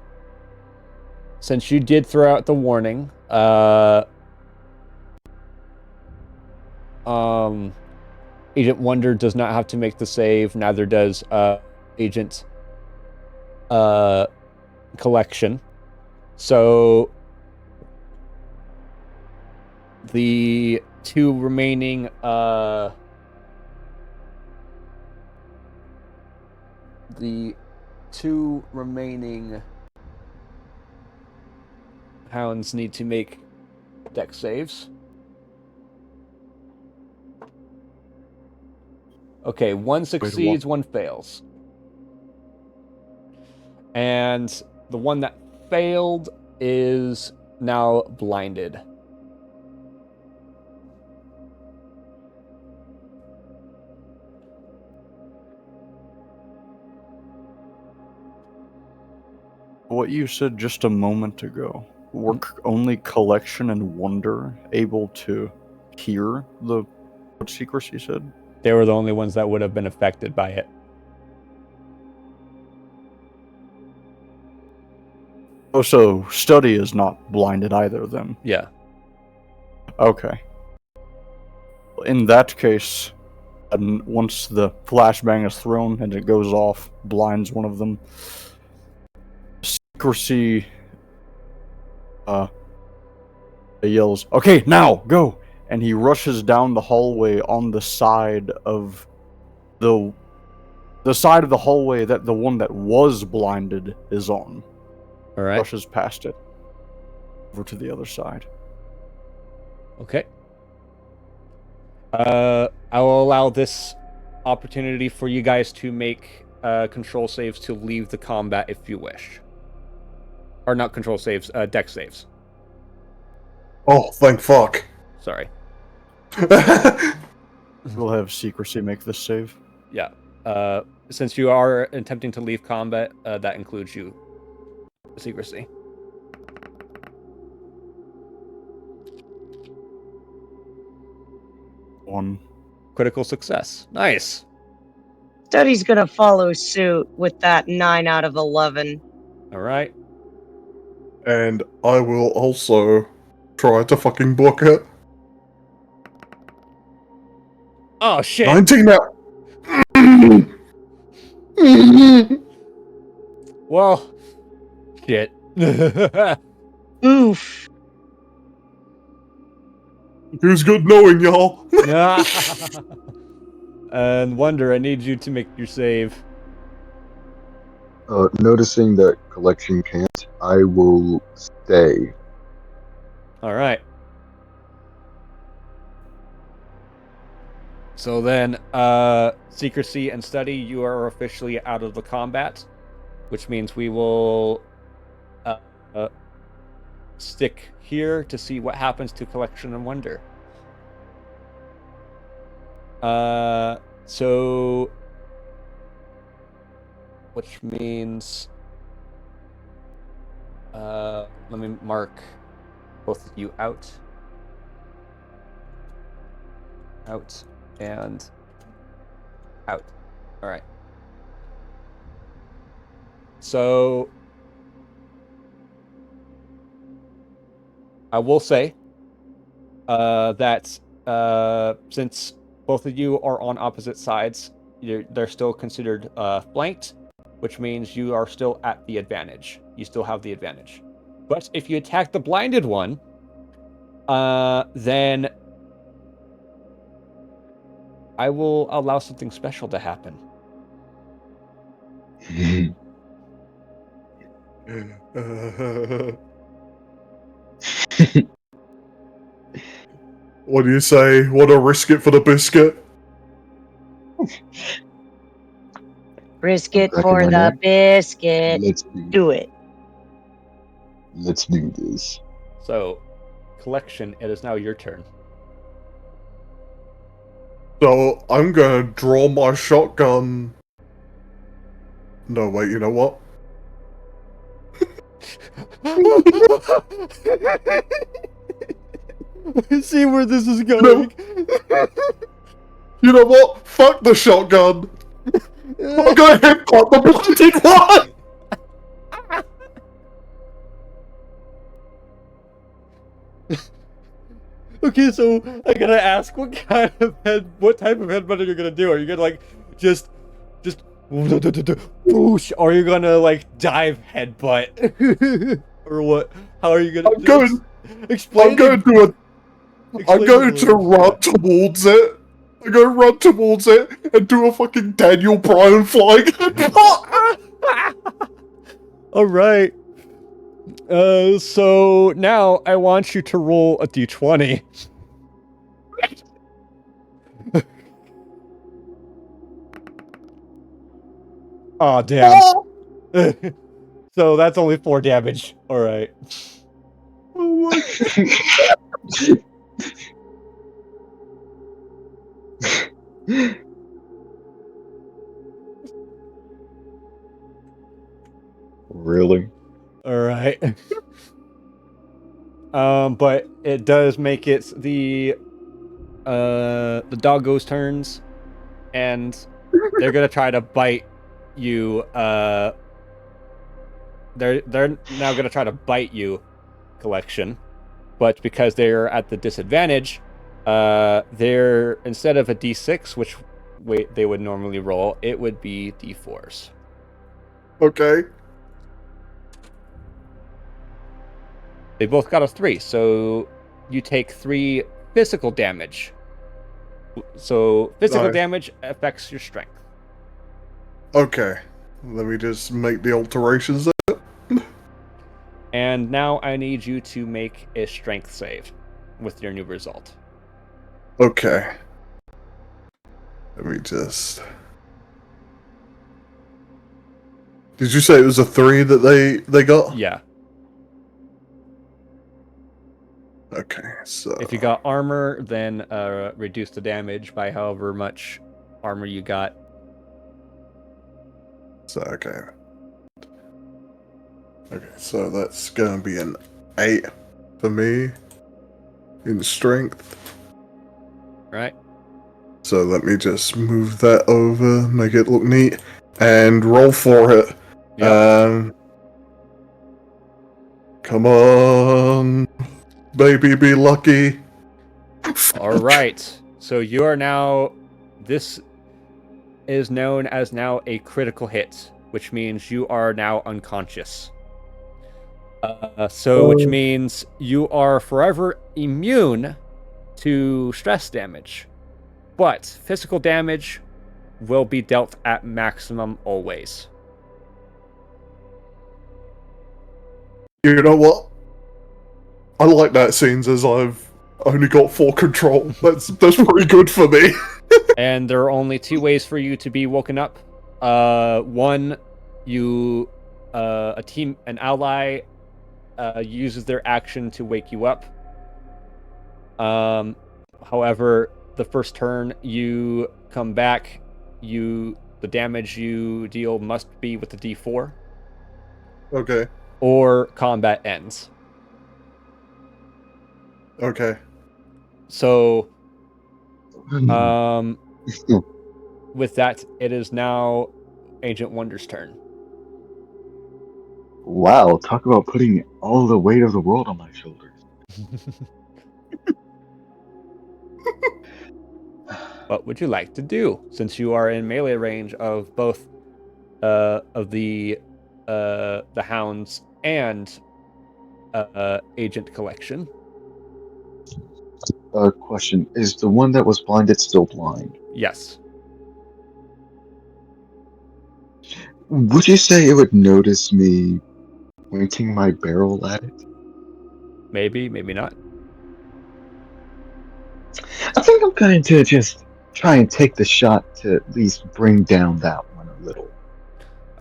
did throw out the warning, Agent Wonder does not have to make the save, neither does Agent Collection. So the two remaining hounds need to make dex saves. Okay, one succeeds, one fails. And the one that failed is now blinded. What you said just a moment ago, were only Collection and Wonder able to hear the what Secrecy said? They were the only ones that would have been affected by it. Oh, so Study is not blinded either, then? Yeah. Okay. In that case, and once the flashbang is thrown and it goes off, blinds one of them, Secrecy yells, "Okay, now, go!" And he rushes down the hallway on the side of the side of the hallway that the one that was blinded is on. All right. Rushes past it over to the other side. Okay. I will allow this opportunity for you guys to make control saves to leave the combat if you wish. Or not control saves, dex saves. Oh, thank fuck. Sorry. We'll have Secrecy make this save. Yeah. Since you are attempting to leave combat, that includes you. Secrecy. One. Critical success. Nice. Study's gonna follow suit with that 9 out of 11. All right. And I will also try to fucking book it. Oh, shit. 19 out. Well, shit. Oof. It was good knowing y'all. And Wonder, I need you to make your save. Noticing that Collection can't, I will stay. All right. So then, Secrecy and Study, you are officially out of the combat, which means we will stick here to see what happens to Collection and Wonder. So, which means, let me mark both of you out, and out. All right. So, I will say that since both of you are on opposite sides, they're still considered flanked, which means you are still at the advantage. You still have the advantage. But if you attack the blinded one, then I will allow something special to happen. What do you say? Wanna risk it for the biscuit? Risk it Cracking for my the neck. biscuit. Let's Do it. Let's do this. So, Collection, it is now your turn. So I'm gonna draw my shotgun. No, wait, you know what? See where this is going. You know what? Fuck the shotgun. I'm gonna hit the blinding one. Okay, so I gotta ask, what type of headbutting you're gonna do? Are you gonna like just whoosh, or are you gonna like dive headbutt, or what? How are you gonna? I'm going. Explain. I'm going to. I'm going to run towards it. I'm going to run towards it and do a fucking Daniel Bryan flying headbutt. All right. So now I want you to roll a d20. Aw, damn. So that's only 4 damage. All right. Oh my Really? All right. But it does make it the doggo's turns, and they're gonna try to bite you. They're now gonna try to bite you, Collection, but because they're at the disadvantage, they're instead of a d6, which they would normally roll, it would be d4s. Okay. They both got a 3, so you take 3 physical damage. So physical Nice. damage affects your strength. Okay. Let me just make the alterations there. And now I need you to make a strength save with your new result. Okay. Let me just. Did you say it was a 3 that they got? Yeah. Okay, so. If you got armor, then reduce the damage by however much armor you got. So, okay. Okay, so that's gonna be an 8 for me in strength. Right? So let me just move that over, make it look neat, and roll for it. Yep. Come on, baby, be lucky. All right. So you are now. This is known as now a critical hit, which means you are now unconscious. Which means you are forever immune to stress damage, but physical damage will be dealt at maximum always. You know what? I like that scenes as I've only got 4 control. That's pretty good for me. And there are only 2 ways for you to be woken up. One, you an ally uses their action to wake you up. However, the first turn you come back, the damage you deal must be with the D4. Okay. Or combat ends. Okay. So, with that, it is now Agent Wonder's turn. Wow, talk about putting all the weight of the world on my shoulders. What would you like to do, since you are in melee range of both of the hounds and Agent Collection? Question: is the one that was blinded still blind? Yes. Would you say it would notice me pointing my barrel at it? Maybe, maybe not. I think I'm going to just try and take the shot to at least bring down that one a little.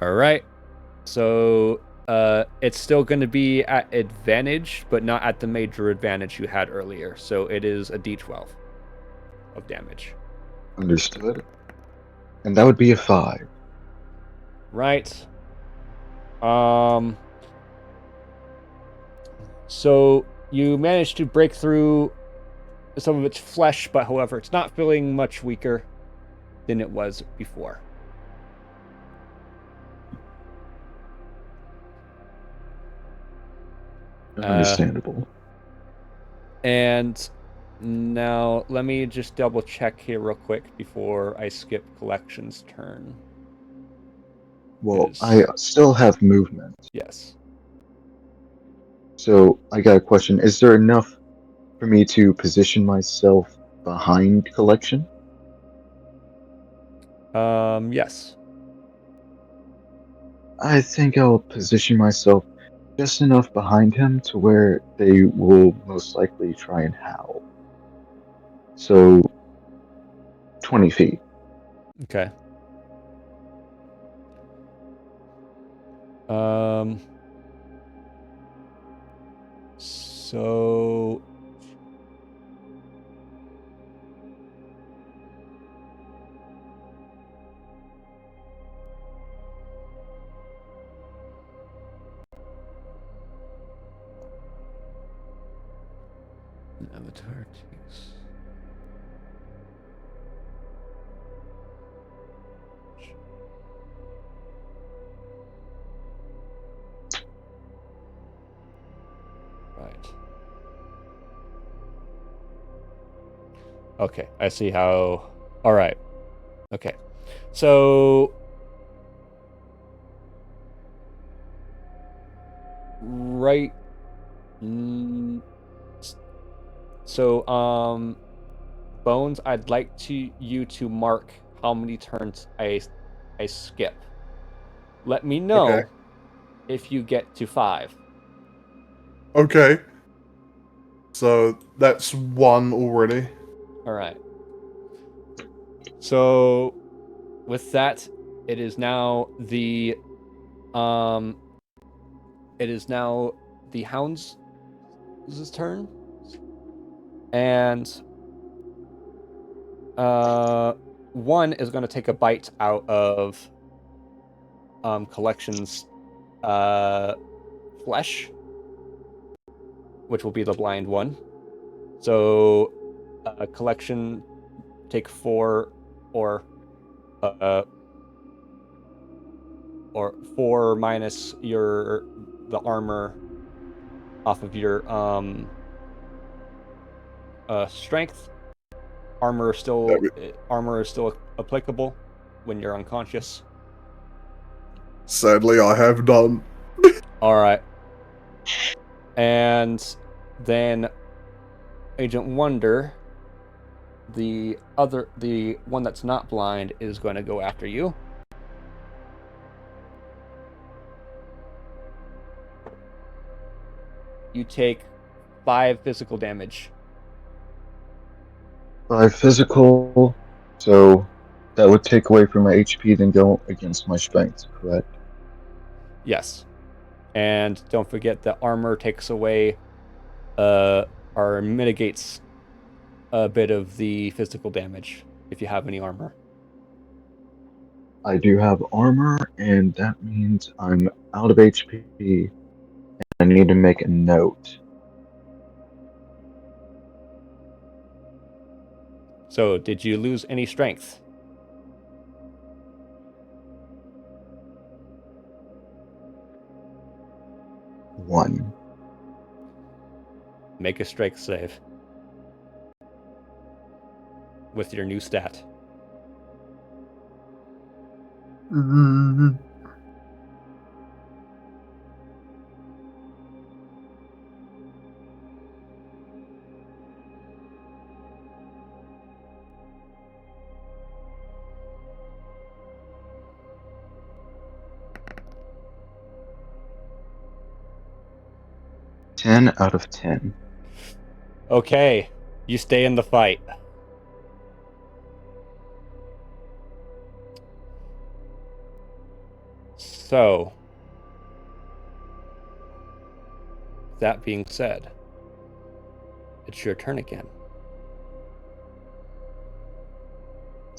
All right. So it's still going to be at advantage, but not at the major advantage you had earlier. So it is a D12 of damage. Understood. And that would be a 5. Right. So you manage to break through some of its flesh, but however, it's not feeling much weaker than it was before. Understandable. And now let me just double check here real quick before I skip Collection's turn. Well, I still have movement. Yes. So I got a question. Is there enough for me to position myself behind Collection? Yes. I think I'll position myself just enough behind him to where they will most likely try and howl. So 20 feet. Okay. So Avatar takes. Right. Okay, I see how. All right. Okay. So right. So Bones, I'd like you to mark how many turns I skip. Let me know Okay. if you get to 5. Okay. So that's one already. All right. So with that, it is now the Hound's turn. And one is going to take a bite out of Collection's flesh, which will be the blind one. So Collection take 4 or 4 minus the armor off of your strength. Armor is still applicable when you're unconscious. Sadly, I have done. All right. And then Agent Wonder, the one that's not blind, is going to go after you. You take 5 physical damage. 5 physical, so that would take away from my HP, then go against my strength, correct? Yes. And don't forget that armor takes away or mitigates a bit of the physical damage if you have any armor. I do have armor, and that means I'm out of HP, and I need to make a note. So, did you lose any strength? One. Make a strength save with your new stat. Mm. Ten out of 10. Okay, you stay in the fight. So, that being said, it's your turn again.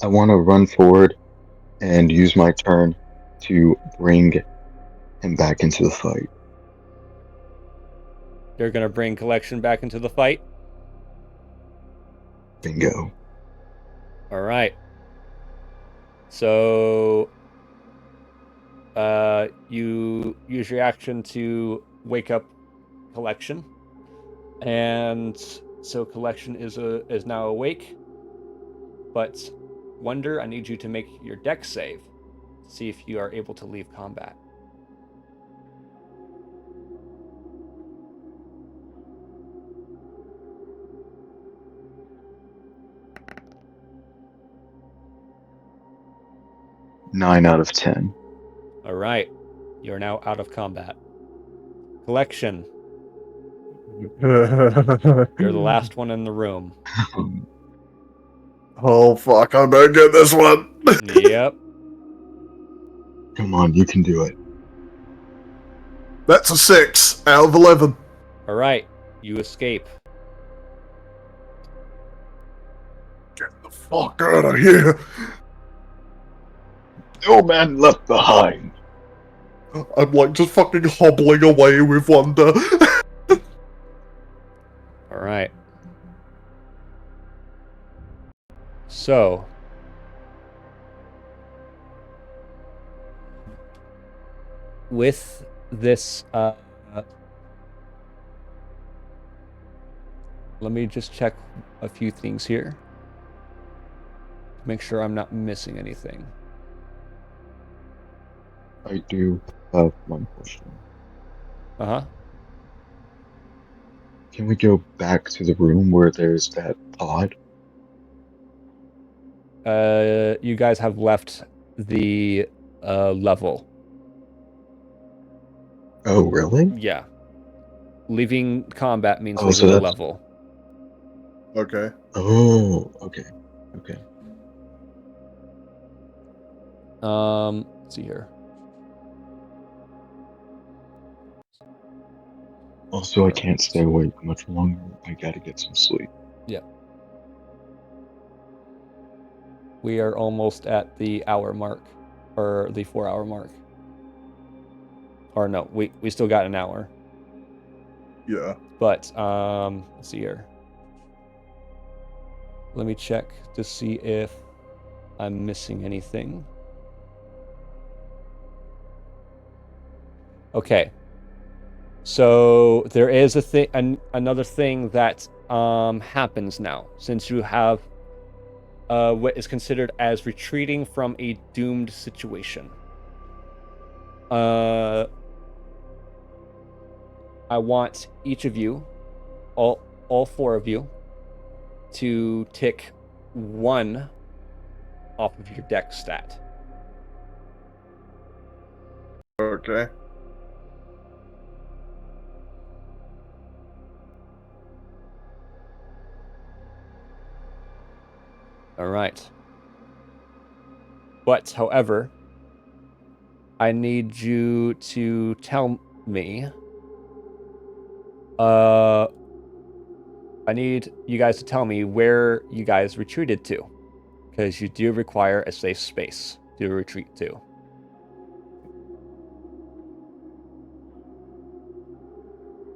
I want to run forward and use my turn to bring him back into the fight. You're gonna bring Collection back into the fight? Bingo. Alright. So you use your action to wake up Collection. And so Collection is now awake. But Wonder, I need you to make your dex save to see if you are able to leave combat. Nine out of 10. All right, you're now out of combat. Collection, you're the last one in the room. Oh fuck, I better get this one. Yep. Come on, you can do it. That's a 6 out of 11. All right, you escape. Get the fuck out of here. No man left behind. I'm like just fucking hobbling away with Wonder. All right. So, with this, let me just check a few things here. Make sure I'm not missing anything. I do have one question. Uh-huh. Can we go back to the room where there's that pod? You guys have left the level. Oh, really? Yeah. Leaving combat means Oh, leaving so the that's- level. Okay. Oh, okay. Okay. Let's see here. Also, I can't stay awake much longer. I gotta get some sleep. We are almost at the hour mark, or the 4-hour mark. Or no, we still got an hour. Yeah. But let's see here. Let me check to see if I'm missing anything. Okay. So there is another thing that happens now, since you have what is considered as retreating from a doomed situation. I want each of you, all 4 of you, to tick 1 off of your dex stat. Okay. All right. But, however, I need you to tell me. I need you guys to tell me where you guys retreated to, because you do require a safe space to retreat to.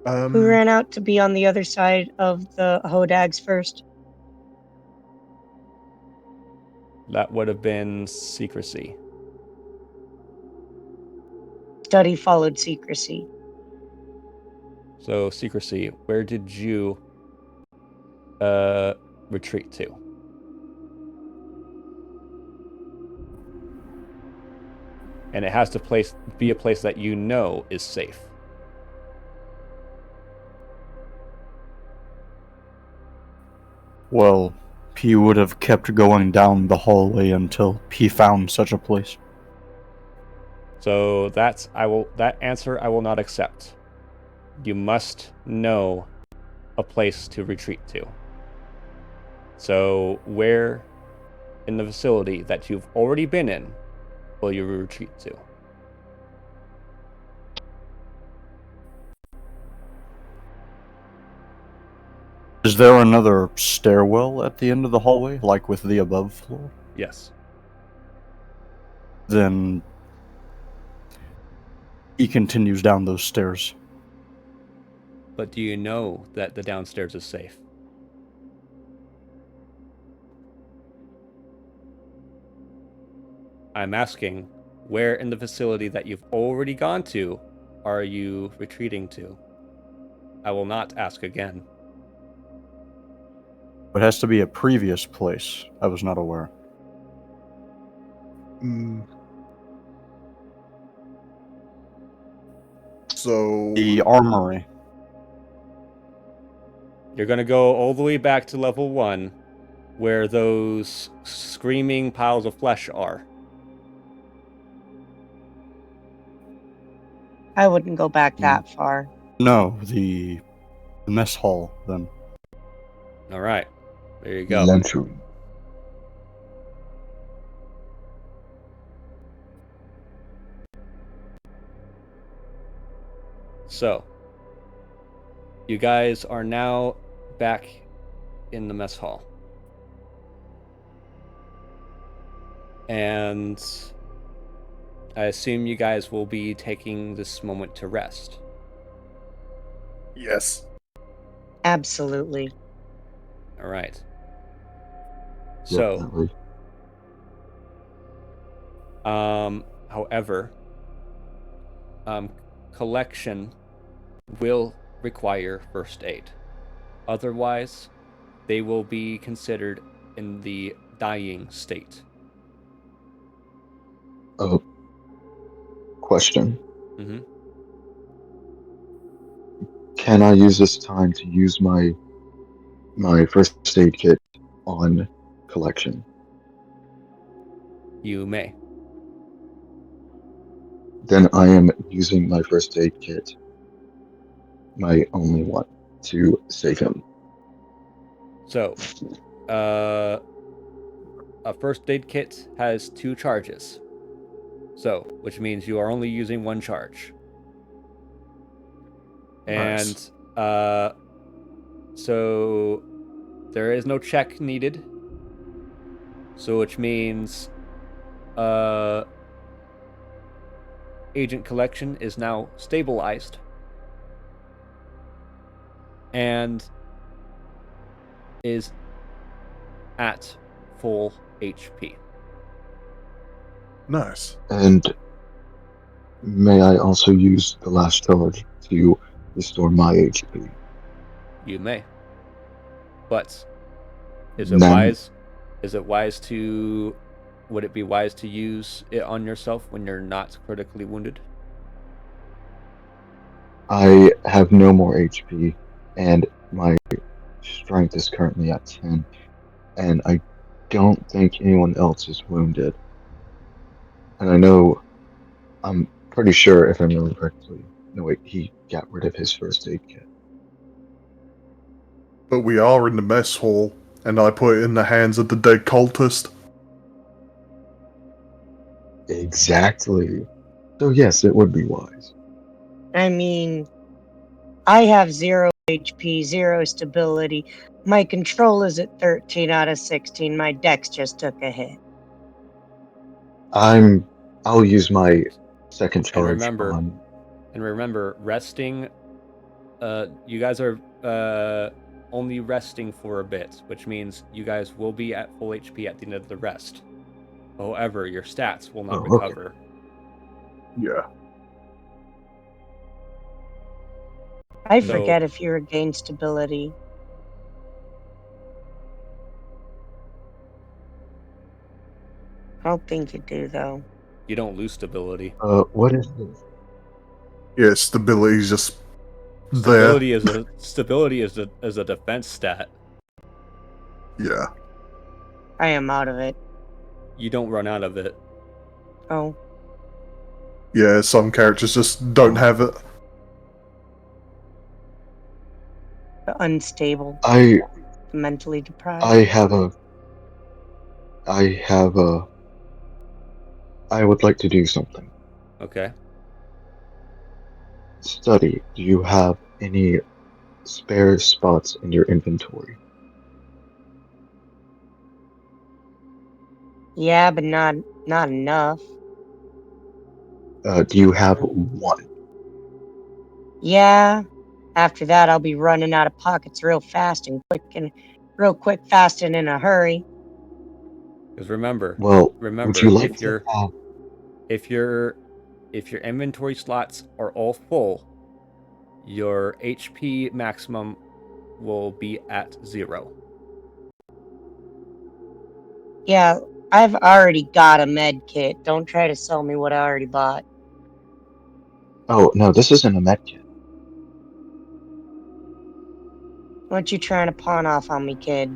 Who ran out to be on the other side of the Hodags first? That would have been secrecy. Study followed secrecy. So, secrecy, where did you retreat to? And it has to be a place that you know is safe. Well, P would have kept going down the hallway until P found such a place. So that answer I will not accept. You must know a place to retreat to. So where in the facility that you've already been in will you retreat to? Is there another stairwell at the end of the hallway, like with the above floor? Yes. Then he continues down those stairs. But do you know that the downstairs is safe? I'm asking, where in the facility that you've already gone to are you retreating to? I will not ask again. It has to be a previous place. I was not aware. So The armory. You're going to go all the way back to level 1, where those screaming piles of flesh are. I wouldn't go back that far. No, the mess hall, then. All right. There you go. Lunchroom. So, you guys are now back in the mess hall. And I assume you guys will be taking this moment to rest. yes. Absolutely. All right. So, Definitely. however, collection will require first aid. Otherwise, they will be considered in the dying state. Question. Mm-hmm. Can I use this time to use my first aid kit on collection? You may. Then I am using my first aid kit, my only one, to save him. So, a first aid kit has 2 charges. So, which means you are only using 1 charge. And, Nice. so there is no check needed. So, which means, Agent Collection is now stabilized. And is at full HP. Nice. And may I also use the last charge to restore my HP? You may. But is it Then wise? Is it wise to? Would it be wise to use it on yourself when you're not critically wounded? I have no more HP, and my strength is currently at 10, and I don't think anyone else is wounded. And I know, I'm pretty sure if I remember correctly, no wait, he got rid of his first aid kit. But we are in the mess hall, and I put it in the hands of the dead cultist. Exactly. So yes, it would be wise. I mean, I have 0 HP, 0 stability. My control is at 13 out of 16. My dex just took a hit. I'll use my second And charge remember, on. resting. You guys are only resting for a bit, which means you guys will be at full HP at the end of the rest. However, your stats will not Oh, okay. recover. Yeah. I So- forget if you regain stability. I don't think you do, though. You don't lose stability. What is this? Yeah, stability's just there. Stability is a defense stat. Yeah. I am out of it. You don't run out of it. Oh, Yeah, some characters just don't have it. the unstable, I mentally deprived. I would like to do something. Okay. Study. Do you have any spare spots in your inventory? Yeah, but not enough. Do you have one? Yeah, After that, I'll be running out of pockets real fast and fast and in a hurry. Because remember, Well, would you like if to your have... if your if your inventory slots are all full, your HP maximum will be at 0. Yeah, I've already got a med kit. Don't try to sell me what I already bought. Oh, no, this isn't a med kit. What you trying to pawn off on me, kid?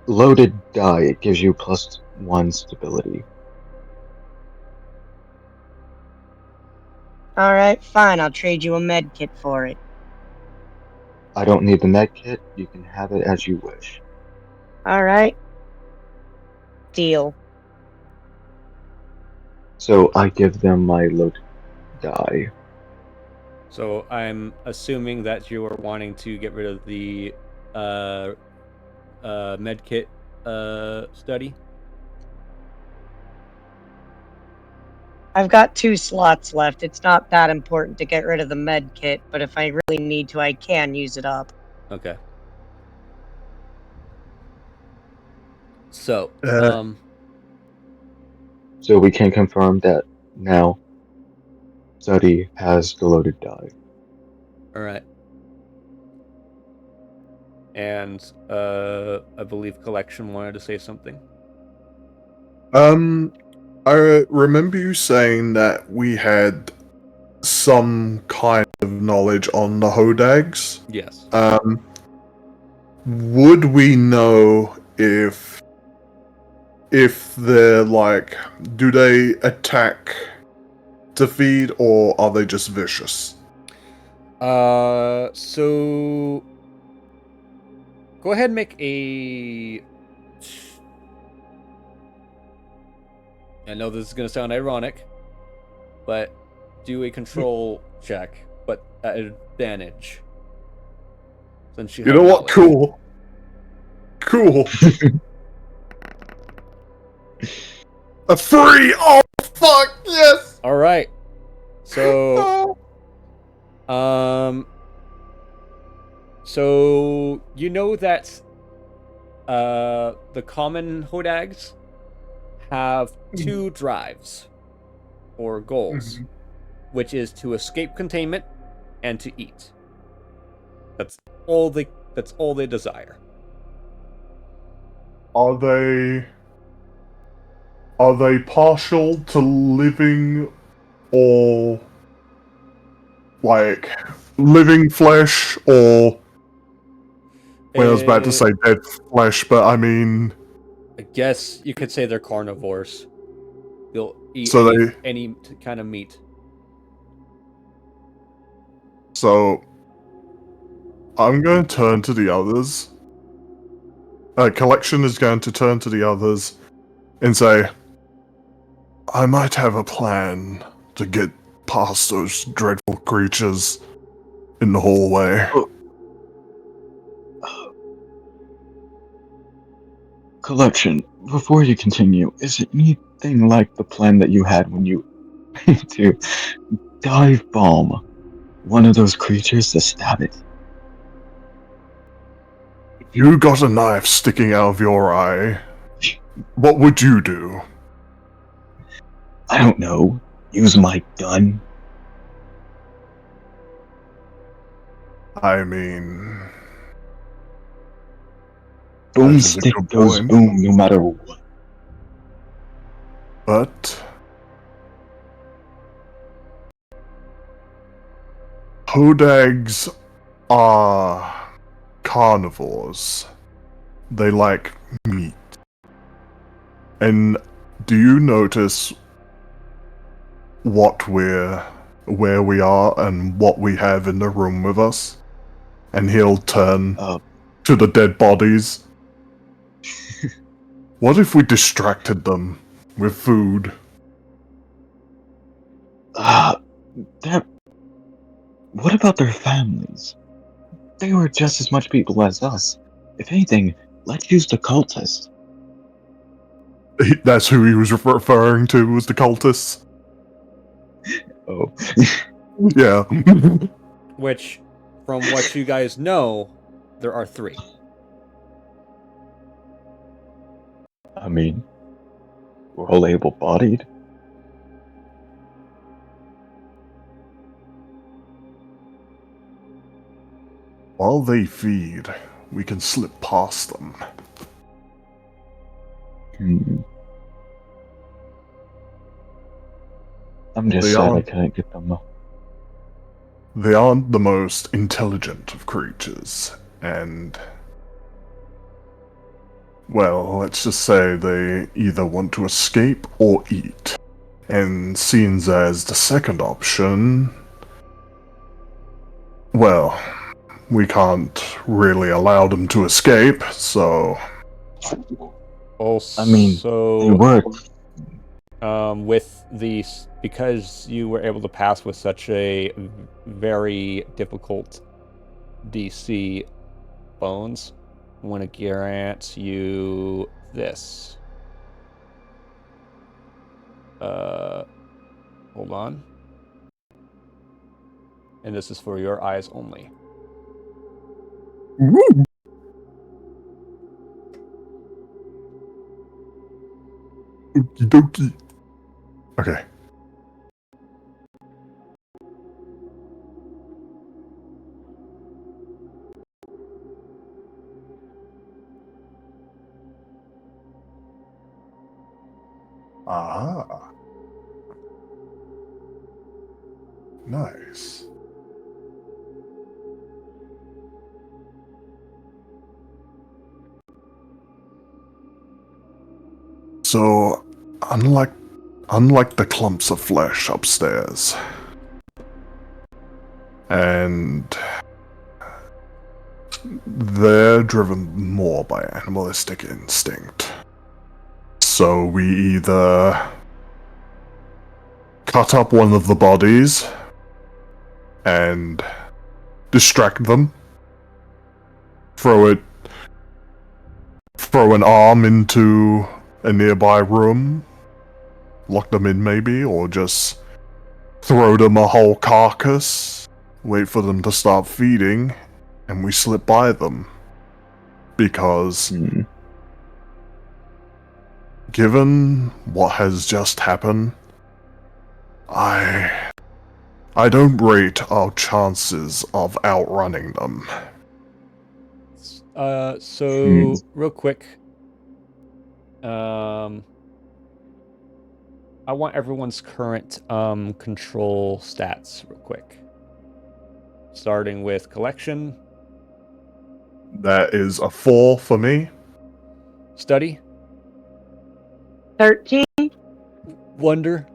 Loaded die, it gives you +1 stability. Alright, fine, I'll trade you a med kit for it. I don't need the med kit, you can have it as you wish. Alright. Deal. So I give them my loaded die. So I'm assuming that you are wanting to get rid of the medkit study. I've got 2 slots left. It's not that important to get rid of the med kit, but if I really need to, I can use it up. Okay. So, So we can confirm that now Study has the loaded die. all right. And I believe Collection wanted to say something. I remember you saying that we had some kind of knowledge on the Hodags. Yes. Would we know if they're like, do they attack to feed, or are they just vicious? So go ahead and make a. I know this is going to sound ironic, but do a control check, but at advantage. Since you You have know what? knowledge. Cool. A 3! Oh, fuck, yes! All right. So, so you know that the common Hodags have 2 drives or goals, which is to escape containment and to eat. That's all they desire. Are they partial to living, or like living flesh, or well, I was about to say dead flesh, but I mean, I guess you could say they're carnivores. They'll eat So any kind of meat. so I'm going to turn to the others. Collection is going to turn to the others and say, I might have a plan to get past those dreadful creatures in the hallway. Collection, before you continue, is it anything like the plan that you had when you to dive bomb one of those creatures to stab it? If you got a knife sticking out of your eye, what would you do? I don't know. Use my gun? I mean, Boomstick goes point. boom no matter what. But Hodags are carnivores. They like meat. And do you notice where we are and what we have in the room with us? And he'll turn to the dead bodies. What if we distracted them with food? What about their families? They were just as much people as us. If anything, let's use the cultist. That's who he was referring to, was the cultists. Oh. Yeah. which, from what you guys know, there are 3. I mean, we're all able-bodied. While they feed, we can slip past them. I'm just They sad I aren't- couldn't get them. They aren't the most intelligent of creatures, and well, let's just say they either want to escape or eat. And seeing as the second option, well, we can't really allow them to escape, so Also, I mean, they work. with because you were able to pass with such a very difficult DC bones, I'm going to grant you this. Hold on. And this is for your eyes only. okie dokie. Okay. Ah. Nice. So, unlike the clumps of flesh upstairs, and they're driven more by animalistic instinct. So we either cut up one of the bodies and distract them, throw an arm into a nearby room, lock them in maybe, or just throw them a whole carcass, wait for them to start feeding, and we slip by them. Because given what has just happened, I don't rate our chances of outrunning them. So real quick, I want everyone's current control stats real quick. Starting with collection, That is a 4 for me. study, 13. wonder,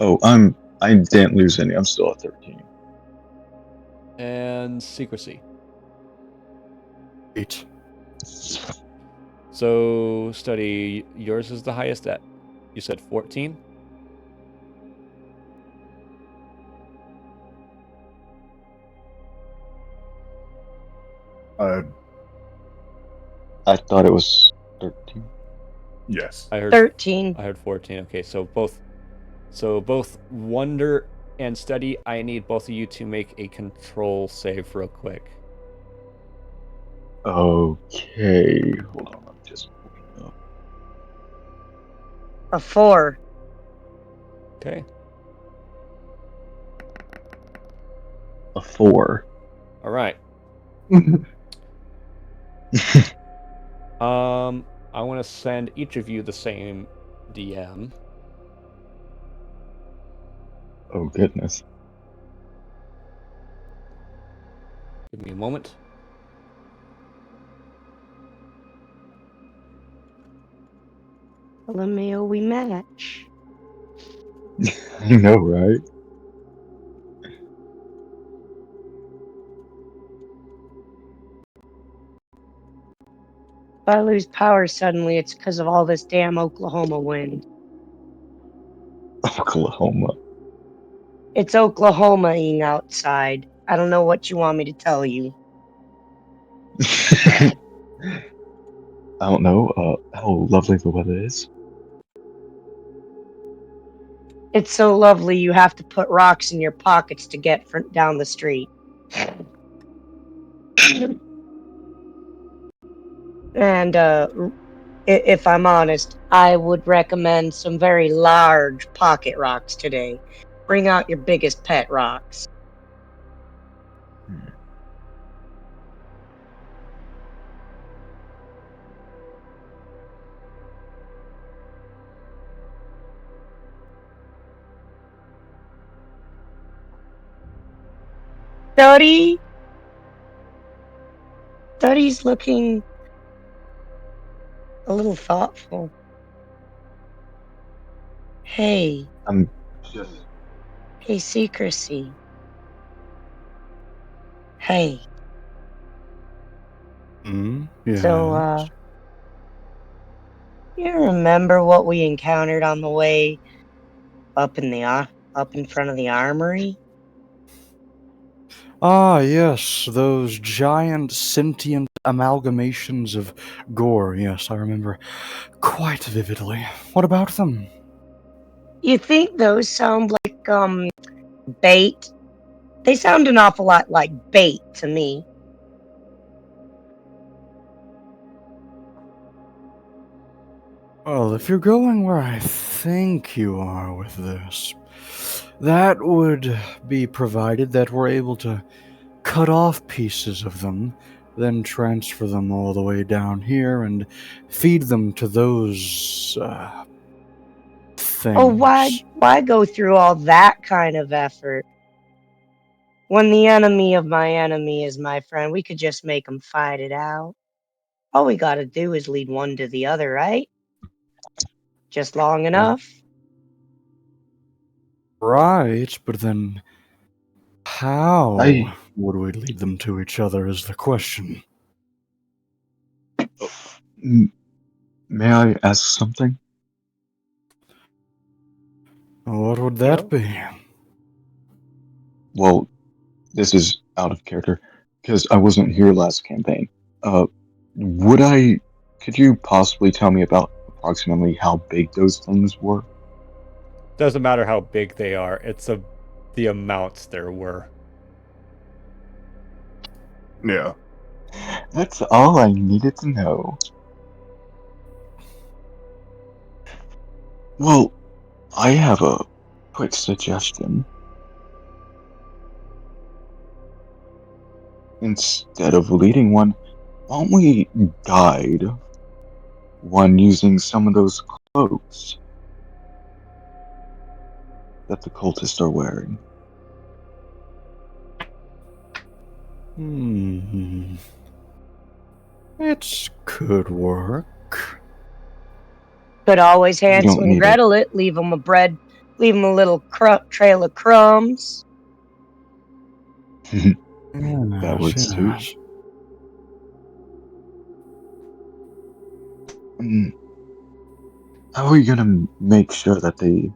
Oh, I didn't lose any. I'm still at 13. and secrecy. 8. So study, yours is the highest at, you said 14? I thought it was 13. Yes. I heard 13. 14. Okay, so both wonder and study, I need both of you to make a control save real quick. Okay, hold on. I'm just pulling up. A 4. Okay. A 4. All right. I want to send each of you the same DM. Oh goodness. Give me a moment. LMAO, we match. I know, right? If I lose power suddenly, it's because of all this damn Oklahoma wind. Oklahoma. It's Oklahoma-ing outside. I don't know what you want me to tell you. I don't know how lovely the weather is. It's so lovely you have to put rocks in your pockets to get down the street. And if I'm honest, I would recommend some very large pocket rocks today. Bring out your biggest pet rocks. Duddy's looking a little thoughtful. Hey, I'm just. hey, secrecy. Hey, Yeah. so, you remember what we encountered on the way up in front of the armory? Ah, yes, those giant sentient amalgamations of gore. Yes, I remember quite vividly. What about them? You think those sound like, bait? They sound an awful lot like bait to me. Well, if you're going where I think you are with this, that would be provided that we're able to cut off pieces of them, then transfer them all the way down here and feed them to those, Oh, things. why go through all that kind of effort? When the enemy of my enemy is my friend, we could just make them fight it out. All we gotta do is lead one to the other, right? Just long enough. Right, but then how I. would we lead them to each other is the question. m- May I ask something? What would You know? that be? Well, this is out of character because I wasn't here last campaign. Uh, would I? Could you possibly tell me about approximately how big those things were? Doesn't matter how big they are, it's the amounts there were. Yeah. That's all I needed to know. Well, I have a quick suggestion. Instead of leading one, why don't we guide one using some of those cloaks that the cultists are wearing? It could work. Could always You Hansel don't and need a. Gretel it, leave them a little trail of crumbs. That Yes, works too. yes. Mm, How are we gonna make sure that they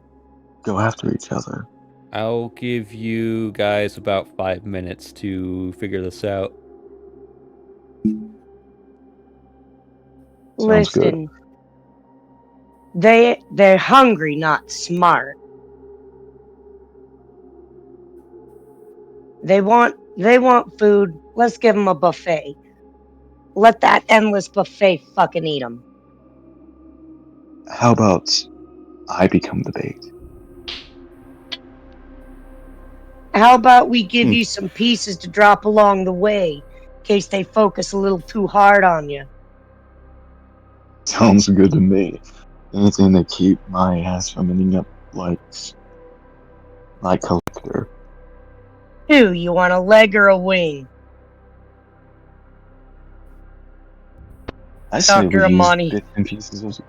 go after each other? I'll give you guys about 5 minutes to figure this out. Sounds good. Listen, they're hungry, not smart. They want food. Let's give them a buffet. Let that endless buffet fucking eat them. How about I become the bait? How about we give Hmm. you some pieces to drop along the way, in case they focus a little too hard on you? Sounds good to me. Anything to keep my ass from ending up like Collector. Who, you want a leg or a wing? I say Dr. we use Amani. bits and pieces of.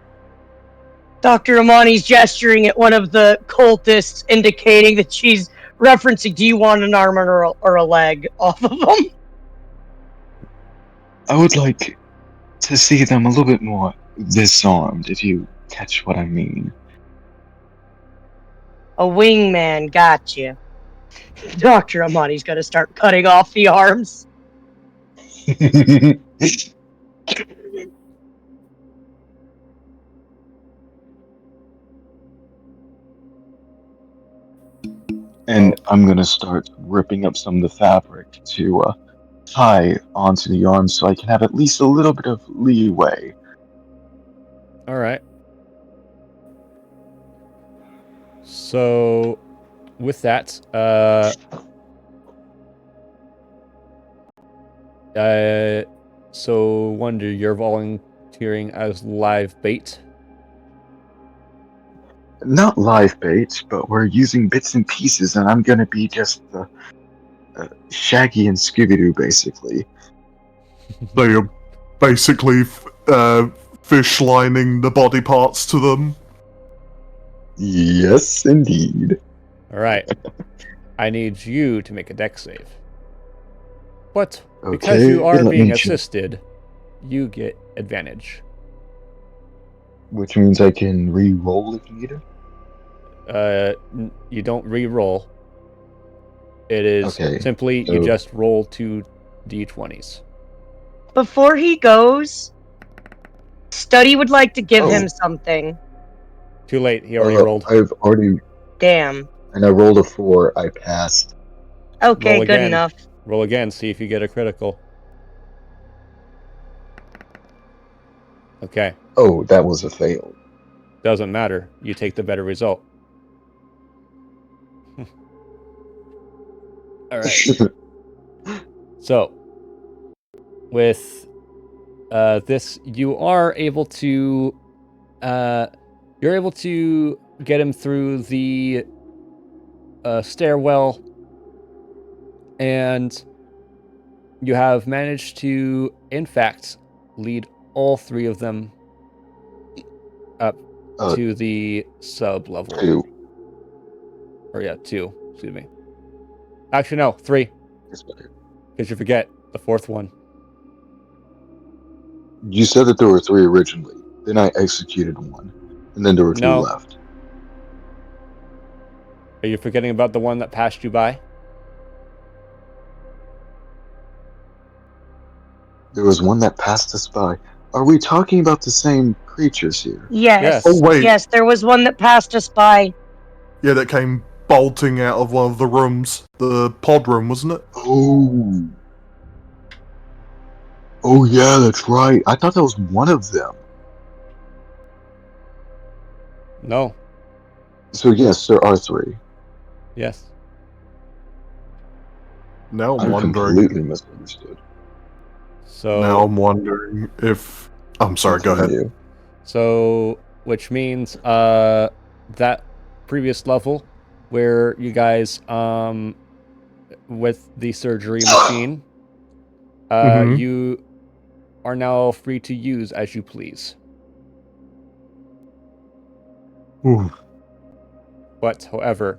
Dr. Amani's gesturing at one of the cultists, indicating that she's referencing, do you want an arm or a leg off of them? I would like to see them a little bit more disarmed, if you catch what I mean. A wingman got you. Dr. Amani's gonna start cutting off the arms. And I'm gonna start ripping up some of the fabric to tie onto the arm so I can have at least a little bit of leeway. All right. So, with that, so Wonder, you're volunteering as live bait. Not live bait, but we're using bits and pieces, and I'm gonna be just the Shaggy and Scooby-Doo, basically. So you're basically fish lining the body parts to them. Yes, indeed. All right. I need you to make a dex save. But because Okay, you are let being me check. assisted, you get advantage. Which means I can re-roll if needed? You don't re-roll. It is Okay, simply you so- just roll 2 d20s. Before he goes, Study would like to give Oh. him something. Too late. He already rolled. I've already... Damn. And I rolled a 4, I passed. Okay, Roll good again. enough. Roll again. See if you get a critical. Okay. Oh, that was a fail. Doesn't matter. You take the better result. All right. So, with this, you are able to, you're able to get him through the stairwell, and you have managed to, in fact, lead all 3 of them up to the sub level. 2. Or yeah, 2. Excuse me. Actually, no, 3. It's better. Because you forget the 4th one. You said that there were 3 originally. Then I executed 1. And then there were 2 No. left. Are you forgetting about the one that passed you by? There was one that passed us by. Are we talking about the same creatures here? Yes. Oh, wait. Yes, there was one that passed us by. Yeah, that came bolting out of one of the rooms. The pod room, wasn't it? Oh. Oh, yeah, that's right. I thought that was one of them. No. So, yes, there are 3. Yes. Now I'm I wondering. completely misunderstood. So Now I'm wondering if. I'm sorry. Go ahead. Continue. So, which means that previous level where you guys with the surgery machine, Mhm. you are now free to use as you please. Ooh. But however,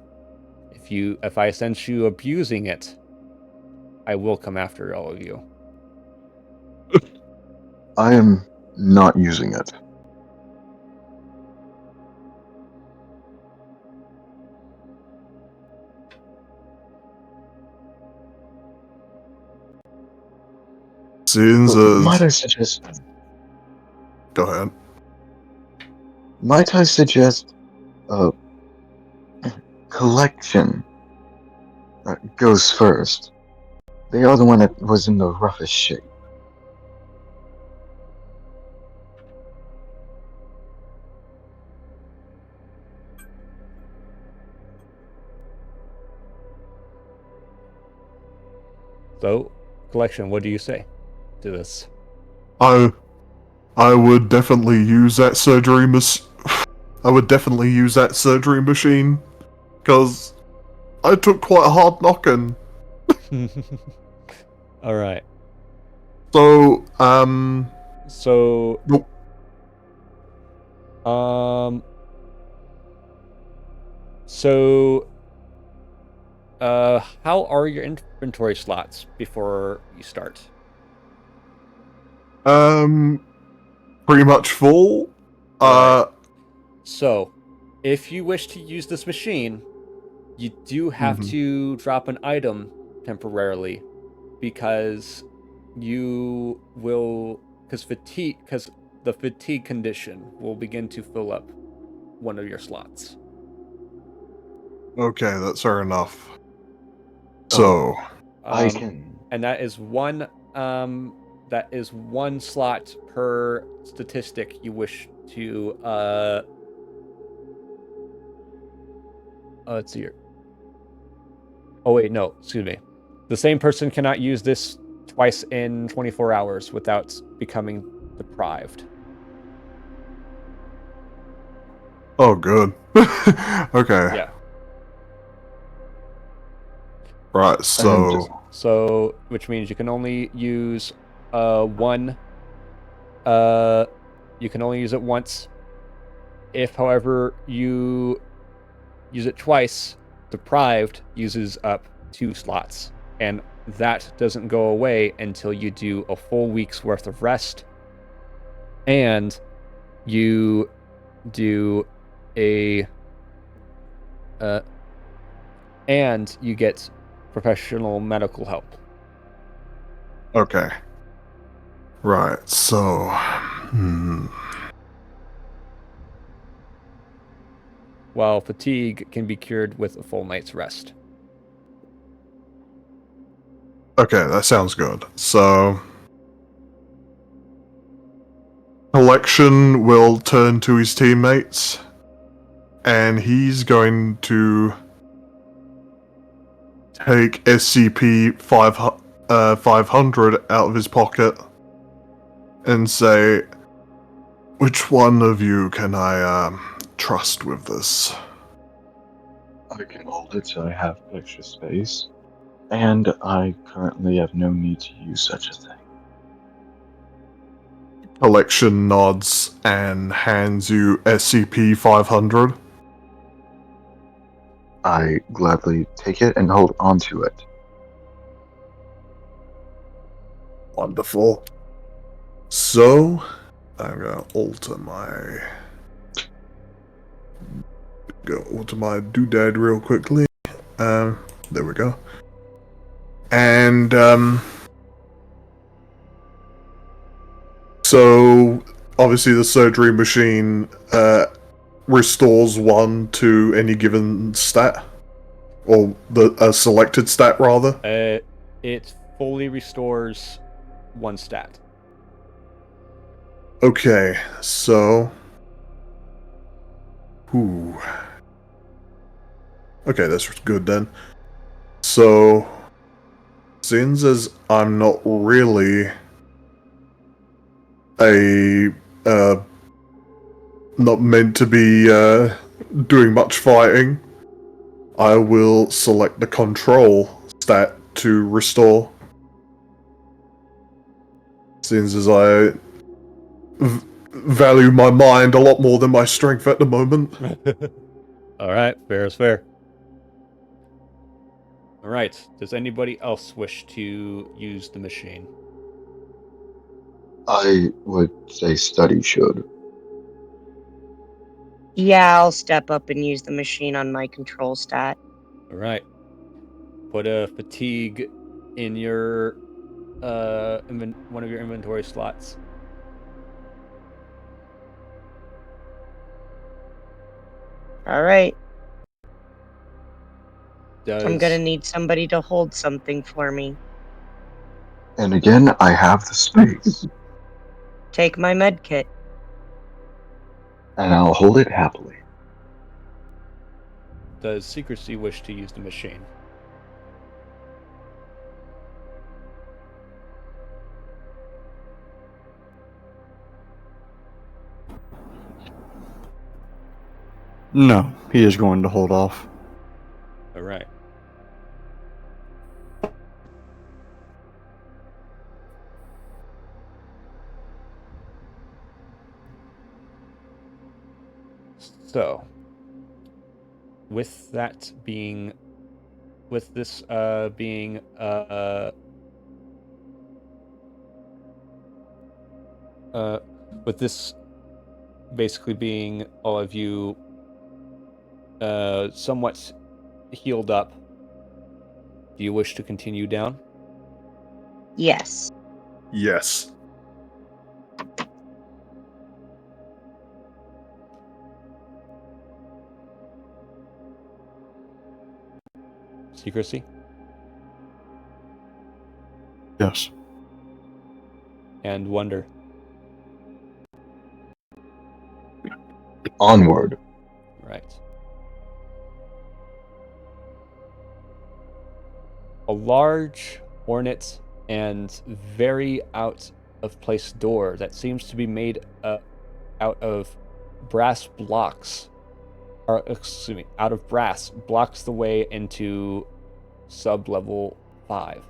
if I sense you abusing it, I will come after all of you. I am not using it. Since Might I suggest? Go ahead. Might I suggest collection goes first? They are the one that was in the roughest shape. So, collection, what do you say to this? I would definitely use that surgery I would definitely use that surgery machine, because I took quite a hard knocking. All right. So, So, Nope. So, how are your inventory slots before you start? pretty much full. Right. So, if you wish to use this machine, you do have Mhm. to drop an item temporarily because you will, because the fatigue condition will begin to fill up one of your slots. Okay, that's fair enough. So, I Um, can. and that is one slot per statistic you wish to let's see here. Oh wait, no, excuse me. The same person cannot use this twice in 24 hours without becoming deprived. oh, good. Okay, Yeah. right. And So, which means you can only use one. You can only use it once. If, however, you use it twice, deprived uses up 2 slots, and that doesn't go away until you do a full week's worth of rest, and you do a and you get professional medical help. Okay. Right, so. While fatigue can be cured with a full night's rest. Okay, that sounds good. So. Collection will turn to his teammates, and he's going to take SCP-500 out of his pocket and say, "Which one of you can I trust with this?" I can hold it so I have extra space. And I currently have no need to use such a thing. Collection nods and hands you SCP-500. I gladly take it and hold onto it. Wonderful. So, I'm gonna alter my doodad real quickly. There we go. And so obviously the surgery machine restores 1 to any given stat, or a selected stat rather. It fully restores 1 stat. Okay, so. Ooh. Okay, that's good then. So, since as I'm not really not meant to be doing much fighting, I will select the control stat to restore. Since as I value my mind a lot more than my strength at the moment. All right, fair is fair. All right, does anybody else wish to use the machine? I would say study should. Yeah, I'll step up and use the machine on my control stat. All right. Put a fatigue in your one of your inventory slots. All right. I'm gonna Does need somebody to hold something for me. And again, I have the space. Take my med kit. And I'll hold it happily. does Secrecy wish to use the machine? No, he is going to hold off. All right. So, with that being, with this being with this basically being all of you somewhat healed up, do you wish to continue down? Yes. Yes. Secrecy. Yes. And wonder. Onward. Right. A large, ornate, and very out of place door that seems to be made out of brass blocks, or excuse me, out of brass, blocks the way into sub-level 5.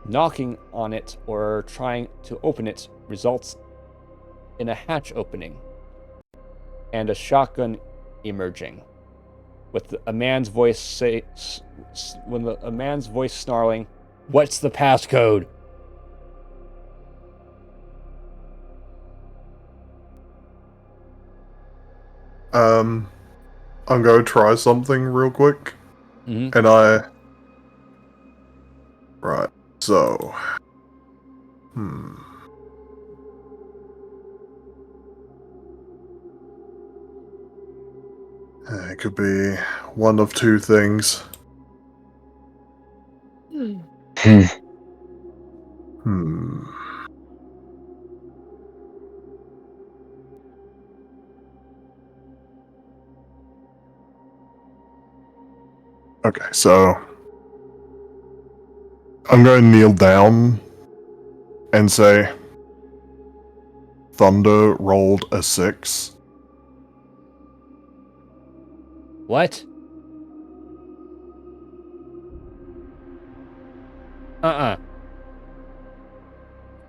Knocking on it or trying to open it results in a hatch opening and a shotgun emerging, with a man's voice a man's voice snarling, "What's the passcode?" I'm going to try something real quick. Mm-hmm. And right, so, it could be one of two things. Okay, so I'm going to kneel down and say, Thunder rolled a 6. What?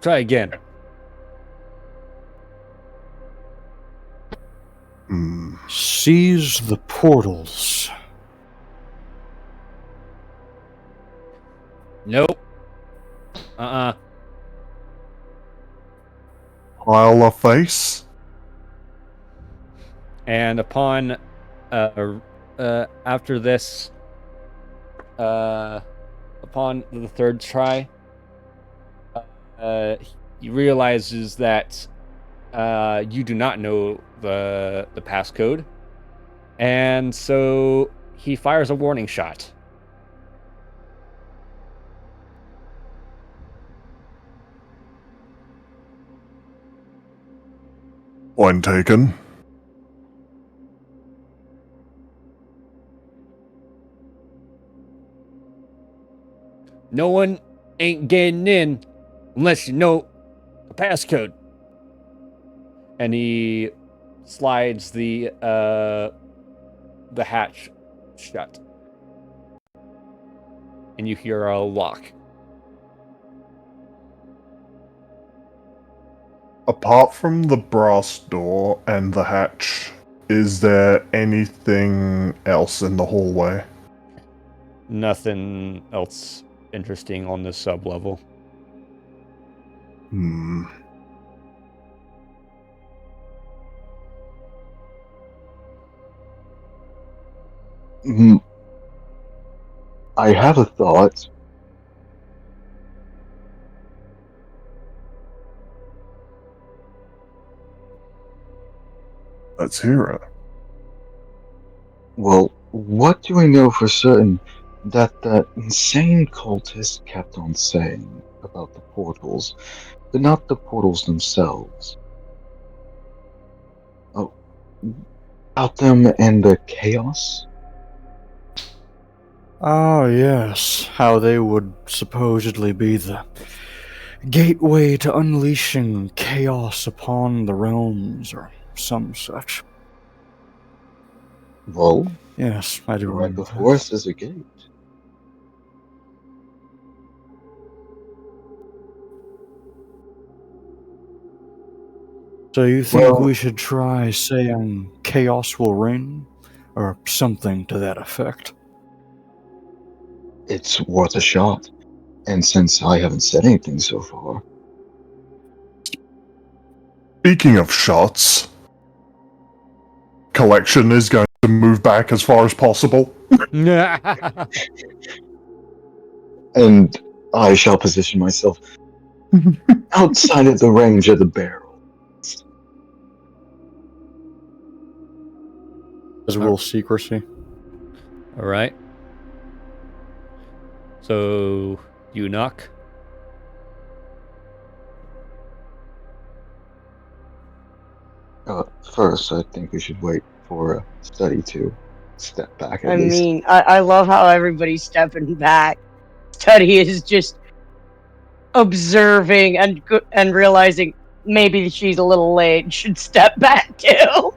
Try again. Seize the portals. Nope. Pile of face. And upon after this, upon the third try, he realizes that you do not know the passcode, and so he fires a warning shot. Point taken. No one ain't getting in unless you know the passcode. And he slides the hatch shut. And you hear a lock. Apart from the brass door and the hatch, is there anything else in the hallway? Nothing else interesting on this sub-level. I have a thought. Let's hear it. Well, what do we know for certain that insane cultist kept on saying about the portals, but not the portals themselves? Oh, about them and the chaos? Ah, yes. How they would supposedly be the gateway to unleashing chaos upon the realms, or some such. Well, Yes, I do right remember before that. us is a gate. So you think Well, we should try saying chaos will reign? Or something to that effect? it's worth a shot. And since I haven't said anything so far, Speaking of shots, Collection is going to move back as far as possible. and I shall position myself outside of the range of the barrel. As will secrecy. All right. So you knock. First, I think we should wait for Study to step back I at least. mean, I love how everybody's stepping back. Study is just observing and realizing maybe she's a little late. Should step back too.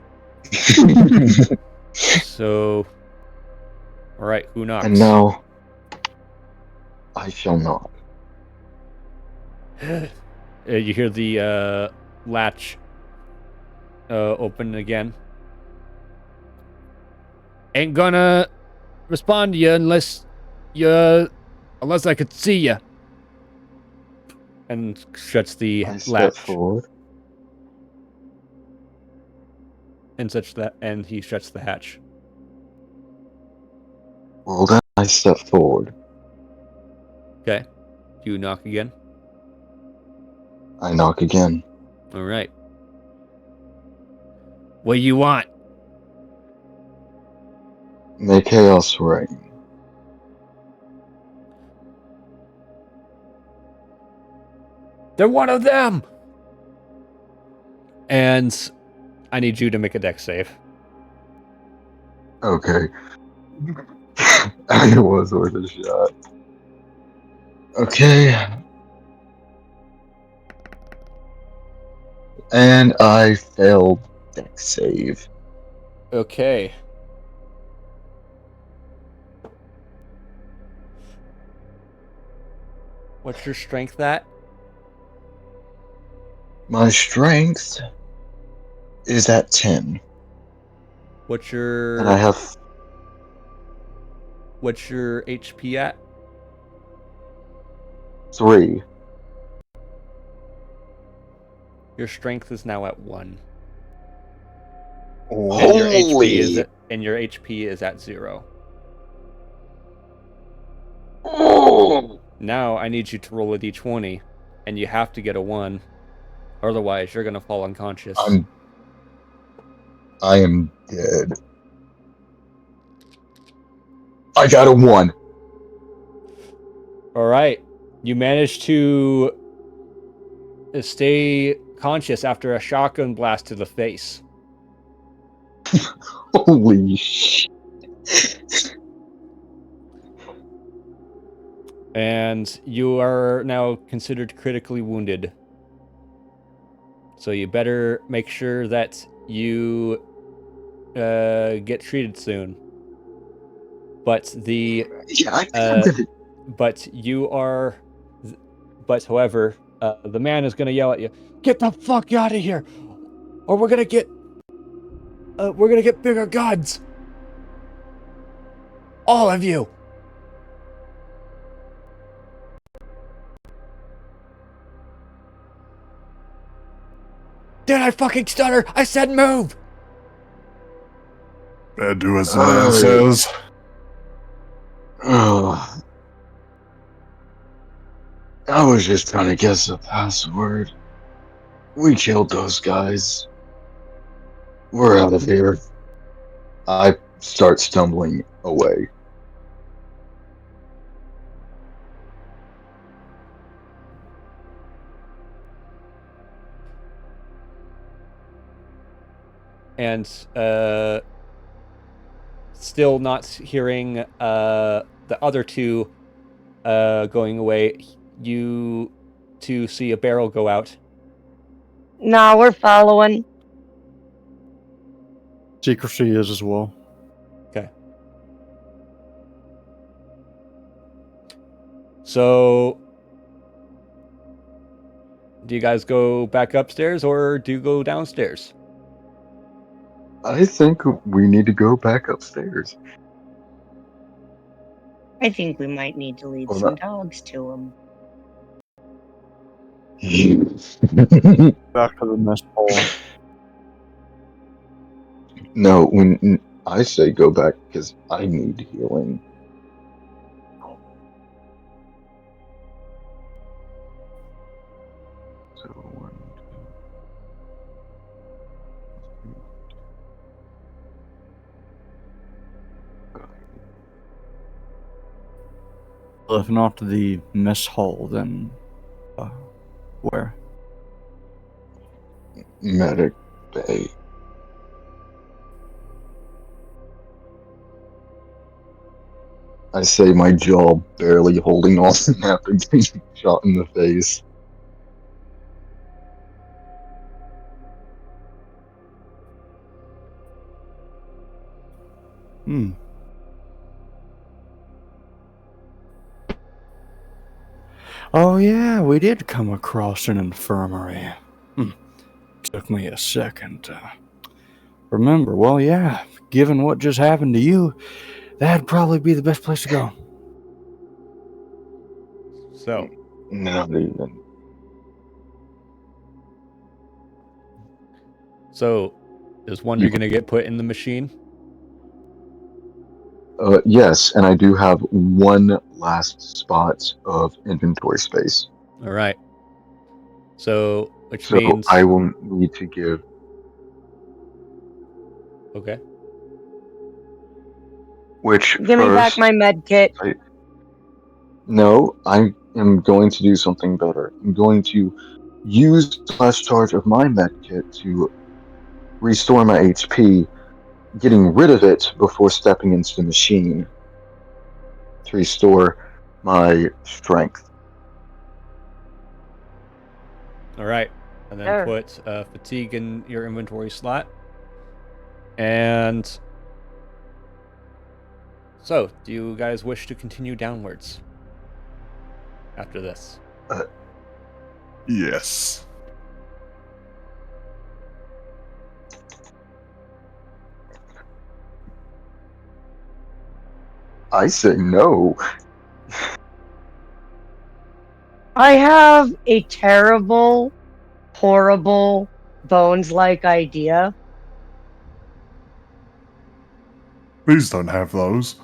So, all right, who knocks? And now, I shall knock. You hear the latch open again. Ain't gonna respond to you unless I could see you. And shuts the I step latch. forward. And he shuts the hatch. Well, then I step forward. Okay. You knock again. I knock again. All right. What you want? May chaos reign. They're one of them. And I need you to make a dex save. Okay. It was worth a shot. Okay. And I failed dex save. Okay. What's your strength at? My strength is at 10. What's your And I have What's your HP at? 3. Your strength is now at 1. Oh, And your HP Holy! is at 0. Oh! Now I need you to roll a d20, and you have to get a 1. Otherwise, you're gonna fall unconscious. I am dead. I got a 1. All right, you managed to stay conscious after a shotgun blast to the face. Holy shit. And you are now considered critically wounded. So you better make sure that you get treated soon. But the Yeah, I think I'm gonna. however, the man is gonna yell at you, "Get the fuck out of here, or we're gonna get bigger guns, all of you." Did I fucking stutter? I said move! better do as the man says. Ugh. I was just trying to guess the password. We killed those guys. We're out of here. I start stumbling away. And still not hearing the other two going away, you two see a barrel go out. Nah, we're following. Secrecy is as well. Okay. So, do you guys go back upstairs or do you go downstairs? I think we need to go back upstairs. I think we might need to lead Well, some that- dogs to them. Back to the mess hall. No, when I say go back because I need healing. So 1, 2, 3, 5. If not the mess hall, then where? Medic bay. I say, my jaw barely holding on after being shot in the face. Oh yeah, we did come across an infirmary. Took me a second to remember. Well, yeah, given what just happened to you, that'd probably be the best place to go. So, Not even. is Wonder going to get put in the machine? Yes, and I do have one last spot of inventory space. All right. So, which So means I will need to give. okay. Which Give me back first? my med kit. No, I am going to do something better. I'm going to use the last charge of my med kit to restore my HP, getting rid of it before stepping into the machine to restore my strength. All right. And then Sure. put fatigue in your inventory slot. And so, do you guys wish to continue downwards after this? Yes. I say no. I have a terrible, horrible, Bones-like idea. Please don't have those.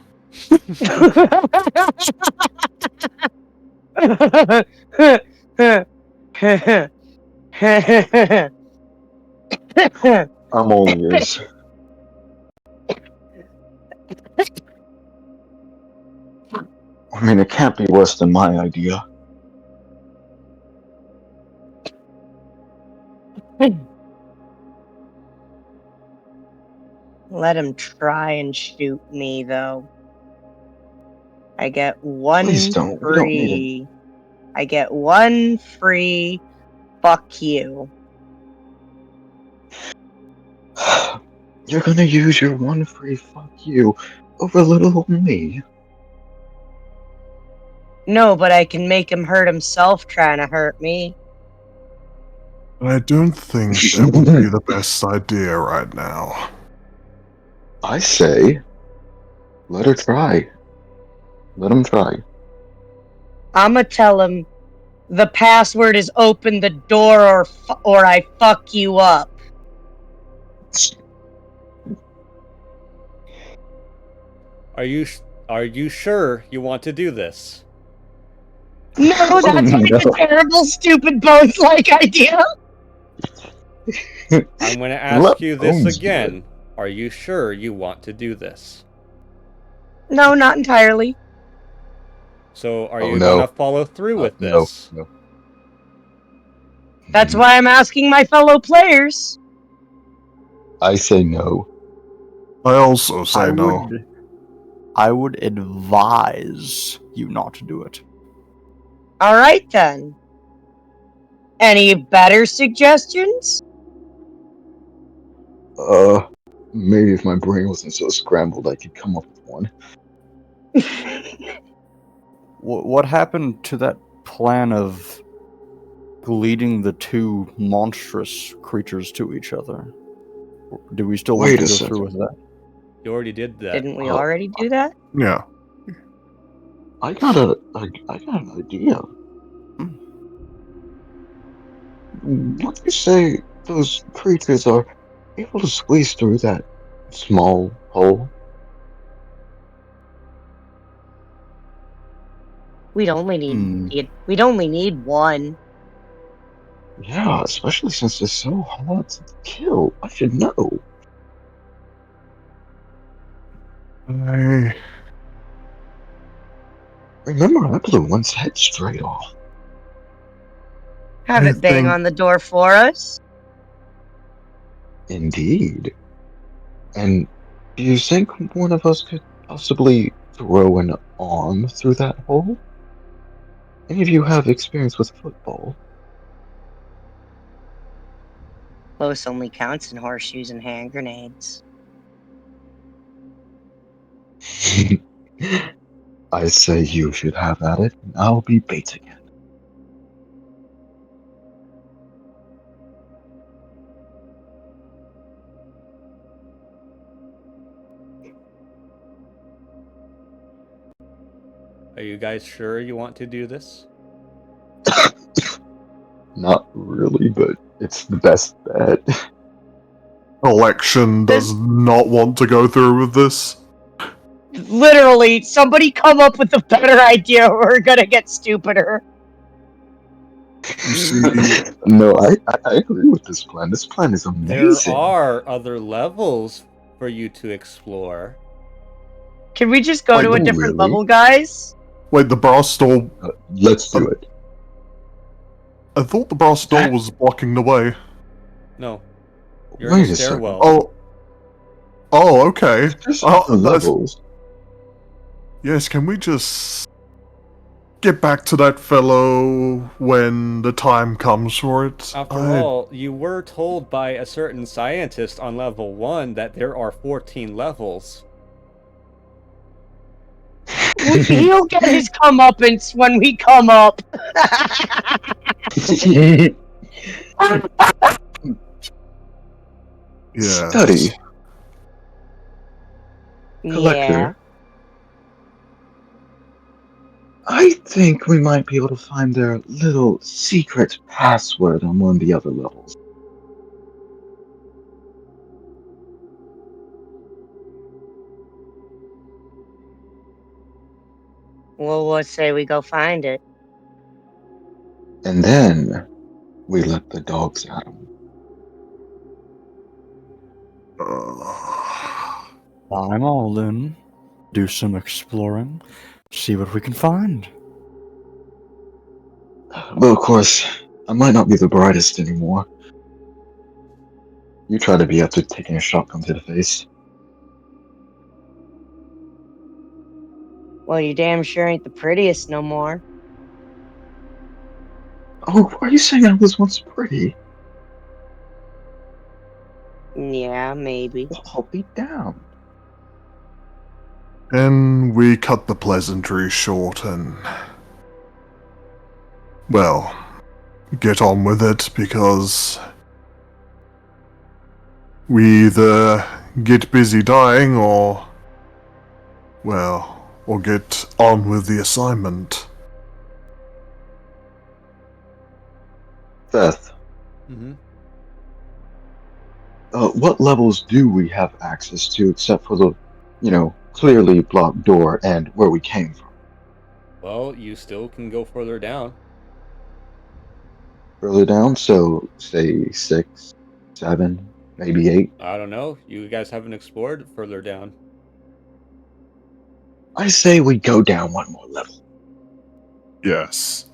I'm all ears. I mean, it can't be worse than my idea. Let him try and shoot me, though. I get one Please don't. We don't need free. I get one free. Fuck you. it. You're gonna use your one free fuck you over little old me. No, but I can make him hurt himself trying to hurt me. I don't think that would be the best idea right now. I say, let her try. Let him try. I'ma tell him the password is open the door or I fuck you up. Are you sure you want to do this? No, that's like no. a terrible, stupid Bones-like idea. I'm going to Let ask you this Bones do it. again. Are you sure you want to do this? No, not entirely. So, are Oh, you no. going to follow through with No, this? no. That's why I'm asking my fellow players. I say no. I also say no. I would advise you not to do it. All right, then. Any better suggestions? Maybe if my brain wasn't so scrambled, I could come up with one. What happened to that plan of leading the two monstrous creatures to each other? Do we still want Wait to a go second. through with that? You already did that. Didn't we already do that? Yeah. I got an idea. What do you say those creatures are able to squeeze through that small hole? We'd only need one. Yeah, especially since they're so hard to kill. I should know. I Remember, I blew one's head straight off. Have I it bang think- on the door for us. Indeed. And do you think one of us could possibly throw an arm through that hole? Any of you have experience with football? Close only counts in horseshoes and hand grenades. I say you should have at it, and I'll be bait again. Are you guys sure you want to do this? Not really, but it's the best bet. Collection does not want to go through with this. Literally, somebody come up with a better idea or we're gonna get stupider. You see, No, I agree with this plan. This plan is There amazing. are other levels for you to explore. Can we just go Like, to a oh, different really? level, guys? wait, the brass door. Let's do it. I thought the brass door was blocking the way. No, you're in Wait a a second. stairwell. Oh, okay. Just Oh, the levels. Yes, can we just get back to that fellow when the time comes for it? After all, you were told by a certain scientist on level 1 that there are 14 levels. He'll get his comeuppance when we come up. Yeah. Study. Collector. Yeah. I think we might be able to find their little secret password on one of the other levels. Well, let's say we go find it. And then we let the dogs at them. I'm all in. Do some exploring. See what we can find. Well, of course, I might not be the brightest anymore. You try to be after taking a shotgun to the face. Well, you damn sure ain't the prettiest no more. Oh, are you saying I was once pretty? Yeah, maybe. Well, I'll be down. And we cut the pleasantry short and, well, get on with it because we either get busy dying or, well, or get on with the assignment. Beth, Mm-hmm. what levels do we have access to except for the, clearly blocked door and where we came from? Well, you still can go further down. Further down, so say 6, 7, maybe 8. I don't know. You guys haven't explored further down. I say we go down one more level. Yes.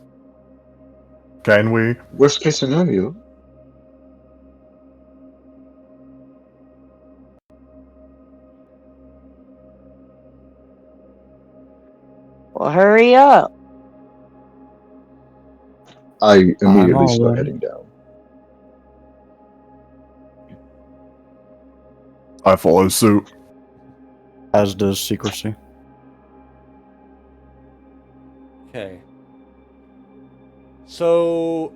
Can we? Worst case scenario. Well, hurry up. I immediately all start in. heading down. I follow suit. As does secrecy. Okay. So,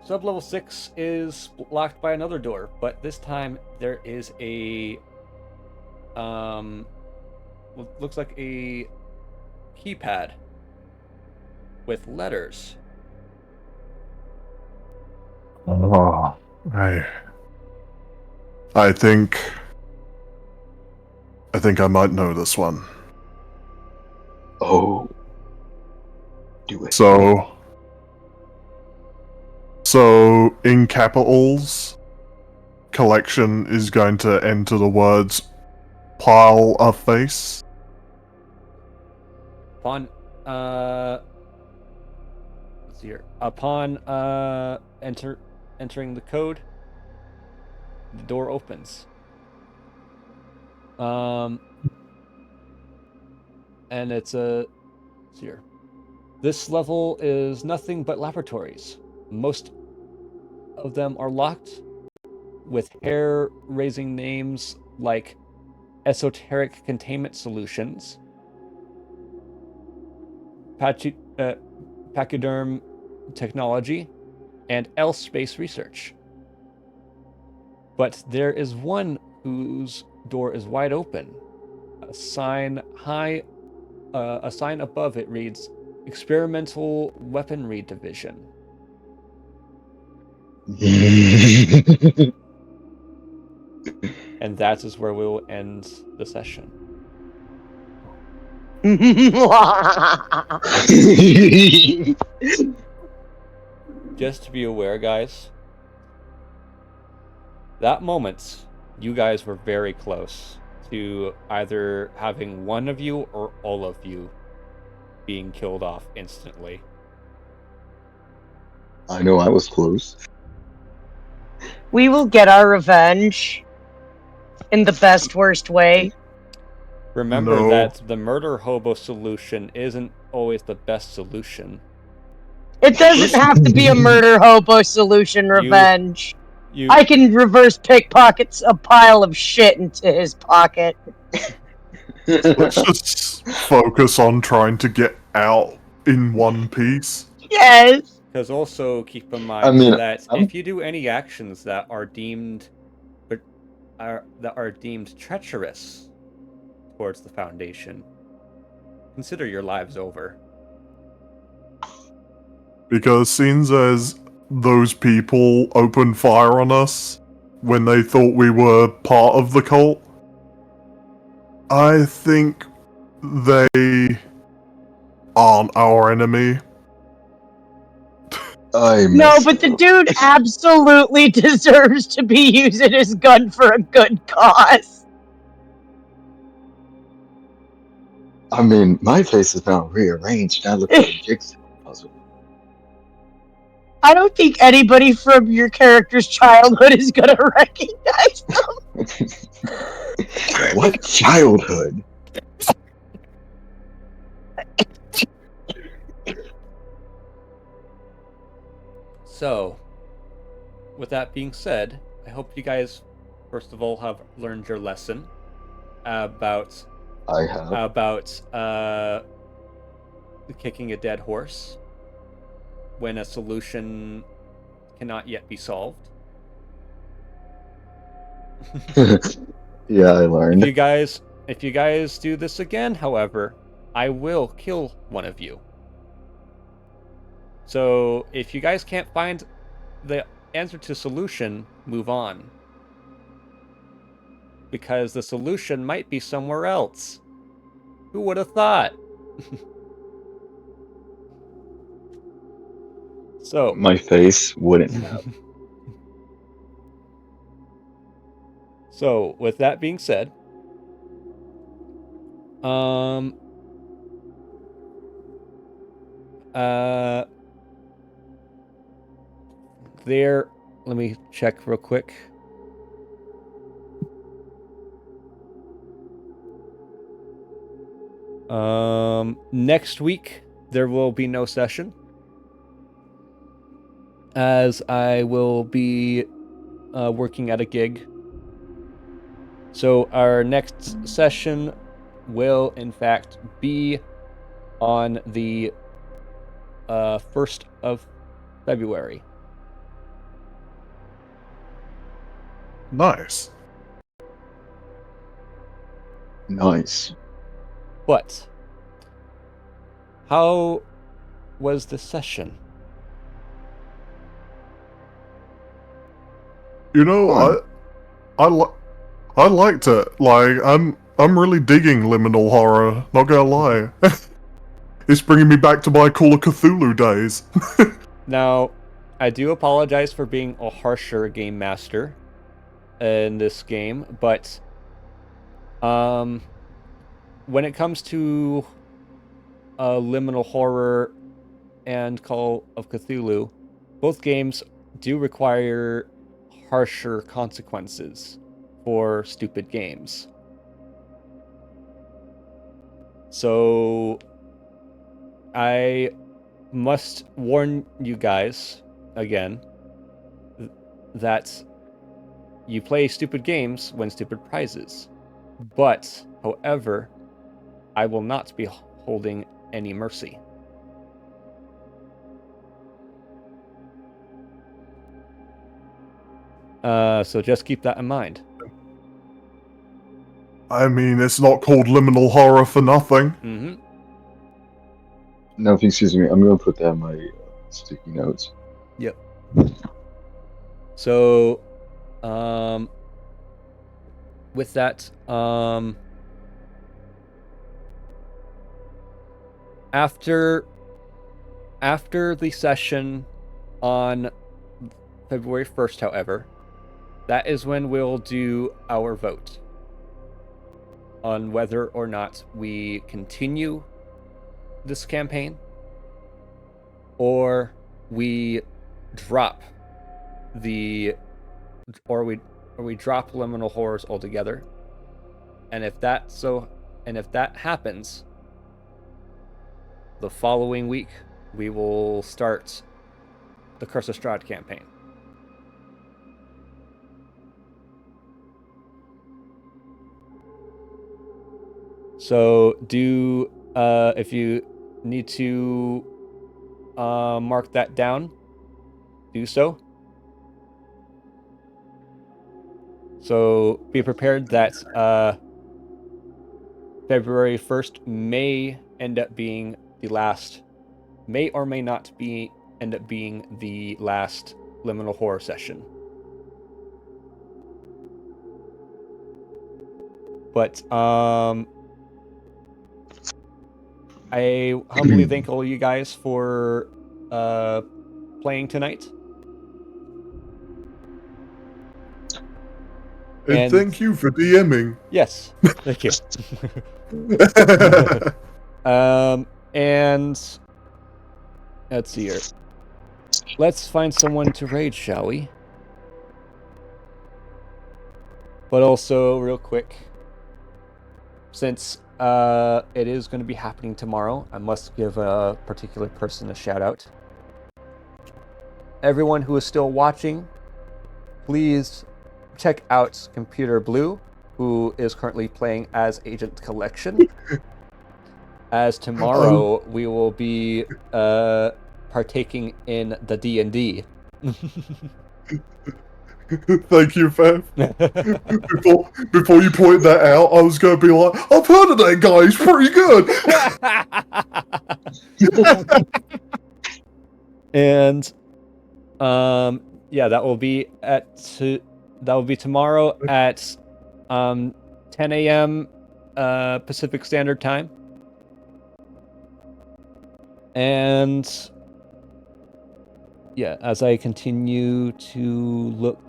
sublevel 6 is locked by another door, but this time there is a looks like a keypad with letters. Oh, I think I might know this one. Oh. Do it. So in capitals, collection is going to enter the words pile of face. Upon let's see here. Upon entering the code, the door opens. And it's let's see here. This level is nothing but laboratories. Most of them are locked with hair-raising names like Esoteric Containment Solutions, Pachyderm Technology, and L-Space Research. But there is one whose door is wide open. A sign above it reads, Experimental Weaponry Division. And that is where we will end the session. Just to be aware, guys, that moment, you guys were very close to either having one of you or all of you being killed off instantly. I know I was close. We will get our revenge in the best, worst way. Remember No. that the murder hobo solution isn't always the best solution. It doesn't have to be a murder hobo solution revenge. I can reverse pickpockets a pile of shit into his pocket. Let's just focus on trying to get out in one piece. Yes. Because also keep in mind that I'm- if you do any actions that are deemed treacherous towards the Foundation, consider your lives over. Because seems as those people opened fire on us when they thought we were part of the cult, I think they aren't our enemy. No, but the dude absolutely deserves to be using his gun for a good cause. I mean, my face is now rearranged. I look like a jigsaw puzzle. I don't think anybody from your character's childhood is gonna recognize them. What childhood? So, with that being said, I hope you guys, first of all, have learned your lesson about kicking a dead horse when a solution cannot yet be solved. Yeah, I learned. If you guys do this again, however, I will kill one of you. So if you guys can't find the answer to solution, move on. Because the solution might be somewhere else. Who would have thought? So My face wouldn't have. So with that being said, let me check real quick. Next week there will be no session, as I will be working at a gig. So our next session will in fact be on the 1st of February. Nice. Nice. But how was the session? You know, I liked it. Like, I'm really digging liminal horror. Not gonna lie, it's bringing me back to my Call of Cthulhu days. Now, I do apologize for being a harsher game master in this game, but when it comes to Liminal Horror and Call of Cthulhu, both games do require harsher consequences for stupid games. So I must warn you guys again that you play stupid games, win stupid prizes. But, however, I will not be holding any mercy. So just keep that in mind. I mean, it's not called liminal horror for nothing. Mm-hmm. No, if you excuse me, I'm going to put that in my sticky notes. Yep. So, with that, after the session on February 1st, however, that is when we'll do our vote on whether or not we continue this campaign or we drop we drop Liminal Horrors altogether. And if that happens, the following week we will start the Curse of Strahd campaign. So if you need to mark that down, do so. So be prepared that February 1st may or may not end up being the last Liminal Horror session. But I humbly thank all you guys for playing tonight. And thank you for DMing. Yes, thank you. And let's see here. Let's find someone to raid, shall we? But also, real quick, since it is going to be happening tomorrow, I must give a particular person a shout out. Everyone who is still watching, please check out Computer Blue, who is currently playing as Agent Collection. As tomorrow we will be partaking in the D&D. Thank you, Fev. Before you point that out, I was going to be like, I've heard of that guy, he's pretty good. And yeah, that will be tomorrow at 10 a.m. Pacific Standard Time. And yeah, as I continue to look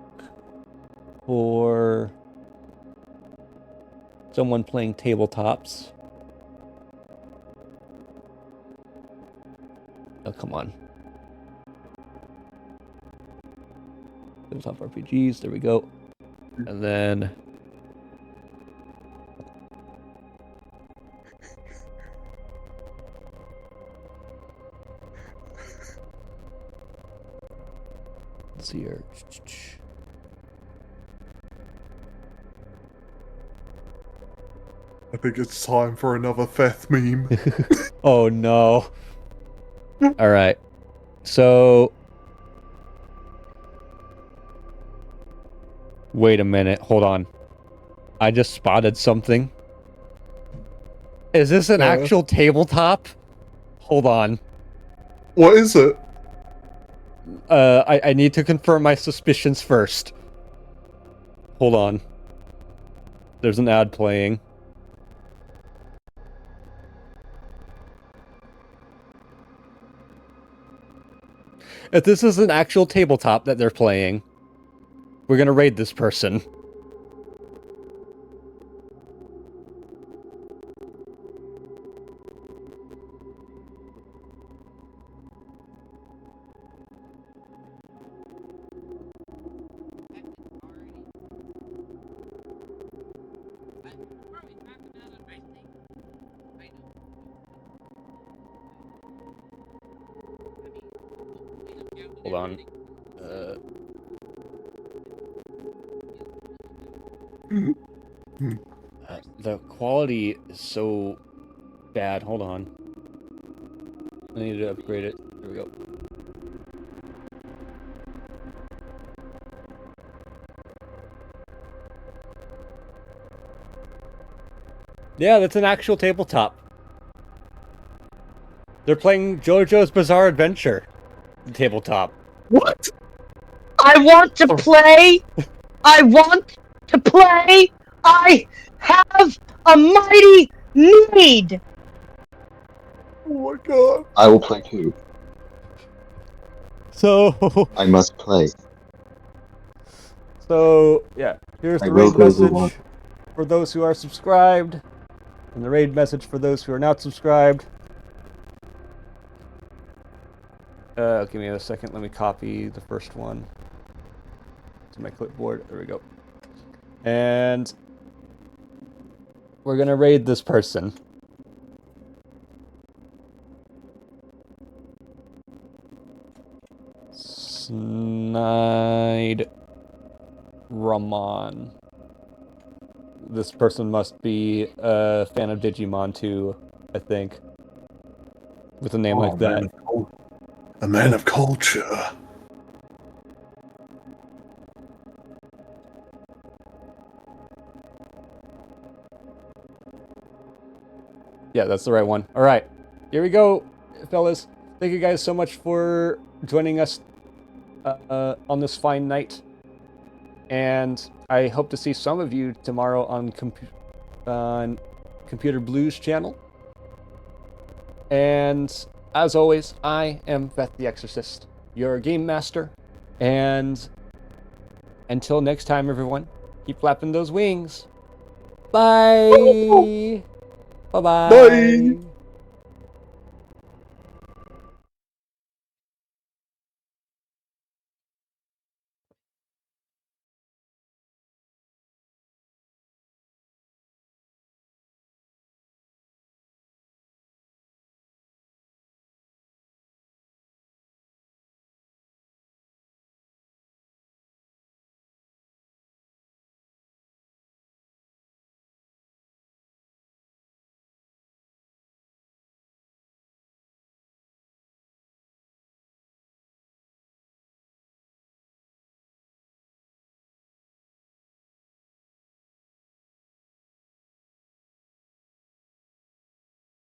for someone playing tabletops. Oh, come on. Tabletop RPGs, there we go. And then let's see here. I think it's time for another Feth meme. Oh no. All right. So wait a minute. Hold on. I just spotted something. Is this an actual tabletop? Hold on. What is it? I need to confirm my suspicions first. Hold on. There's an ad playing. If this is an actual tabletop that they're playing, we're gonna raid this person. Hold on. The quality is so bad. Hold on. I need to upgrade it. There we go. Yeah, that's an actual tabletop. They're playing JoJo's Bizarre Adventure. Tabletop. What? I want to play. I want to play. I have a mighty need. Oh my god. I will play too. So, I must play. yeah. Here's I the will raid go to one. message for those who are subscribed, and the raid message for those who are not subscribed. Give me a second. Let me copy the first one to my clipboard. There we go. And we're gonna raid this person. Snide Rahman. This person must be a fan of Digimon too, I think. With a name like that. A man of culture. Yeah, that's the right one. Alright, here we go, fellas. Thank you guys so much for joining us on this fine night. And I hope to see some of you tomorrow on Computer Blues channel. And as always, I am Beth the Exorcist, your game master. And until next time, everyone, keep flapping those wings. Bye. Bye-bye. Bye.